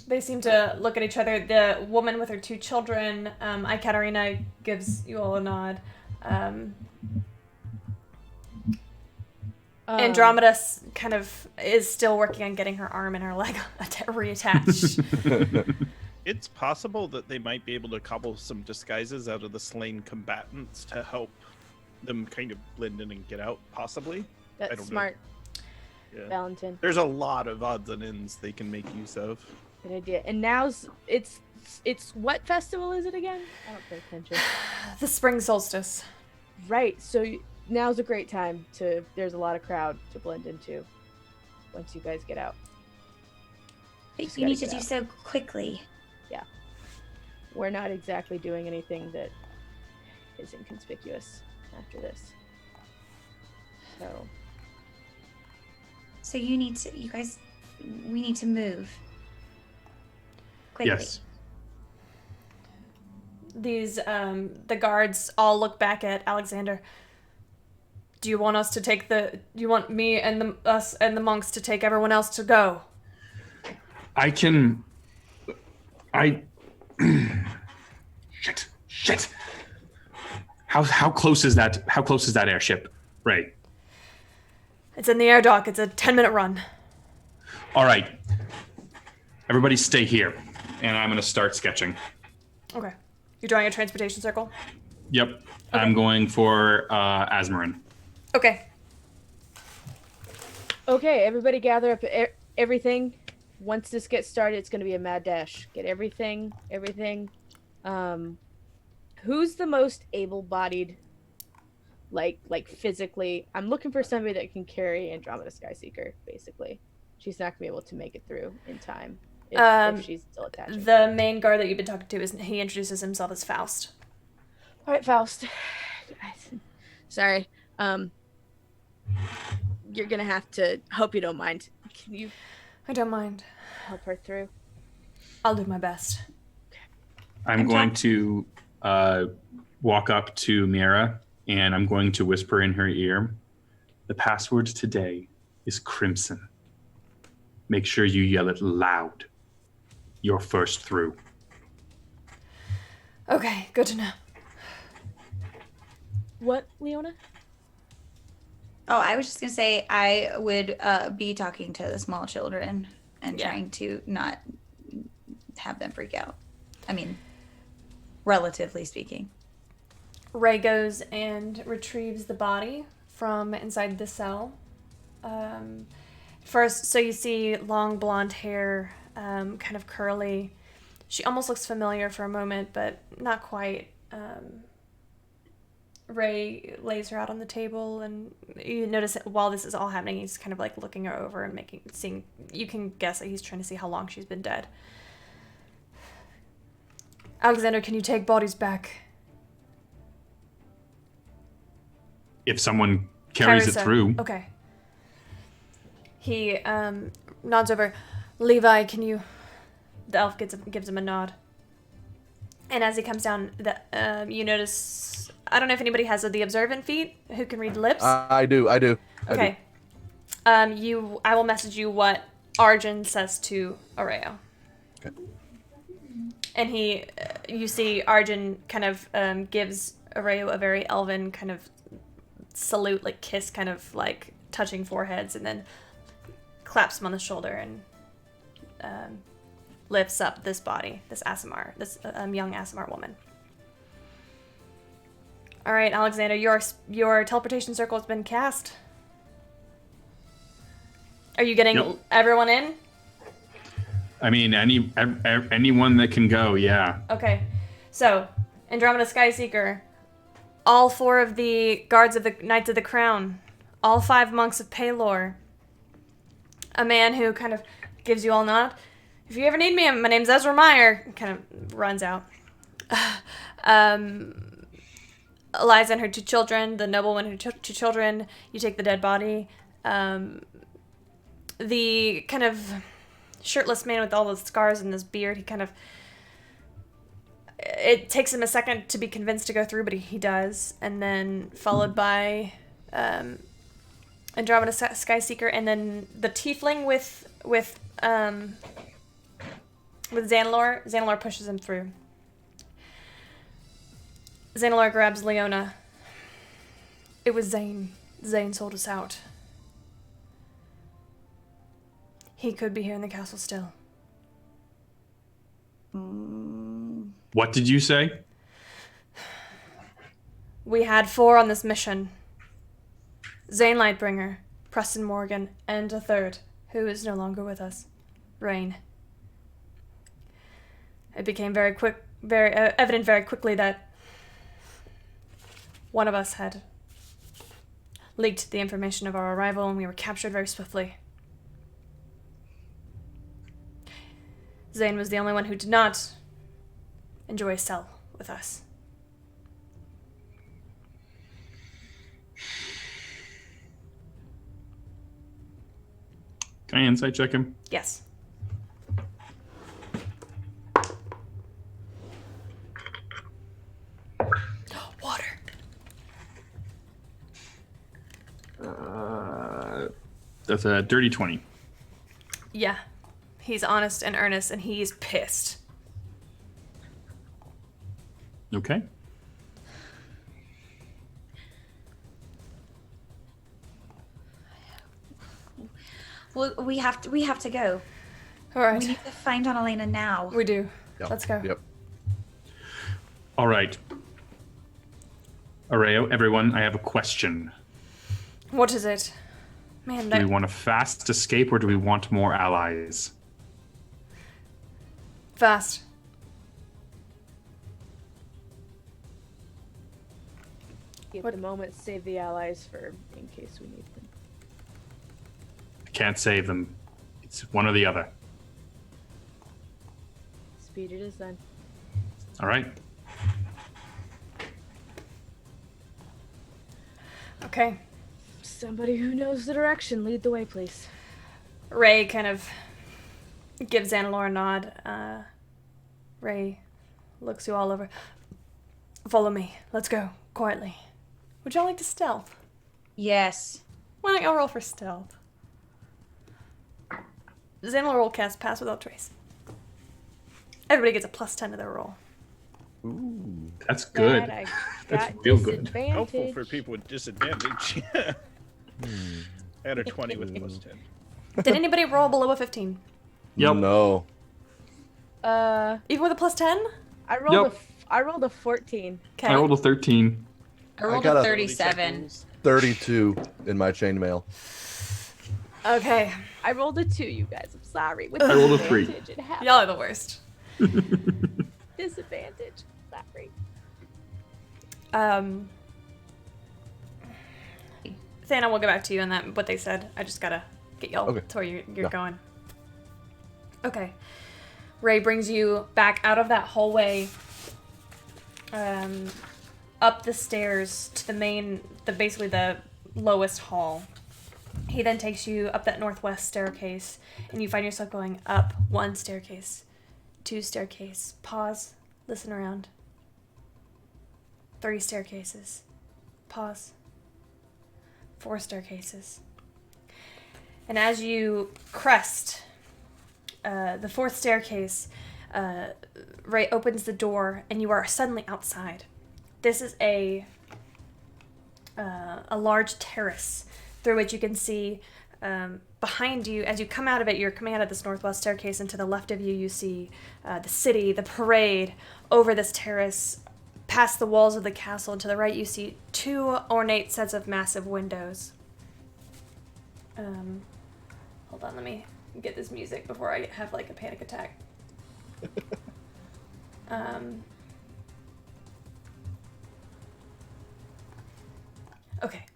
They seem to look at each other. The woman with her 2 children, Ekaterina, gives you all a nod. Andromeda kind of is still working on getting her arm and her leg reattached. It's possible that they might be able to cobble some disguises out of the slain combatants to help them kind of blend in and get out, possibly. I That's don't smart, know. Yeah. Valentin. There's a lot of odds and ends they can make use of. Good idea. And now's it's what festival is it again? I don't pay attention. The spring solstice. Right. So now's a great time there's a lot of crowd to blend into once you guys get out. But Just you need to gotta do get so quickly. We're not exactly doing anything that is inconspicuous after this. So we need to move. Quickly. Yes. These, the guards all look back at Alexander. Do you want us to take do you want me and us and the monks to take everyone else to go? Shit. How close is that? How close is that airship? Right. It's in the air dock. It's a 10-minute run. All right. Everybody stay here. And I'm going to start sketching. Okay. You're drawing a transportation circle? Yep. I'm going for Asmarin. Okay. Okay, everybody gather up everything. Once this gets started, it's going to be a mad dash. Get everything. Who's the most able-bodied, like physically? I'm looking for somebody that can carry Andromeda Skyseeker, basically. She's not going to be able to make it through in time if she's still attached. The main guard that you've been talking to, he introduces himself as Faust. All right, Faust. Sorry. You're going to have to, hope you don't mind. Can you I don't mind. help her through? I'll do my best. I'm going to walk up to Mira and I'm going to whisper in her ear, the password today is Crimson. Make sure you yell it loud. You're first through. Okay, good to know. What, Leona? Oh, I was just gonna say I would be talking to the small children and trying to not have them freak out. I mean, relatively speaking. Ray goes and retrieves the body from inside the cell. First, so you see long blonde hair, kind of curly. She almost looks familiar for a moment, but not quite. Ray lays her out on the table, and you notice that while this is all happening, he's kind of like looking her over and seeing. You can guess that he's trying to see how long she's been dead. Alexander, can you take bodies back? If someone carries it Carissa. through. Okay. He nods over. Levi, can you... The elf gives him a nod. And as he comes down, you notice... I don't know if anybody has the observant feat who can read lips. I do. Okay. I will message you what Arjun says to Areo. Okay. And you see Arjun kind of gives Areo a very elven kind of salute, like kiss, kind of like touching foreheads, and then claps him on the shoulder and lifts up this body, this Aasimar, this young Aasimar woman. All right, Alexander, your teleportation circle has been cast. Are you getting everyone in? I mean, anyone that can go, yeah. Okay, so Andromeda Skyseeker, all 4 of the guards of the Knights of the Crown, all 5 monks of Paylor, a man who kind of gives you all a nod. If you ever need me, my name's Ezra Meyer. Kind of runs out. Eliza and her 2 children, the noblewoman and her 2 children. You take the dead body. The kind of shirtless man with all those scars and this beard, he kind of... It takes him a second to be convinced to go through, but he does. And then followed by Andromeda Skyseeker, and then the tiefling with Xanalor. Xanalor pushes him through. Xanalor grabs Leona. It was Zane. Zane sold us out. He could be here in the castle still. What did you say? We had 4 on this mission. Zane Lightbringer, Preston Morgan, and a 3rd, who is no longer with us. Rain. It became very evident very quickly that one of us had leaked the information of our arrival, and we were captured very swiftly. Zane was the only one who did not enjoy a cell with us. Can I insight check him? Yes. Water. That's a dirty 20. Yeah. He's honest and earnest, and he's pissed. Okay. Well, we have to go. All right. We need to find Annalena now. We do. Yep. Let's go. Yep. All right. Areo, everyone, I have a question. What is it? Man, Do we want a fast escape or do we want more allies? fast. At What- the moment, save the allies for in case we need them. I can't save them. It's one or the other. Speed it is then. All right. Okay. Somebody who knows the direction, lead the way, please. Ray kind of gives Annalore a nod. Ray looks you all over. Follow me. Let's go. Quietly. Would y'all like to stealth? Yes. Why don't y'all roll for stealth? Xanalor will cast Pass Without Trace. Everybody gets a +10 to their roll. That's good. Glad I That's got real good. Helpful disadvantage. for people with disadvantage. I had a 20 with +10. Did anybody roll below a 15? Yep. No. Even with a +10? I rolled Yep. I rolled a 14. Okay. I rolled a 13. I rolled got a a- 37. 32 in my chainmail. Okay. I rolled a 2, you guys. I'm sorry. With I rolled a 3. disadvantage, it happened. Y'all are the worst. Disadvantage. Sorry. Thana, we'll get back to you on that, what they said. I just gotta get y'all Okay. to where you're Yeah. going. Okay. Ray brings you back out of that hallway, up the stairs to basically the lowest hall. He then takes you up that northwest staircase, and you find yourself going up 1 staircase, 2 staircase, pause, listen around. 3 staircases, pause. 4 staircases. And as you crest the 4th staircase, Ray opens the door, and you are suddenly outside. This is a large terrace through which you can see behind you. As you come out of it, you're coming out of this northwest staircase, and to the left of you, you see the city, the parade over this terrace, past the walls of the castle, and to the right, you see 2 ornate sets of massive windows. Hold on, let me get this music before I have like a panic attack. Okay.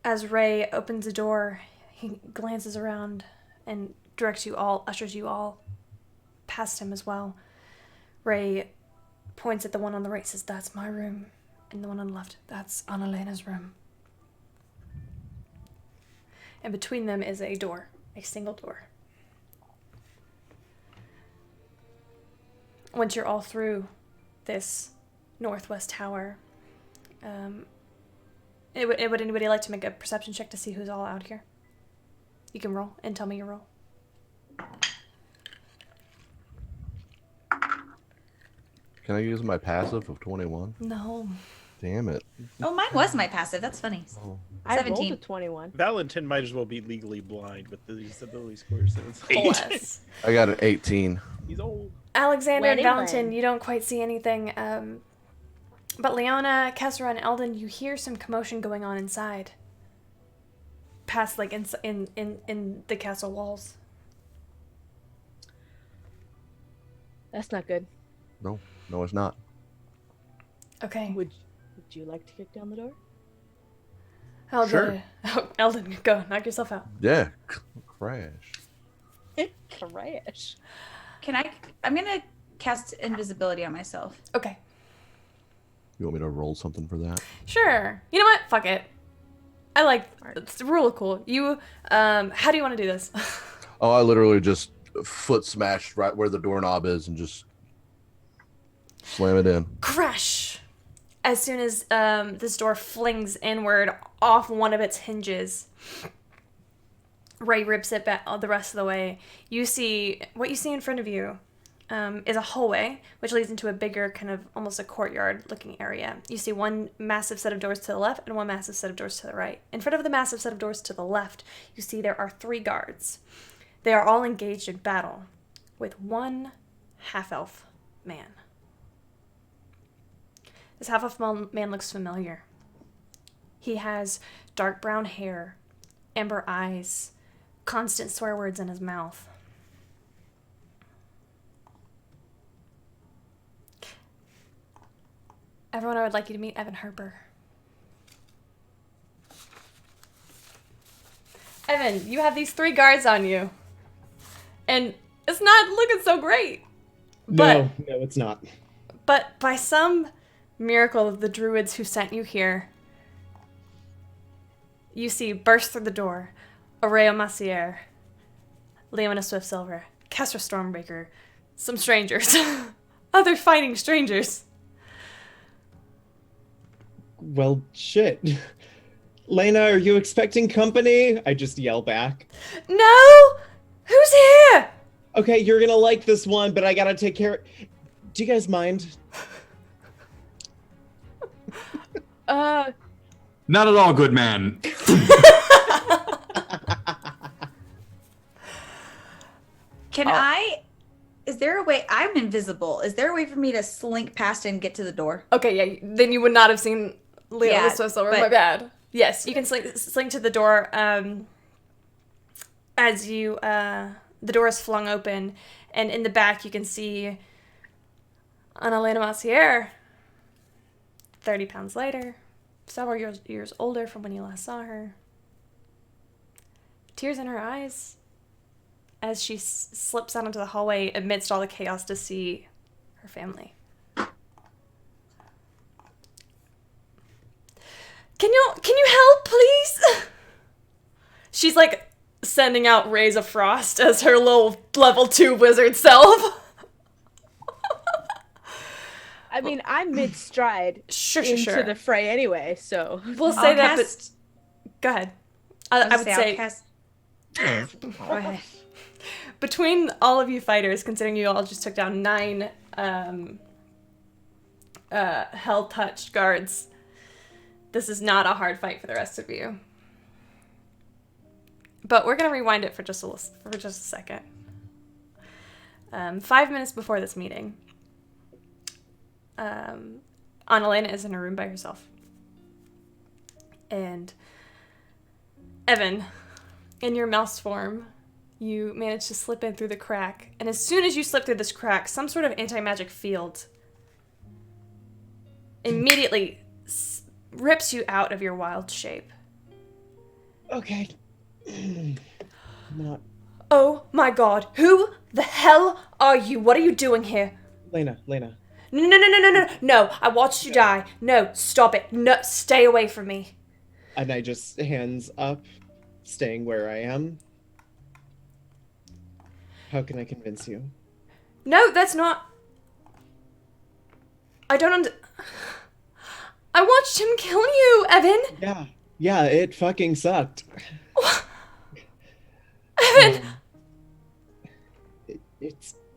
As Ray opens the door, he glances around and directs you all, ushers you all past him as well. Ray points at the one on the right, says, "That's my room." And the one on the left, "That's Annalena's room." And between them is a door, a single door. Once you're all through this northwest tower, would anybody like to make a perception check to see who's all out here? You can roll and tell me your roll. Can I use my passive of 21? No. Damn it. Oh, mine was my passive. That's funny. Oh. I rolled 17. a 21. Valentin might as well be legally blind with these ability scores. So it's Bless. I got an 18. He's old. Alexander and Wedding Valentin, ring. you don't quite see anything. But Leona, Kessera, and Eldon, you hear some commotion going on inside. Past, like, in the castle walls. That's not good. No, it's not. Okay. Would you like to kick down the door? Eldon, Sure. Eldon, go. Knock yourself out. Yeah. Crash. Crash. I'm gonna cast invisibility on myself. Okay. You want me to roll something for that? Sure. You know what? Fuck it. I like it's real cool. You how do you want to do this? Oh, I literally just foot smashed right where the doorknob is and just slam it in. Crash! As soon as this door flings inward off one of its hinges, Ray rips it back the rest of the way. You see what you see in front of you is a hallway, which leads into a bigger, kind of almost a courtyard-looking area. You see one massive set of doors to the left and one massive set of doors to the right. In front of the massive set of doors to the left, you see there are 3 guards. They are all engaged in battle with one half-elf man. This half-elf man looks familiar. He has dark brown hair, amber eyes, constant swear words in his mouth. Everyone, I would like you to meet Evan Harper. Evan, you have these 3 guards on you. And it's not looking so great. But, No, it's not. But by some miracle of the druids who sent you here, you see burst through the door Areo Massiere, Leona Swiftsilver, Kessera Stormbreaker, some strangers. Other fighting strangers. Well, shit. Lena, are you expecting company? I just yell back. No! Who's here? Okay, you're gonna like this one, but I gotta take care. Do you guys mind? Not at all, good man. Is there a way? I'm invisible. Is there a way for me to slink past and get to the door? Okay, yeah, then you would not have seen Leona Yeah, Swiftsilver. but- My bad. Yes, you can slink to the door. As you, the door is flung open, and in the back you can see Annalena Massiere, 30 pounds lighter, several years older from when you last saw her. Tears in her eyes as she slips out into the hallway amidst all the chaos to see her family. Can you help, please? She's like sending out rays of frost as her little level 2 wizard self. I mean, I'm mid-stride Sure. into the fray anyway, so... We'll say I'll that, cast- but go ahead. I would I'll say cast. Go ahead. between all of you fighters, considering you all just took down 9 hell-touched guards, this is not a hard fight for the rest of you. But we're gonna rewind it for just a second. 5 minutes before this meeting, Annalena is in her room by herself, and Evan, in your mouse form, you manage to slip in through the crack, and as soon as you slip through this crack, some sort of anti-magic field immediately rips you out of your wild shape. Okay. Not Oh my god, who the hell are you? What are you doing here? Lena. No, I watched you die. No, stop it. No, stay away from me. And I just hands up, staying where I am. How can I convince you? No, that's not... I watched him kill you, Evan. Yeah, it fucking sucked. Evan!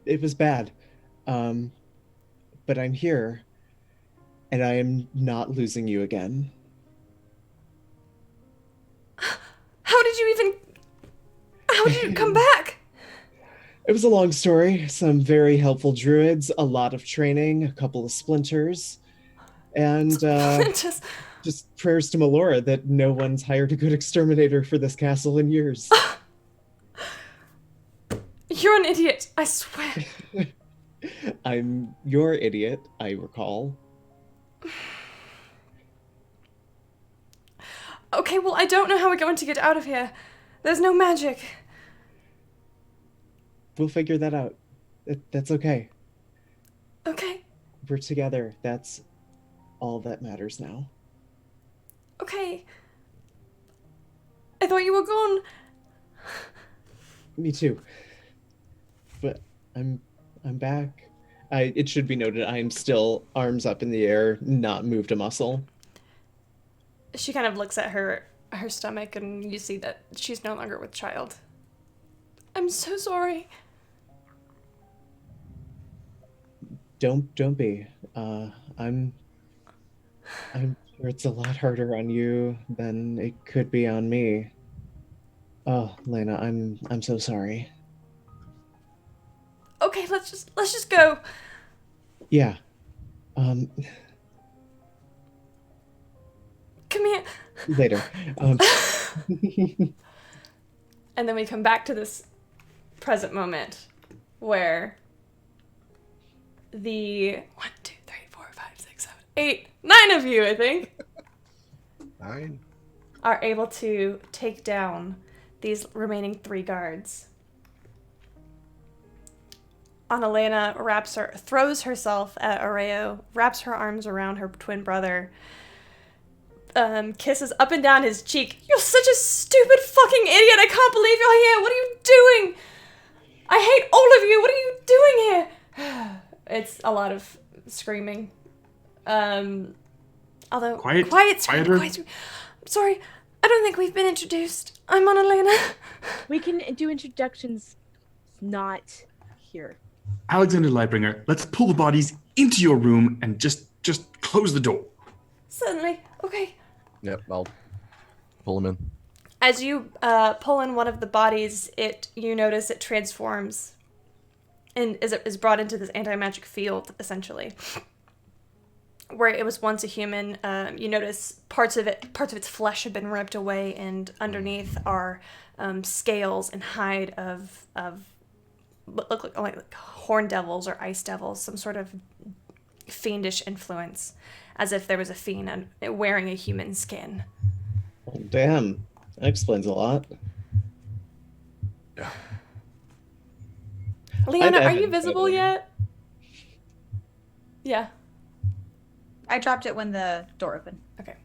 It was bad. But I'm here, and I am not losing you again. How did you come back? It was a long story. Some very helpful druids, a lot of training, a couple of splinters, and just prayers to Melora that no one's hired a good exterminator for this castle in years. You're an idiot, I swear. I'm your idiot, I recall. Okay, well, I don't know how we're going to get out of here. There's no magic. We'll figure that out. That's okay. Okay, We're together. That's all that matters now. okay. I thought you were gone. Me too. But I'm back. It should be noted I am still arms up in the air, not moved a muscle. She kind of looks at her stomach, and you see that she's no longer with child. I'm so sorry. Don't be. I'm sure it's a lot harder on you than it could be on me. Oh, Lena, I'm so sorry. Okay, let's just go. Yeah. Come here. Later. And then we come back to this present moment where the 1, 2, 3, 4, 5, 6, 7, 8, 9 of you, I think, 9. are able to take down these remaining 3 guards. Annalena throws herself at Areo, wraps her arms around her twin brother, kisses up and down his cheek. You're such a stupid fucking idiot! I can't believe you're here! What are you doing? I hate all of you! What are you doing here? It's a lot of screaming. Although Quiet, quieter. quieter. Sorry, I don't think we've been introduced. I'm Annalena. We can do introductions not here. Alexander Lightbringer, let's pull the bodies into your room and just close the door. Certainly. Okay. Yep, I'll pull him in. As you pull in one of the bodies, you notice it transforms and is brought into this anti-magic field, essentially. Where it was once a human, you notice parts of its flesh have been ripped away, and underneath are scales and hide of what look like horn devils or ice devils, some sort of fiendish influence, as if there was a fiend wearing a human skin. Oh, damn. That explains a lot. Yeah. Leanna, are you Evan, visible probably. yet? Yeah. I dropped it when the door opened. Okay.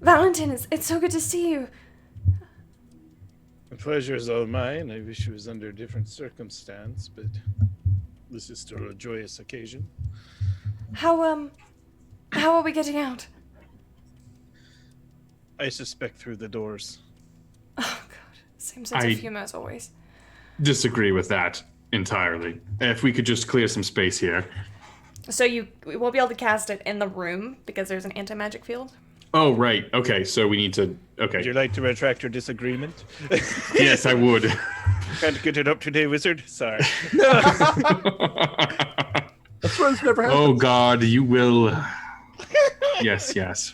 Valentin, it's so good to see you. The pleasure is all mine. I wish it was under a different circumstance, but this is still a joyous occasion. How are we getting out? I suspect through the doors. Oh god. Same sense I- of humor as always. Disagree with that entirely. If we could just clear some space here. So we won't be able to cast it in the room because there's an anti-magic field? Oh, right. Okay, so we need to... Would you Okay. like to retract your disagreement? Yes, I would. Can't get it up today, wizard? Sorry. That's why this never happened. Oh, God, you will... Yes.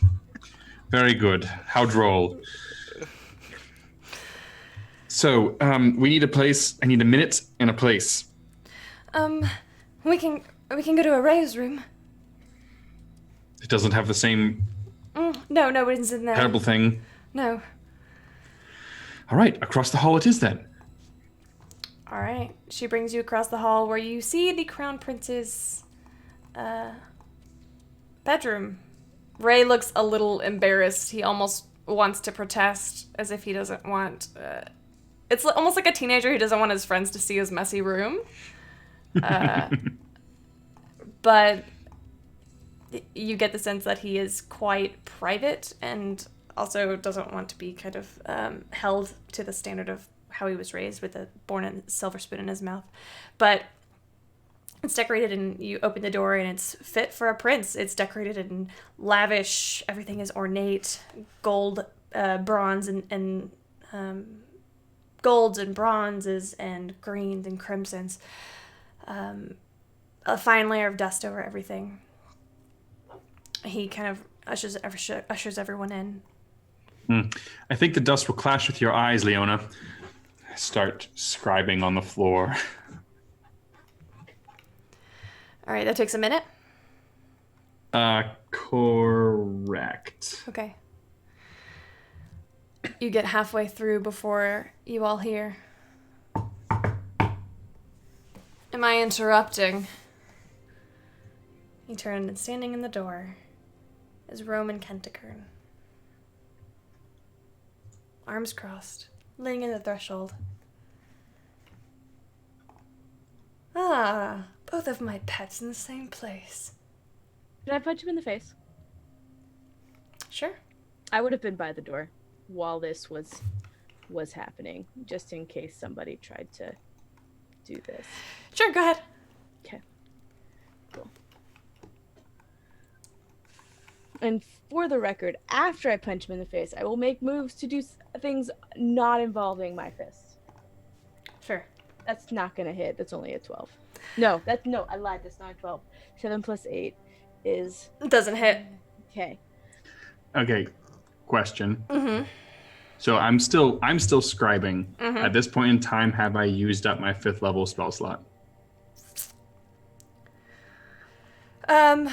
Very good. How droll. So, we need a place. I need a minute and a place. We can go to Array's room. It doesn't have the same No, nobody's in there. terrible thing. No. All right, across the hall it is then. All right. She brings you across the hall where you see the Crown Prince's bedroom. Ray looks a little embarrassed. He almost wants to protest, as if he doesn't want... it's almost like a teenager who doesn't want his friends to see his messy room. But you get the sense that he is quite private and also doesn't want to be kind of held to the standard of how he was raised with a silver spoon in his mouth. But it's decorated, and you open the door and it's fit for a prince. It's decorated in lavish, everything is ornate, gold, bronze, and golds and bronzes and greens and crimsons. A fine layer of dust over everything. He kind of ushers everyone in. I think the dust will clash with your eyes, Leona. Start scribing on the floor. All right, that takes a minute. Correct. Okay. You get halfway through before you all hear. Am I interrupting? You turn, and standing in the door is Roman Kentikern. Arms crossed, laying in the threshold. Ah, both of my pets in the same place. Did I punch him in the face? Sure. I would have been by the door while this was happening, just in case somebody tried to do this. Sure, go ahead. Okay. Cool. And for the record, after I punch him in the face, I will make moves to do things not involving my fists. Sure. That's not gonna hit. That's only a 12. No, I lied. That's not a 12. 7 plus 8 is... It doesn't hit. Okay. Okay, question. Mm-hmm. So I'm still scribing. At this point in time, have I used up my 5th level spell slot? I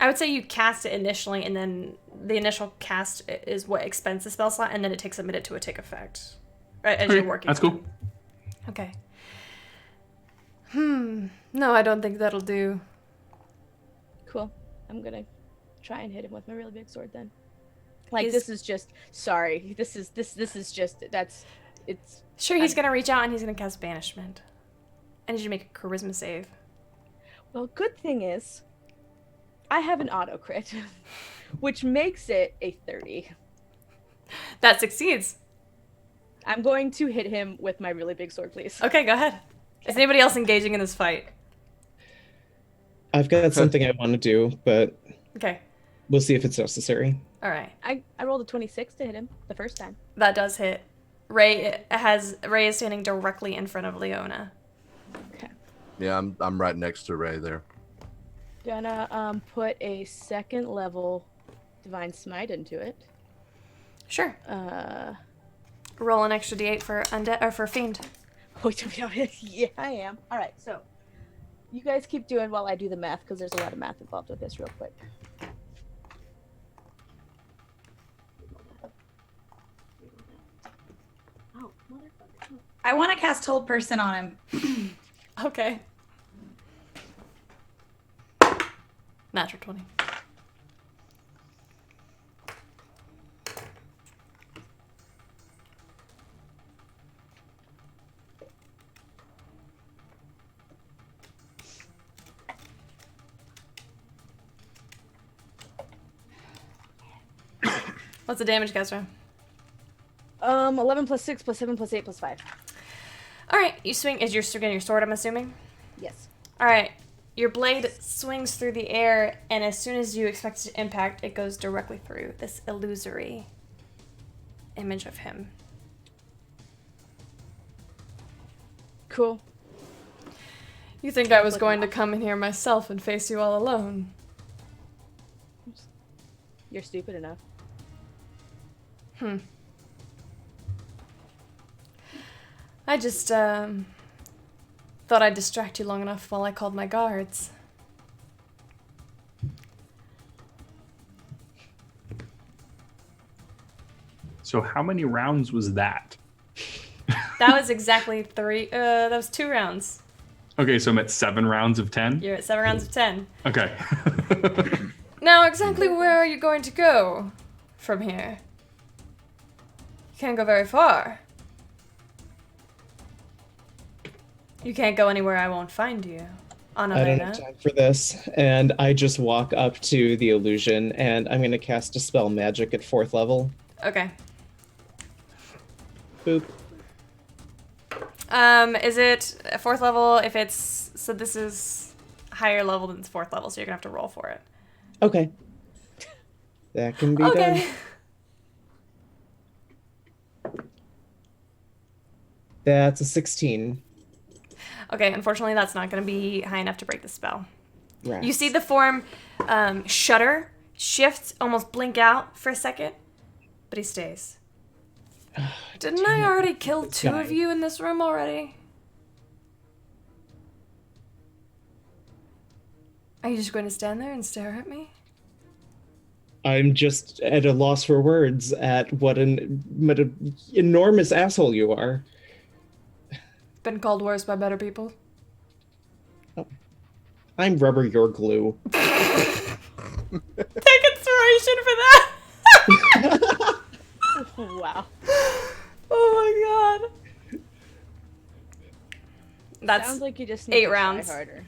would say you cast it initially, and then the initial cast is what expends the spell slot, and then it takes a minute to take effect. Right, as you're working. That's cool. Okay. No, I don't think that'll do. Cool. I'm gonna try and hit him with my really big sword then. Like, He's- this is just... Sorry. This is just... It's... Sure, he's gonna reach out and he's gonna cast Banishment. I need you to make a charisma save. Well, good thing is, I have an auto crit, which makes it a 30. That succeeds. I'm going to hit him with my really big sword, please. Okay, go ahead. Is anybody else engaging in this fight? I've got something I want to do, but Okay. we'll see if it's necessary. All right. I rolled a 26 to hit him the first time. That does hit. Ray is standing directly in front of Leona. Okay. Yeah, I'm right next to Ray there. Gonna put a 2nd level Divine Smite into it. Sure. Roll an extra d8 for undead or for fiend. Yeah, I am. All right, so you guys keep doing while I do the math, because there's a lot of math involved with this real quick. Oh, motherfucker. I want to cast Hold Person on him. Okay. Natural 20. What's the damage, Kestra? 11 plus 6 plus 7 plus 8 plus 5. All right, you swing. Is you're swinging your sword, I'm assuming? Yes. All right. Your blade swings through the air, and as soon as you expect it to impact, it goes directly through this illusory image of him. Cool. You think I was going to come in here myself and face you all alone? you're stupid enough. I just thought I'd distract you long enough while I called my guards. So how many rounds was that? That was exactly 3. That was 2 rounds. Okay, so I'm at 7 rounds of 10. You're at 7 rounds of 10. Okay. Now, exactly where are you going to go from here? You can't go very far. You can't go anywhere I won't find you. I don't have time for this. And I just walk up to the illusion, and I'm going to cast Dispel Magic at 4th level. Okay. Boop. Is it a 4th level if it's... So this is higher level than it's 4th level, so you're going to have to roll for it. Okay. That can be done. That's a 16. Okay, unfortunately that's not going to be high enough to break the spell. Rats. You see the form shudder, shift, almost blink out for a second, but he stays. Didn't I already kill 2 of you in this room already? Are you just going to stand there and stare at me? I'm just at a loss for words at what an enormous asshole you are. Been called worse by better people. I'm rubber, you're glue. Take inspiration for that! Wow. Oh my god. That's Sounds like you just need 8 to try rounds. harder.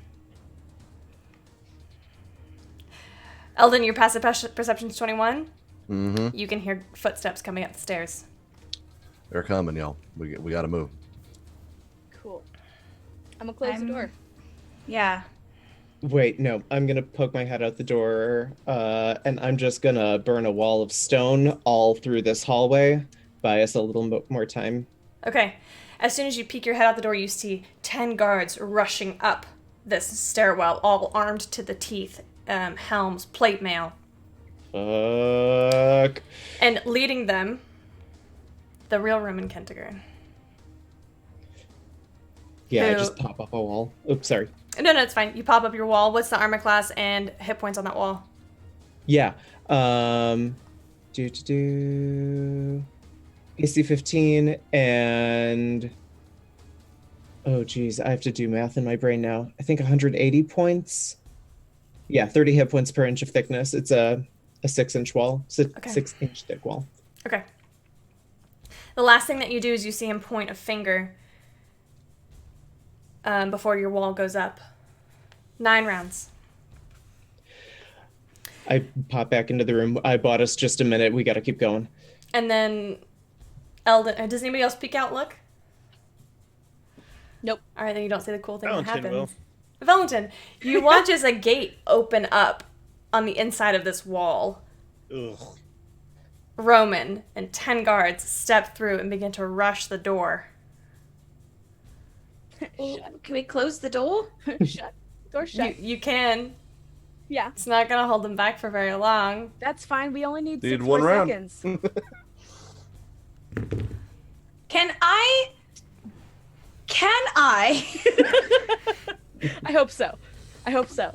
Eldon, your passive perception's 21. Mm-hmm. You can hear footsteps coming up the stairs. They're coming, y'all. We got to move. Cool. I'm gonna close the door. Yeah. Wait, no. I'm going to poke my head out the door, and I'm just going to burn a wall of stone all through this hallway. Buy us a little more time. Okay. As soon as you peek your head out the door, you see 10 guards rushing up this stairwell, all armed to the teeth. Helms, plate mail. Fuck. And leading them, the real Roman Kentigern. Yeah, I Who- just pop up a wall. Oops, sorry. No, it's fine. You pop up your wall. What's the armor class and hit points on that wall? Yeah. AC 15 and oh geez, I have to do math in my brain now. I think 180 points. Yeah, 30 hit points per inch of thickness. It's a 6-inch wall. Okay. 6-inch thick wall. Okay. The last thing that you do is you see him point a finger before your wall goes up. 9 rounds. I pop back into the room. I bought us just a minute. We got to keep going. And then Eldon, does anybody else peek out look? Nope. All right, then you don't see the cool thing that Valentin happens. will. Valentin, you watch as a gate open up on the inside of this wall. Ugh. Roman and 10 guards step through and begin to rush the door. Can we close the door? Shut. Door shut. You can. Yeah, It's not going to hold them back for very long. that's fine. We only need Need 6 one more round. seconds. Can I? I hope so. I hope so.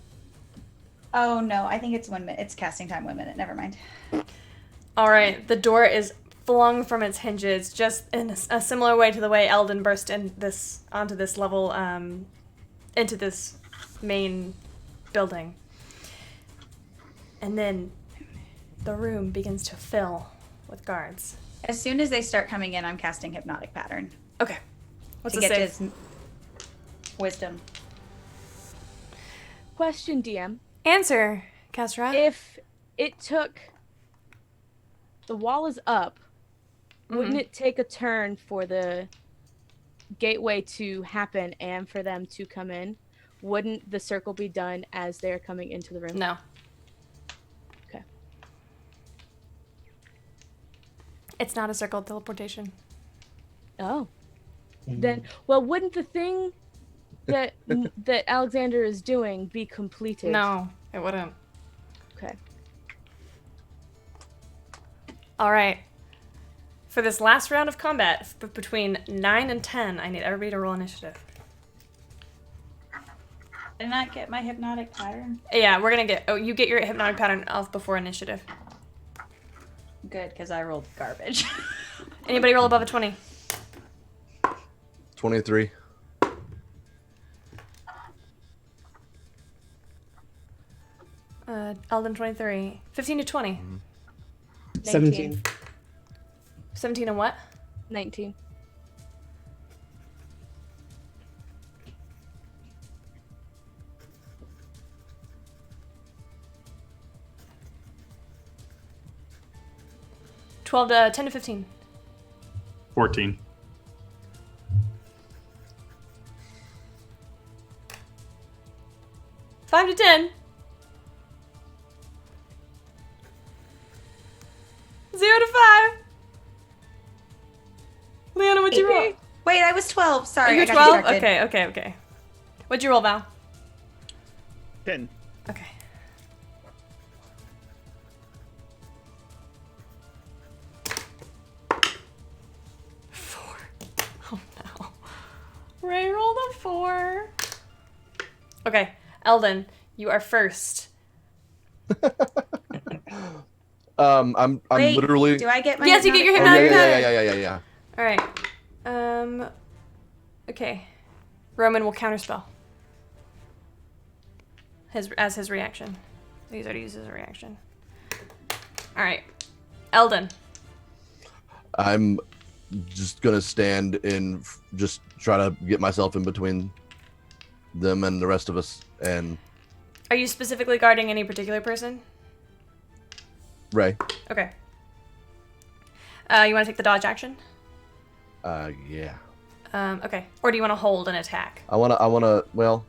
Oh no, I think it's 1 minute. It's casting time 1 minute. Never mind. All right, the door is flung from its hinges, just in a similar way to the way Eldon burst onto this level, into this main building. And then the room begins to fill with guards. As soon as they start coming in, I'm casting Hypnotic Pattern Okay. What's to the get save? his wisdom. Question, DM. Answer, Kasra. If it took... The wall is up. Wouldn't it take a turn for the gateway to happen and for them to come in? Wouldn't the circle be done as they're coming into the room? No. Okay. It's not a circle teleportation. Oh. Then, well, wouldn't the thing that that Alexander is doing be completed? No, it wouldn't. Okay. All right. For this last round of combat, between 9 and 10, I need everybody to roll initiative. Did I not get my hypnotic pattern? Yeah, we're gonna get. Oh, you get your hypnotic pattern off before initiative. Good, because I rolled garbage. Anybody roll above a 20? 23. Eldon 23. 15 to 20. 17. 17 and what? 19. Twelve to 10 to 15. 14. Five to 10. 0 to 5. Leona, what'd you roll? Wait, I was 12. Sorry, You're I got 12? distracted. Okay. What'd you roll, Val? 10. Okay. Four. Oh no. Ray rolled a 4. Okay, Eldon, you are first. I'm Wait, literally. do I get my Yes, you get your Oh, hypnotic yeah. All right. Okay. Roman will counterspell. As his reaction. He's already used his reaction. All right. Eldon. I'm just gonna stand in, just try to get myself in between them and the rest of us. And Are you specifically guarding any particular person? Ray. Okay. You want to take the dodge action? Yeah. Okay. Or do you want to hold an attack? I wanna. Well.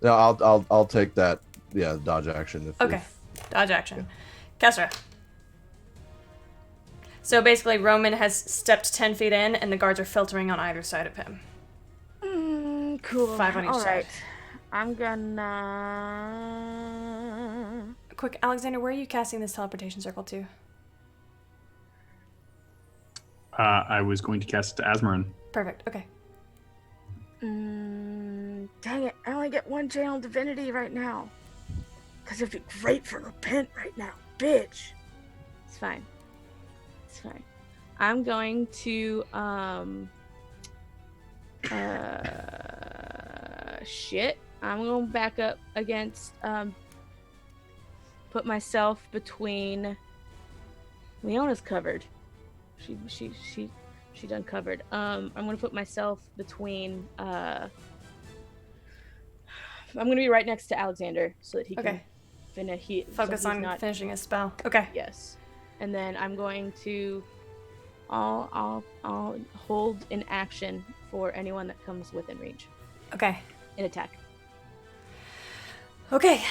No, I'll take that. Yeah, dodge action. Okay. Dodge action. Kesra. So basically, Roman has stepped 10 feet in, and the guards are filtering on either side of him. Cool. 5 on each All side. right. I'm gonna. Quick, Alexander, where are you casting this teleportation circle to? I was going to cast it to Asmarin. Perfect. Okay. Dang it! I only get one channel divinity right now. Cause it'd be great for repent right now, bitch. It's fine. It's fine. I'm going to shit. I'm gonna back up against put myself between Leona's covered. She done covered. I'm gonna put myself between I'm gonna be right next to Alexander so that he Okay. can Focus on finishing a spell. Okay. Yes. And then I'm going to I'll hold an action for anyone that comes within reach. Okay. An attack. Okay.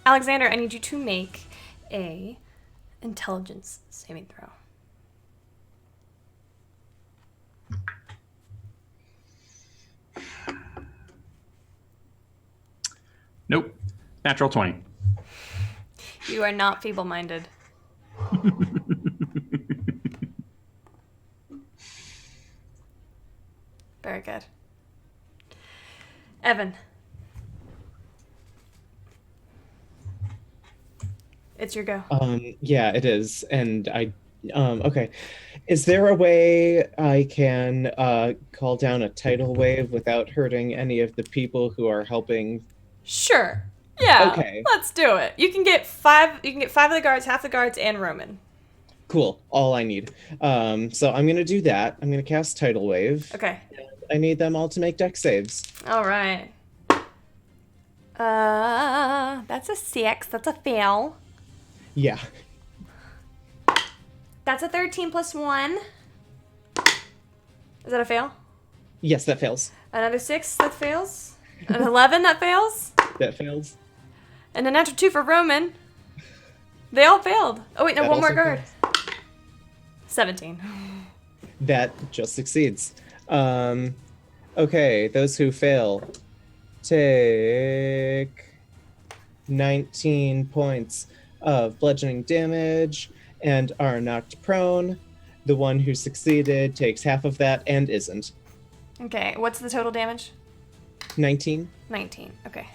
Alexander, I need you to make a intelligence saving throw. Nope. Natural 20. You are not feeble-minded. Very good. Evan. It's your go. Yeah, it is. And okay. Is there a way I can call down a tidal wave without hurting any of the people who are helping? Sure. Yeah. Okay. Let's do it. You can get 5 of the guards, half the guards, and Roman. Cool. All I need. So I'm gonna do that. I'm gonna cast tidal wave. Okay. I need them all to make dex saves. All right. That's a 6. That's a fail. Yeah. That's a 13 plus 1. Is that a fail? Yes, that fails. Another 6 that fails. An 11 that fails. That fails. And a natural 2 for Roman. They all failed. Oh wait, no, That one more also guard. fails. 17. That just succeeds. Okay, those who fail take 19 points of bludgeoning damage and are knocked prone. The one who succeeded takes half of that and isn't. Okay, what's the total damage? 19. 19. Okay.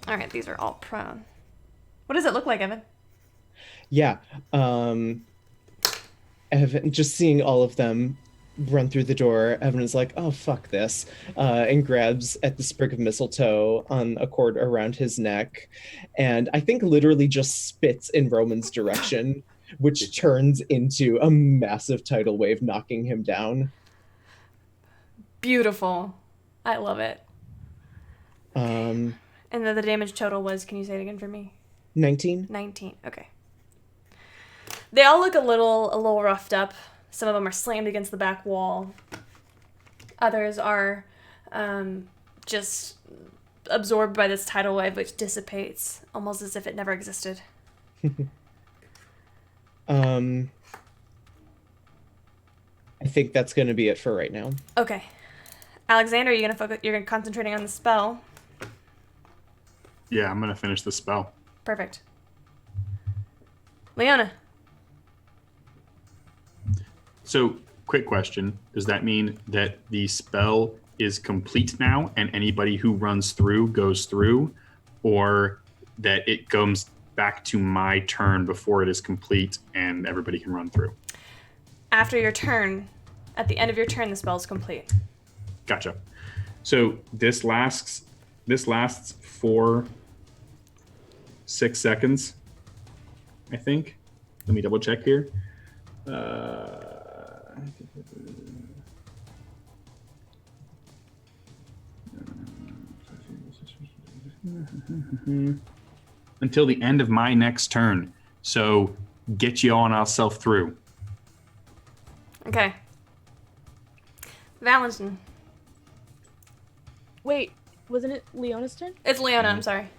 All right, these are all prone. What does it look like, Evan? Yeah. Evan, just seeing all of them run through the door, Evan is like, oh, fuck this, and grabs at the sprig of mistletoe on a cord around his neck, and I think literally just spits in Roman's direction, which turns into a massive tidal wave, knocking him down. Beautiful. I love it. Um, And then the damage total was, can you say it again for me? 19. 19. Okay. They all look a little roughed up. Some of them are slammed against the back wall. Others are just absorbed by this tidal wave, which dissipates, almost as if it never existed. I think that's going to be it for right now. Okay. Alexander, you're gonna concentrating on the spell. Yeah, I'm gonna finish the spell. Perfect. Leona. So, quick question. Does that mean that the spell is complete now and anybody who runs through goes through? Or that it comes back to my turn before it is complete and everybody can run through? After your turn, at the end of your turn, the spell is complete. Gotcha. So this lasts for 6 seconds, I think. Let me double check here. Until the end of my next turn. So get you on ourselves through. Okay. Valentin. Wait, wasn't it Leona's turn? It's Leona, I'm sorry.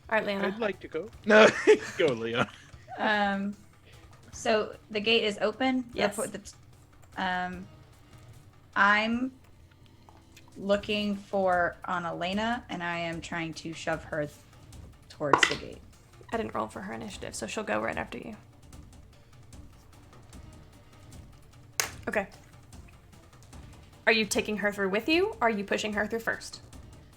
All right, Leona. I'd like to go. No, go, Leon. So the gate is open. Yes. I'm looking for Annalena, and I am trying to shove her towards the gate. I didn't roll for her initiative, so she'll go right after you. Okay. Are you taking her through with you, or are you pushing her through first?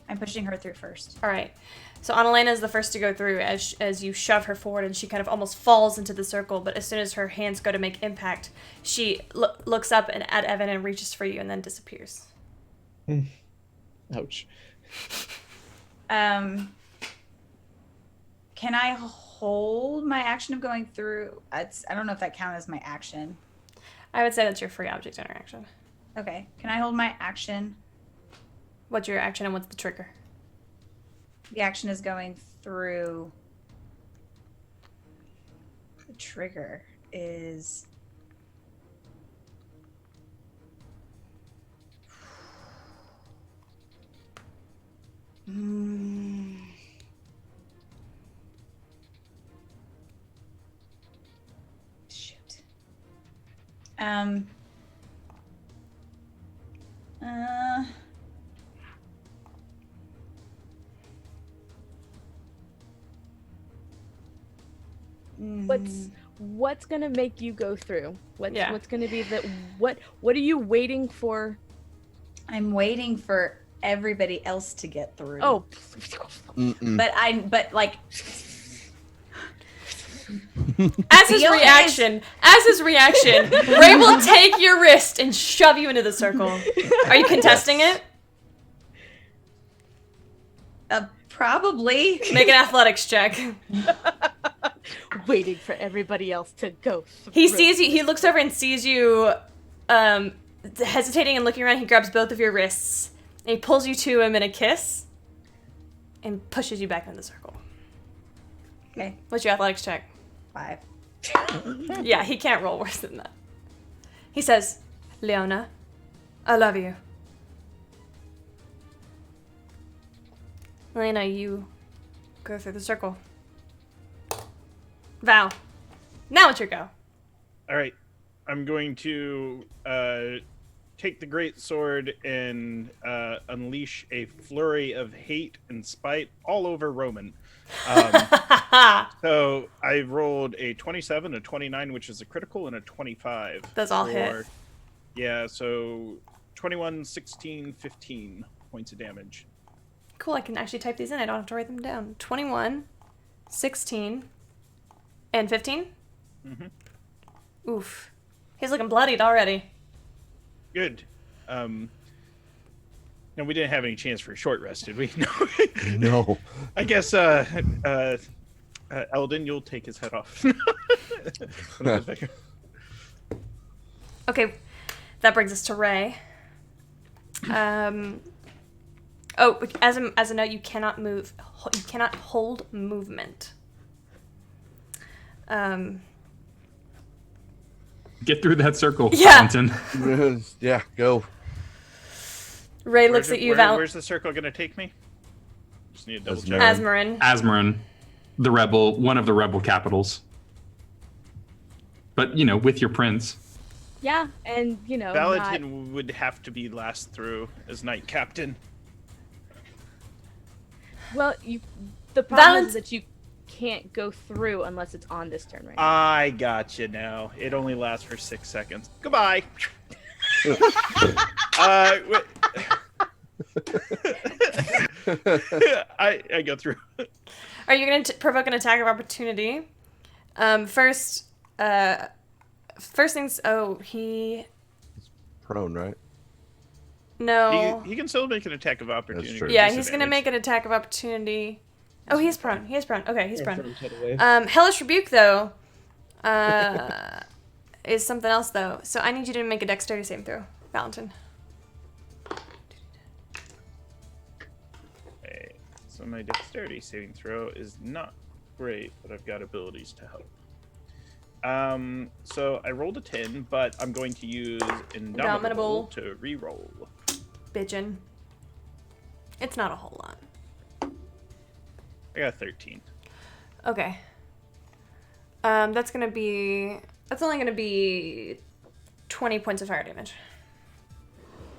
I'm pushing her through first. All right. So Annalena is the first to go through as you shove her forward, and she kind of almost falls into the circle, but as soon as her hands go to make impact, she looks up and at Evan and reaches for you and then disappears. Ouch. Can I hold my action of going through? I don't know if that counts as my action. I would say that's your free object interaction. Okay. Can I hold my action? What's your action and what's the trigger? The action is going through. The trigger is. Shoot. What's gonna make you go through? Yeah. What's gonna be the what are you waiting for? I'm waiting for everybody else to get through. Oh, but like As his reaction, Ray will take your wrist and shove you into the circle. Are you contesting it? probably. Make an athletics check. waiting for everybody else to go through. He sees you. He looks over and sees you hesitating and looking around. He grabs both of your wrists and he pulls you to him in a kiss and pushes you back into the circle. Okay. What's your athletics check? 5. Yeah, he can't roll worse than that. He says, Leona, I love you. Elena, you go through the circle. Val, now it's your go. All right, I'm going to take the great sword and unleash a flurry of hate and spite all over Roman. So I rolled a 27, a 29, which is a critical, and a 25. Those all hit. Yeah, so 21, 16, 15 points of damage. Cool, I can actually type these in. I don't have to write them down. 21, 16, and 15? Mm-hmm. Oof. He's looking bloodied already. Good. No, we didn't have any chance for a short rest, did we? No. No. I guess, Eldon, you'll take his head off. Okay, that brings us to Ray. As a note, you cannot move. You cannot hold movement. Get through that circle, Yeah. Valentin. Yeah, go. Ray looks at you, Where's the circle going to take me? Just need to double check. Asmarin. Asmarin, the rebel, one of the rebel capitals. But, with your prince. Yeah, and Valentin would have to be last through as knight captain. Well, the problem is that you can't go through unless it's on this turn right now. I got you now. It only lasts for 6 seconds. Goodbye. I go through. Are you going to provoke an attack of opportunity? First things. Oh, he. Prone, right? No. He can still make an attack of opportunity. That's true. Yeah, he's going to make an attack of opportunity. Oh, he's prone. He is prone. Okay, he's Yeah, prone. totally. Hellish Rebuke, though, is something else, though. So I need you to make a dexterity saving throw, Valentin. Okay, so my dexterity saving throw is not great, but I've got abilities to help. So I rolled a 10, but I'm going to use Indomitable to re-roll. Bitchin'. It's not a whole lot. I got 13. Okay. That's only gonna be 20 points of fire damage.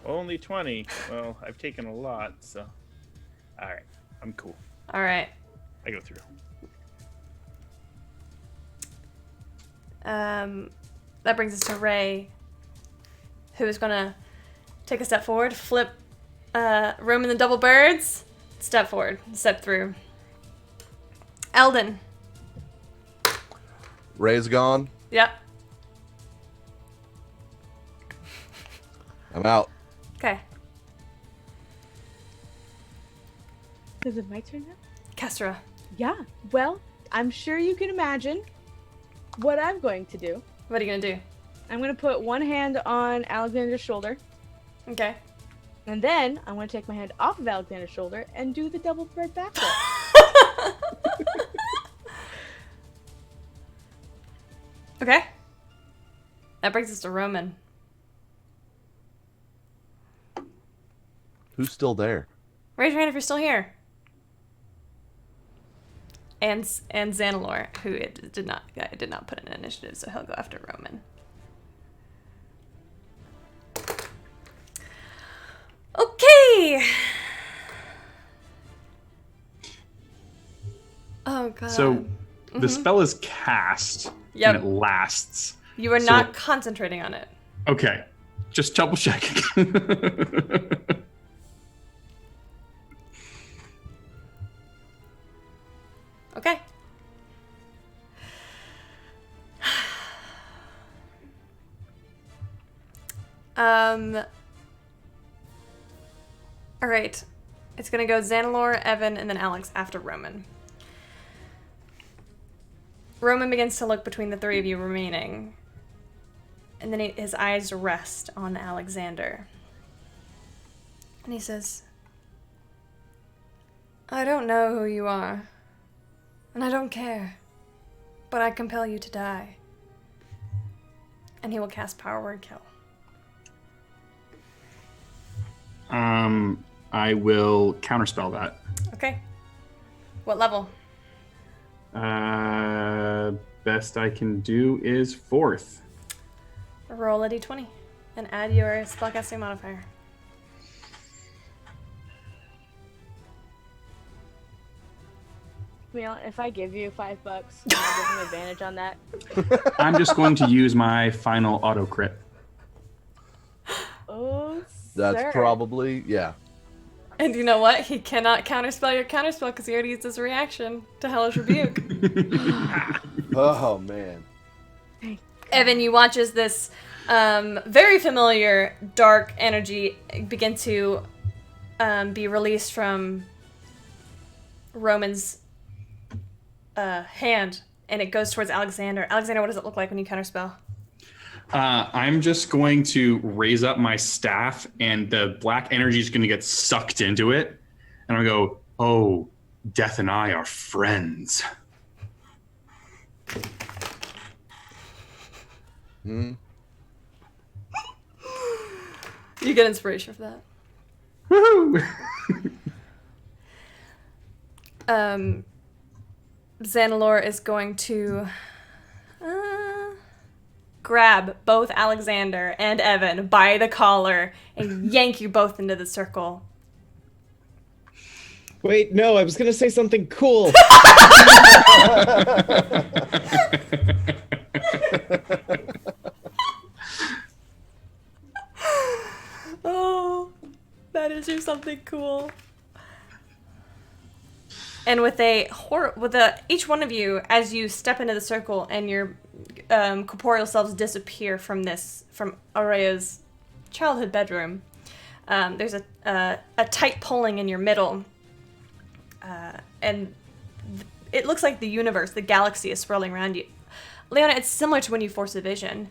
Only 20. Well, I've taken a lot, so. Alright, I'm cool. Alright. I go through. That brings us to Ray, who is gonna take a step forward, flip Roman the double birds, step forward, step through. Eldon. Ray's gone. Yep. I'm out. Okay. Is it my turn now? Kestra. Yeah. Well, I'm sure you can imagine what I'm going to do. What are you gonna do? I'm going to put one hand on Alexander's shoulder, Okay. and then I'm going to take my hand off of Alexander's shoulder and do the double bird backflip. Okay. That brings us to Roman. Who's still there? Raise your hand if you're still here. And Xanalor, who did not put in an initiative, so he'll go after Roman. Okay. Oh god. So the spell is cast Yep. and it lasts. You are so- not concentrating on it. Okay. Just double checking. Okay. All right. It's gonna go Xanalor, Evan, and then Alex after Roman. Roman begins to look between the three of you remaining, and then his eyes rest on Alexander. And he says, I don't know who you are, and I don't care, but I compel you to die. And he will cast Power Word Kill. I will counterspell that. Okay. What level? Best I can do is 4th. Roll a d20. and add your spellcasting modifier. Camille, if I give you $5, I'll give him advantage on that. I'm just going to use my final auto crit. Oh, That's sir. probably, yeah. And you know what? He cannot counterspell your counterspell because he already used his reaction to Hellish Rebuke. Oh, man. Evan, you watch as this very familiar dark energy begin to be released from Roman's hand, and it goes towards Alexander. Alexander, what does it look like when you counterspell? I'm just going to raise up my staff, and the black energy is going to get sucked into it. And I'm going to go, oh, Death and I are friends. Hmm. You get inspiration for that. Woohoo! Xanalor is going to grab both Alexander and Evan by the collar and yank you both into the circle. Wait, no, I was gonna say something cool. Oh, that is your something cool. And with each one of you, as you step into the circle and your corporeal selves disappear from Aurea's childhood bedroom, there's a tight pulling in your middle, and it looks like the universe, the galaxy, is swirling around you. Leona, it's similar to when you force a vision.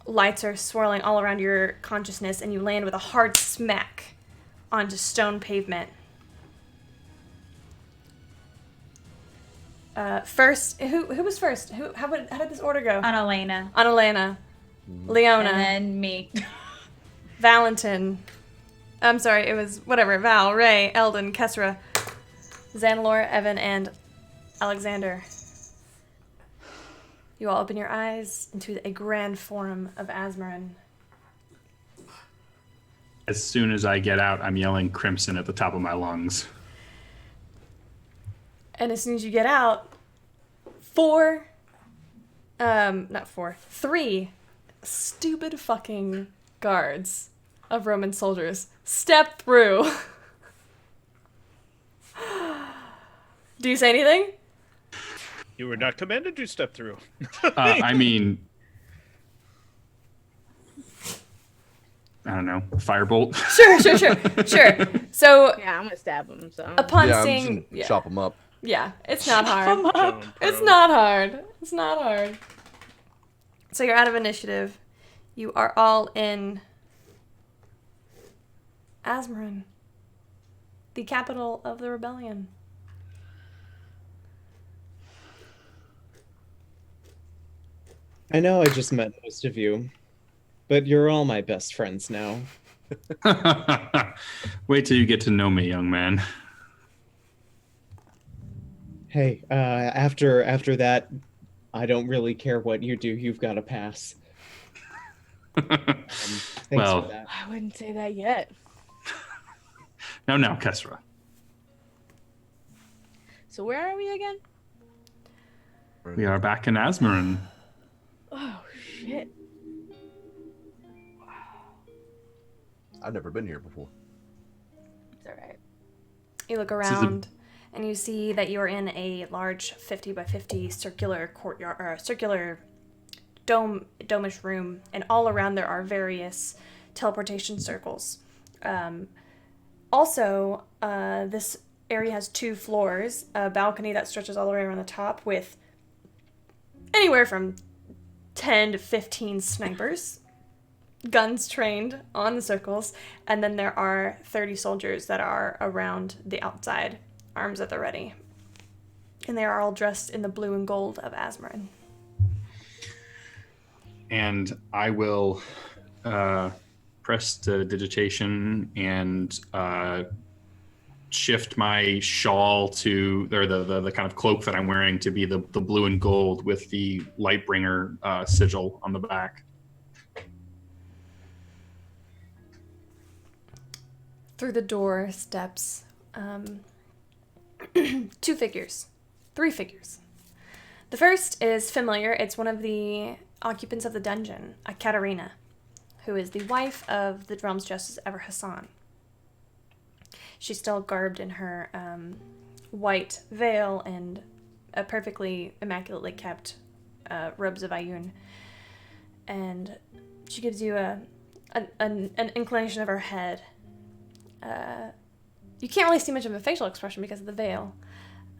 Lights are swirling all around your consciousness, and you land with a hard smack onto stone pavement. First, who was first? How did this order go? Annalena. Annalena, Leona, And then me. Valentin. I'm sorry, it was whatever. Val, Ray, Eldon, Kesra, Xanalor, Evan, and Alexander. You all open your eyes into a grand forum of Azmoran. As soon as I get out, I'm yelling Crimson at the top of my lungs. And as soon as you get out, three stupid fucking guards of Roman soldiers step through. Do you say anything? You were not commanded to step through. I mean, I don't know, firebolt. Sure. So Yeah, I'm gonna stab him. So upon Yeah, I'm seeing, just gonna chop them up. yeah, it's not hard. Showing It's pro. not hard. It's not hard. So you're out of initiative. You are all in Azmoran, the capital of the rebellion. I know I just met most of you, but you're all my best friends now. Wait till you get to know me, young man. Hey, after that, I don't really care what you do. You've got to pass. Thanks Well, for that. I wouldn't say that yet. Now, Kesra. So where are we again? We are back in Azmoran. Oh shit. I've never been here before. It's all right. You look is a- around, and you see that you are in a large 50 by 50 circular courtyard, or circular domish room, and all around there are various teleportation circles. Also, this area has 2 floors, a balcony that stretches all the way around the top with anywhere from 10 to 15 snipers, guns trained on the circles, and then there are 30 soldiers that are around the outside, arms at the ready. And they are all dressed in the blue and gold of Azmoran. And I will press the digitation and shift my shawl to, or the kind of cloak that I'm wearing to be the blue and gold with the Lightbringer sigil on the back. through the door steps three figures. The first is familiar. It's one of the occupants of the dungeon, a Katarina, who is the wife of the realm's justice Ever Hassan. She's still garbed in her white veil and a perfectly immaculately kept robes of Ayun. And she gives you an inclination of her head. You can't really see much of a facial expression because of the veil.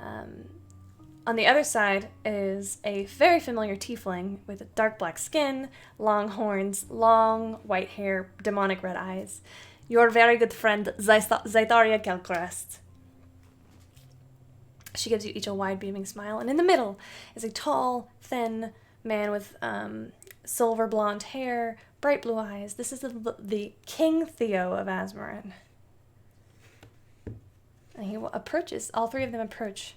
On the other side is a very familiar tiefling with dark black skin, long horns, long white hair, demonic red eyes. Your very good friend, Zaitaria Kelcrest. She gives you each a wide beaming smile, and in the middle is a tall, thin man with silver blonde hair, bright blue eyes. This is the King Theo of Azmoran. And he approaches, all three of them approach.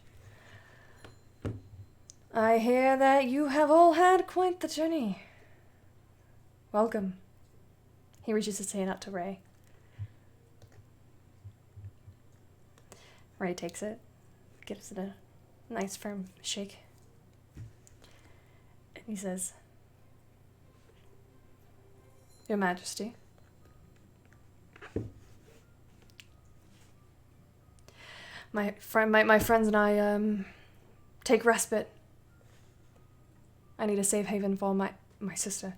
I hear that you have all had quite the journey. Welcome. He reaches his hand out to Ray. Ray takes it, gives it a nice firm shake. And he says, Your Majesty. My friends and I take respite. I need a safe haven for my sister.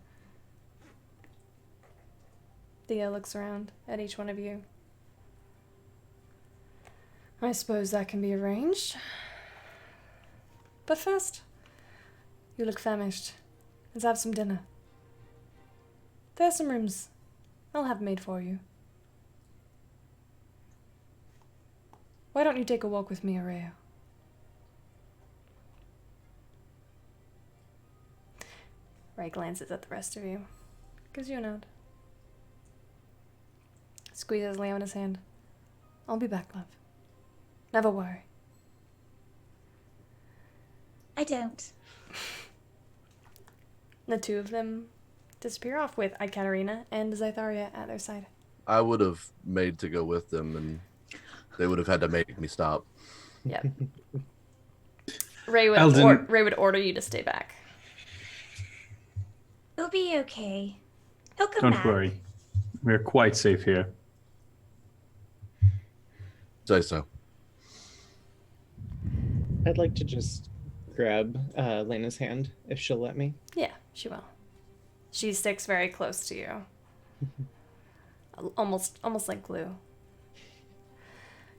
Theo looks around at each one of you. I suppose that can be arranged. But first, you look famished. Let's have some dinner. There are some rooms. I'll have made for you. Why don't you take a walk with me, Areo? Ray glances at the rest of you. Gives you a nod. Squeezes Leona's hand. I'll be back, love. Never worry. I don't. The two of them disappear off with Ikaterina and Zaitharia at their side. I would have made to go with them, and they would have had to make me stop. Yep. Ray would order you to stay back. He'll be okay. He'll come back. Don't worry. We're quite safe here. Say so. I'd like to just grab Lena's hand if she'll let me. Yeah, she will. She sticks very close to you. Almost like glue.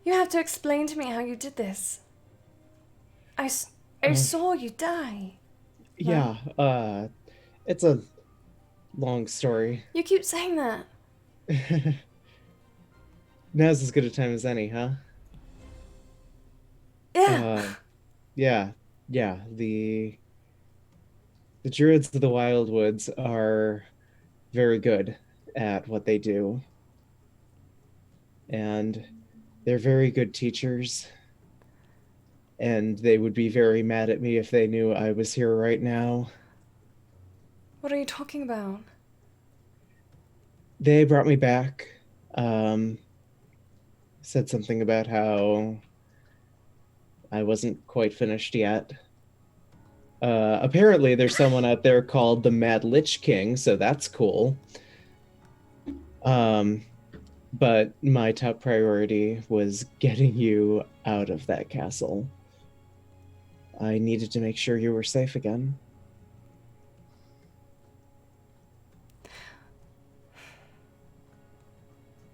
You have to explain to me how you did this. I saw you die. Yeah, it's a long story. You keep saying that. Now's as good a time as any, huh? Yeah. Yeah. The Druids of the Wildwoods are very good at what they do. And they're very good teachers. And they would be very mad at me if they knew I was here right now. What are you talking about? They brought me back. Said something about how I wasn't quite finished yet. Apparently there's someone out there called the Mad Lich King, so that's cool. But my top priority was getting you out of that castle. I needed to make sure you were safe again.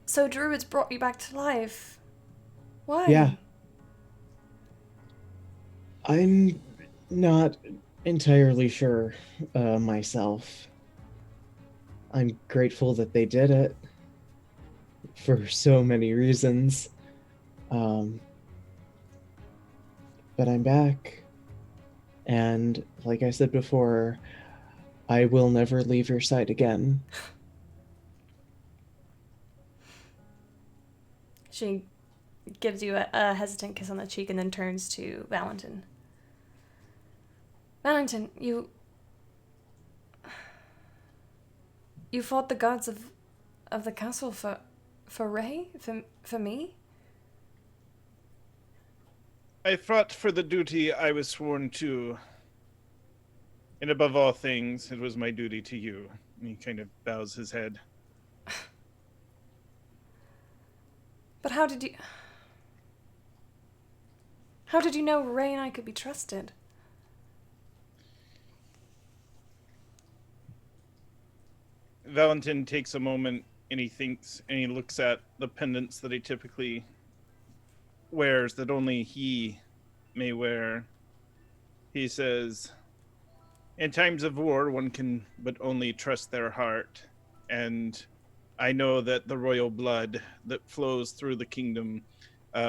So Druids brought you back to life. Why? Yeah. I'm not entirely sure myself. I'm grateful that they did it for so many reasons. But I'm back. And like I said before, I will never leave your side again. She gives you a hesitant kiss on the cheek and then turns to Valentin. Valentin, you fought the guards of the castle for For Ray? For me? I fought for the duty I was sworn to. And above all things, it was my duty to you. And he kind of bows his head. But how did you know Ray and I could be trusted? Valentin takes a moment and he thinks and he looks at the pendants that he typically wears that only he may wear. He says, in times of war, one can but only trust their heart. And I know that the royal blood that flows through the kingdom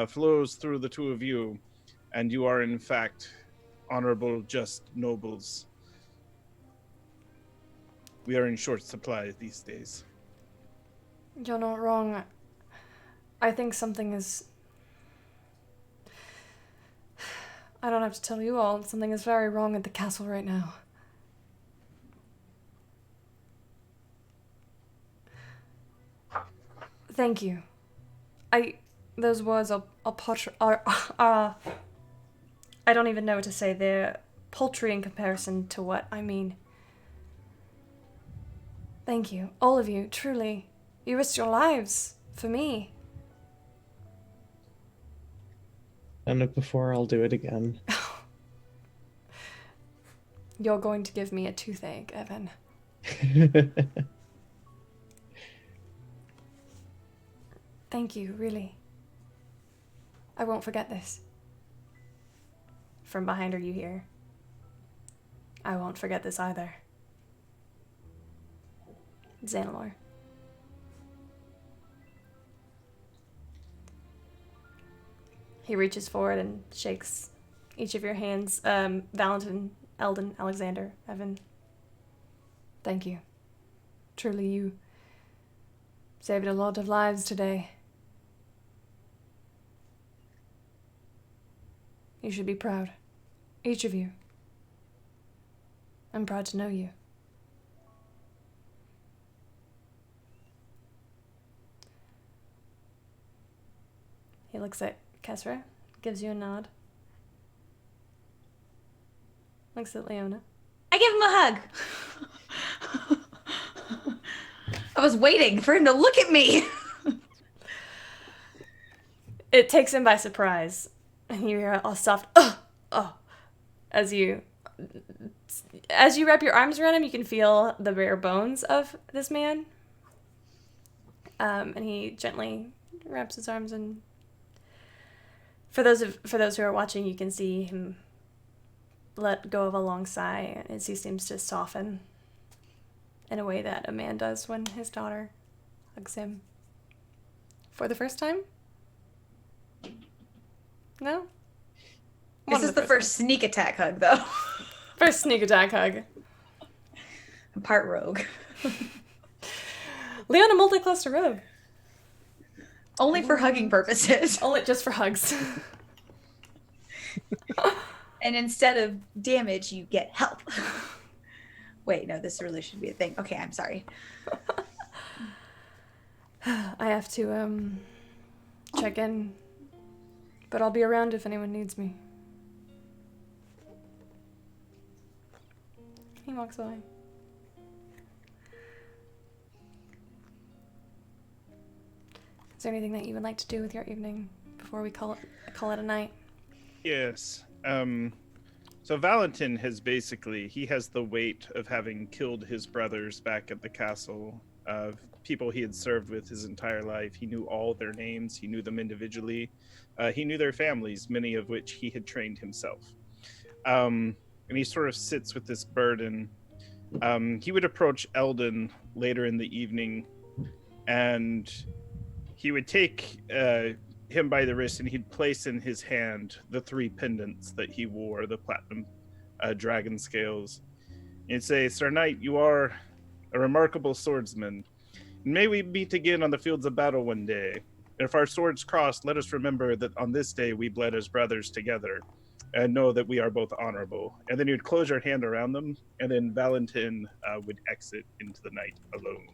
flows through the two of you. And you are, in fact, honorable, just nobles. We are in short supply these days. You're not wrong. I think something is... I don't have to tell you all. Something is very wrong at the castle right now. Thank you. Those words are I don't even know what to say. They're paltry in comparison to what I mean. Thank you, all of you, truly. You risked your lives for me. Done it before, I'll do it again. You're going to give me a toothache, Evan. Thank you, really. I won't forget this. From behind her, you hear, I won't forget this either. Xanalor. He reaches forward and shakes each of your hands. Valentin, Eldon, Alexander, Evan. Thank you. Truly, you saved a lot of lives today. You should be proud. Each of you. I'm proud to know you. He looks at Kesra, gives you a nod. Looks at Leona. I give him a hug. I was waiting for him to look at me. It takes him by surprise. And you hear a soft, as you wrap your arms around him, you can feel the bare bones of this man. And he gently wraps his arms, and for those who are watching, you can see him let go of a long sigh as he seems to soften in a way that a man does when his daughter hugs him for the first time. No? This is the first sneak attack hug, though. First sneak attack hug. I'm part rogue. Leona multi-cluster rogue. Only for hugging purposes. Only just for hugs. And instead of damage, you get help. Wait, no, this really should be a thing. Okay, I'm sorry. I have to, check in. But I'll be around if anyone needs me. He walks away. Is there anything that you would like to do with your evening before we call it a night? Yes. So Valentin has he has the weight of having killed his brothers back at the castle, of people he had served with his entire life. He knew all their names. He knew them individually. He knew their families, many of which he had trained himself. And he sort of sits with this burden. He would approach Eldon later in the evening, and he would take him by the wrist, and he'd place in his hand the 3 pendants that he wore, the platinum dragon scales. And he'd say, Sir Knight, you are a remarkable swordsman. May we meet again on the fields of battle one day. If our swords cross, let us remember that on this day we bled as brothers together, and know that we are both honorable. And then you'd close your hand around them, and then Valentin would exit into the night alone.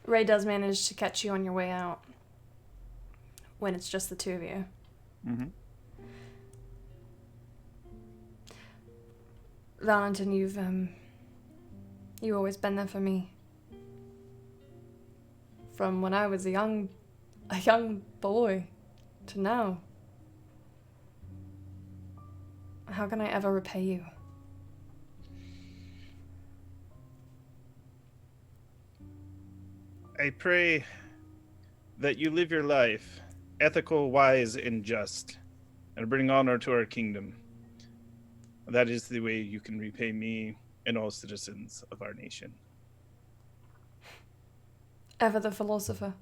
Ray does manage to catch you on your way out when it's just the two of you. Mm-hmm. Valentin, you've always been there for me. From when I was a young boy to now. How can I ever repay you? I pray that you live your life ethical, wise, and just, and bring honor to our kingdom. That is the way you can repay me and all citizens of our nation. Ever the philosopher.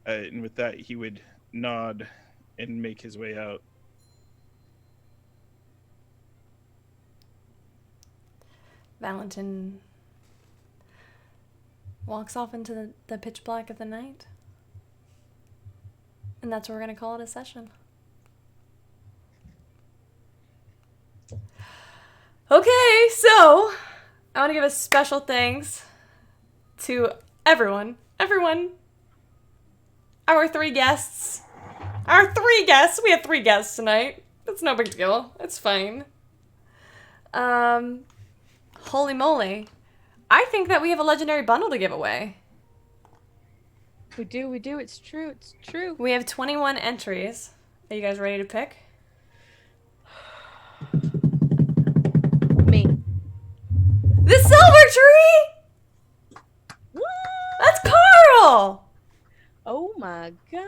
And with that, he would nod and make his way out. Valentin walks off into the pitch black of the night. And that's where we're going to call it a session. Okay, so I want to give a special thanks to everyone. Our three guests. We had 3 guests tonight. That's no big deal. It's fine. Holy moly. I think that we have a legendary bundle to give away. We do. It's true. We have 21 entries. Are you guys ready to pick? Me. The Silver Tree! That's Carl! Oh my god.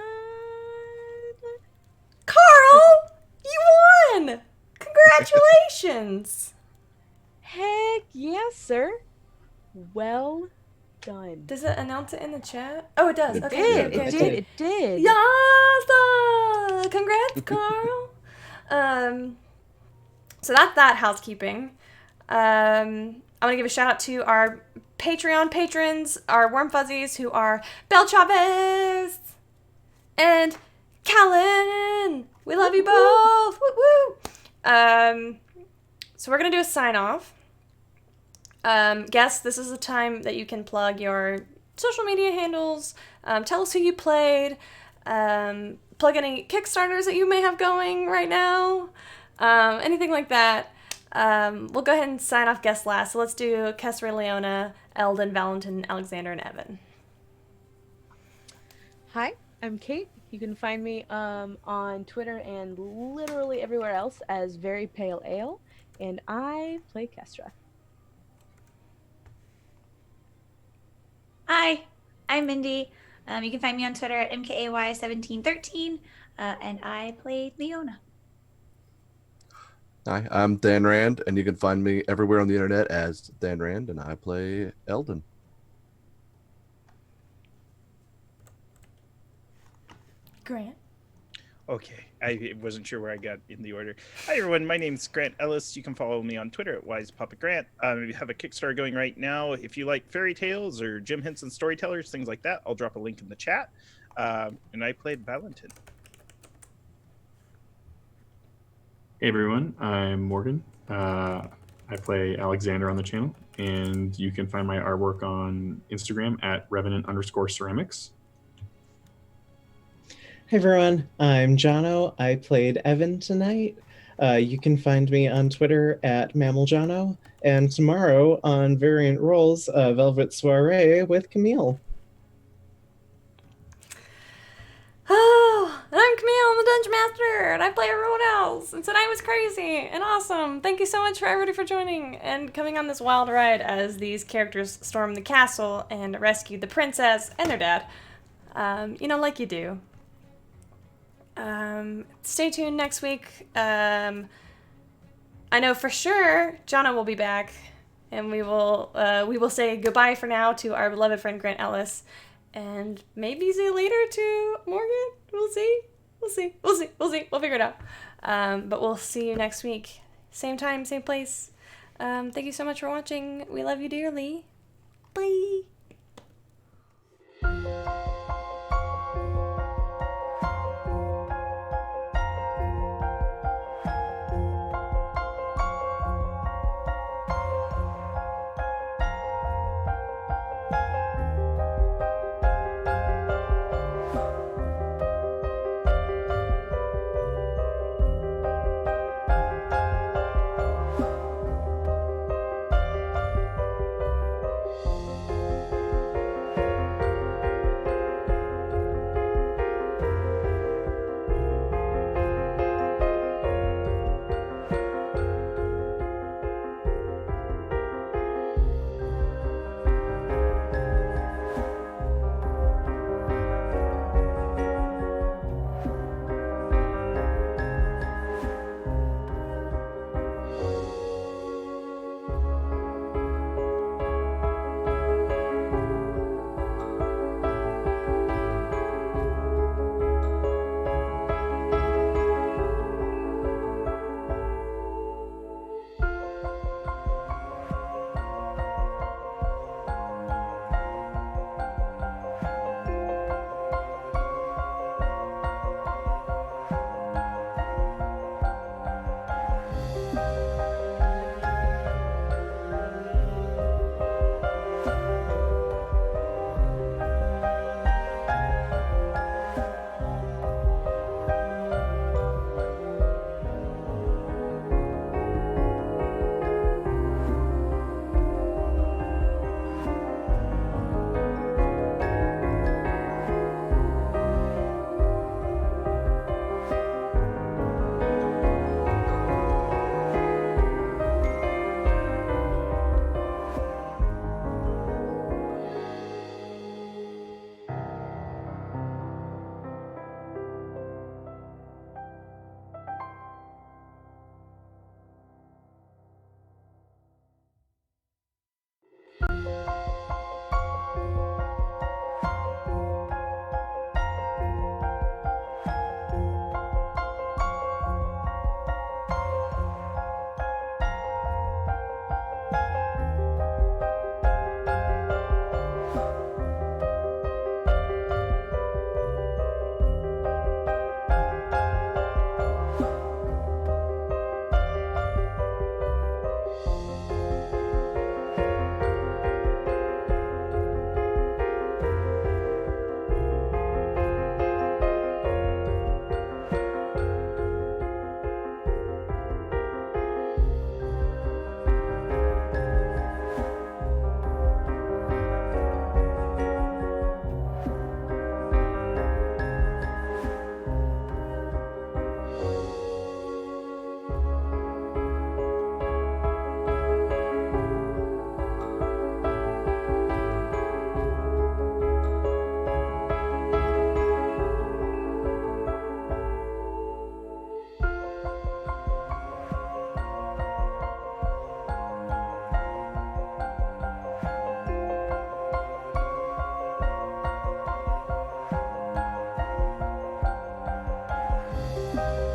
Carl! You won! Congratulations! Heck yes, sir. Well done. Does it announce it in the chat? Oh, it does. It Okay, did. okay. It did. Yes! Congrats, Carl. So that's that housekeeping. I want to give a shout out to our Patreon patrons, our Warm Fuzzies, who are Belle Chavez and Callan. We love you both. Woo woo. So we're gonna do a sign off. Guests, this is the time that you can plug your social media handles. Tell us who you played. Plug any Kickstarters that you may have going right now. Anything like that. We'll go ahead and sign off guest last. So let's do Kessra, Leona, Eldon, Valentin, Alexander, and Evan. Hi, I'm Kate. You can find me on Twitter and literally everywhere else as Very Pale Ale, and I play Kestra. Hi, I'm Mindy. You can find me on Twitter at MKAY1713, and I play Leona. Hi, I'm Dan Rand, and you can find me everywhere on the internet as Dan Rand, and I play Eldon. Grant. Okay, I wasn't sure where I got in the order. Hi everyone, my name's Grant Ellis. You can follow me on Twitter at WisePapaGrant. We have a Kickstarter going right now. If you like fairy tales or Jim Henson storytellers, things like that, I'll drop a link in the chat. And I played Valentin. Hey everyone, I'm Morgan. I play Alexander on the channel, and you can find my artwork on Instagram at Revenant_ceramics. Hey everyone, I'm Jono. I played Evan tonight. You can find me on Twitter at MammalJono, and tomorrow on Variant Roles, Velvet Soiree with Camille. Oh, and I'm Camille, I'm the Dungeon Master, and I play everyone else. And tonight was crazy and awesome. Thank you so much for everybody for joining and coming on this wild ride as these characters storm the castle and rescue the princess and their dad. Like you do. Stay tuned next week. I know for sure Jonna will be back, and we will say goodbye for now to our beloved friend Grant Ellis, and maybe see you later to Morgan. We'll see. We'll figure it out. But we'll see you next week, same time, same place. Thank you so much for watching. We love you dearly. Bye. Bye.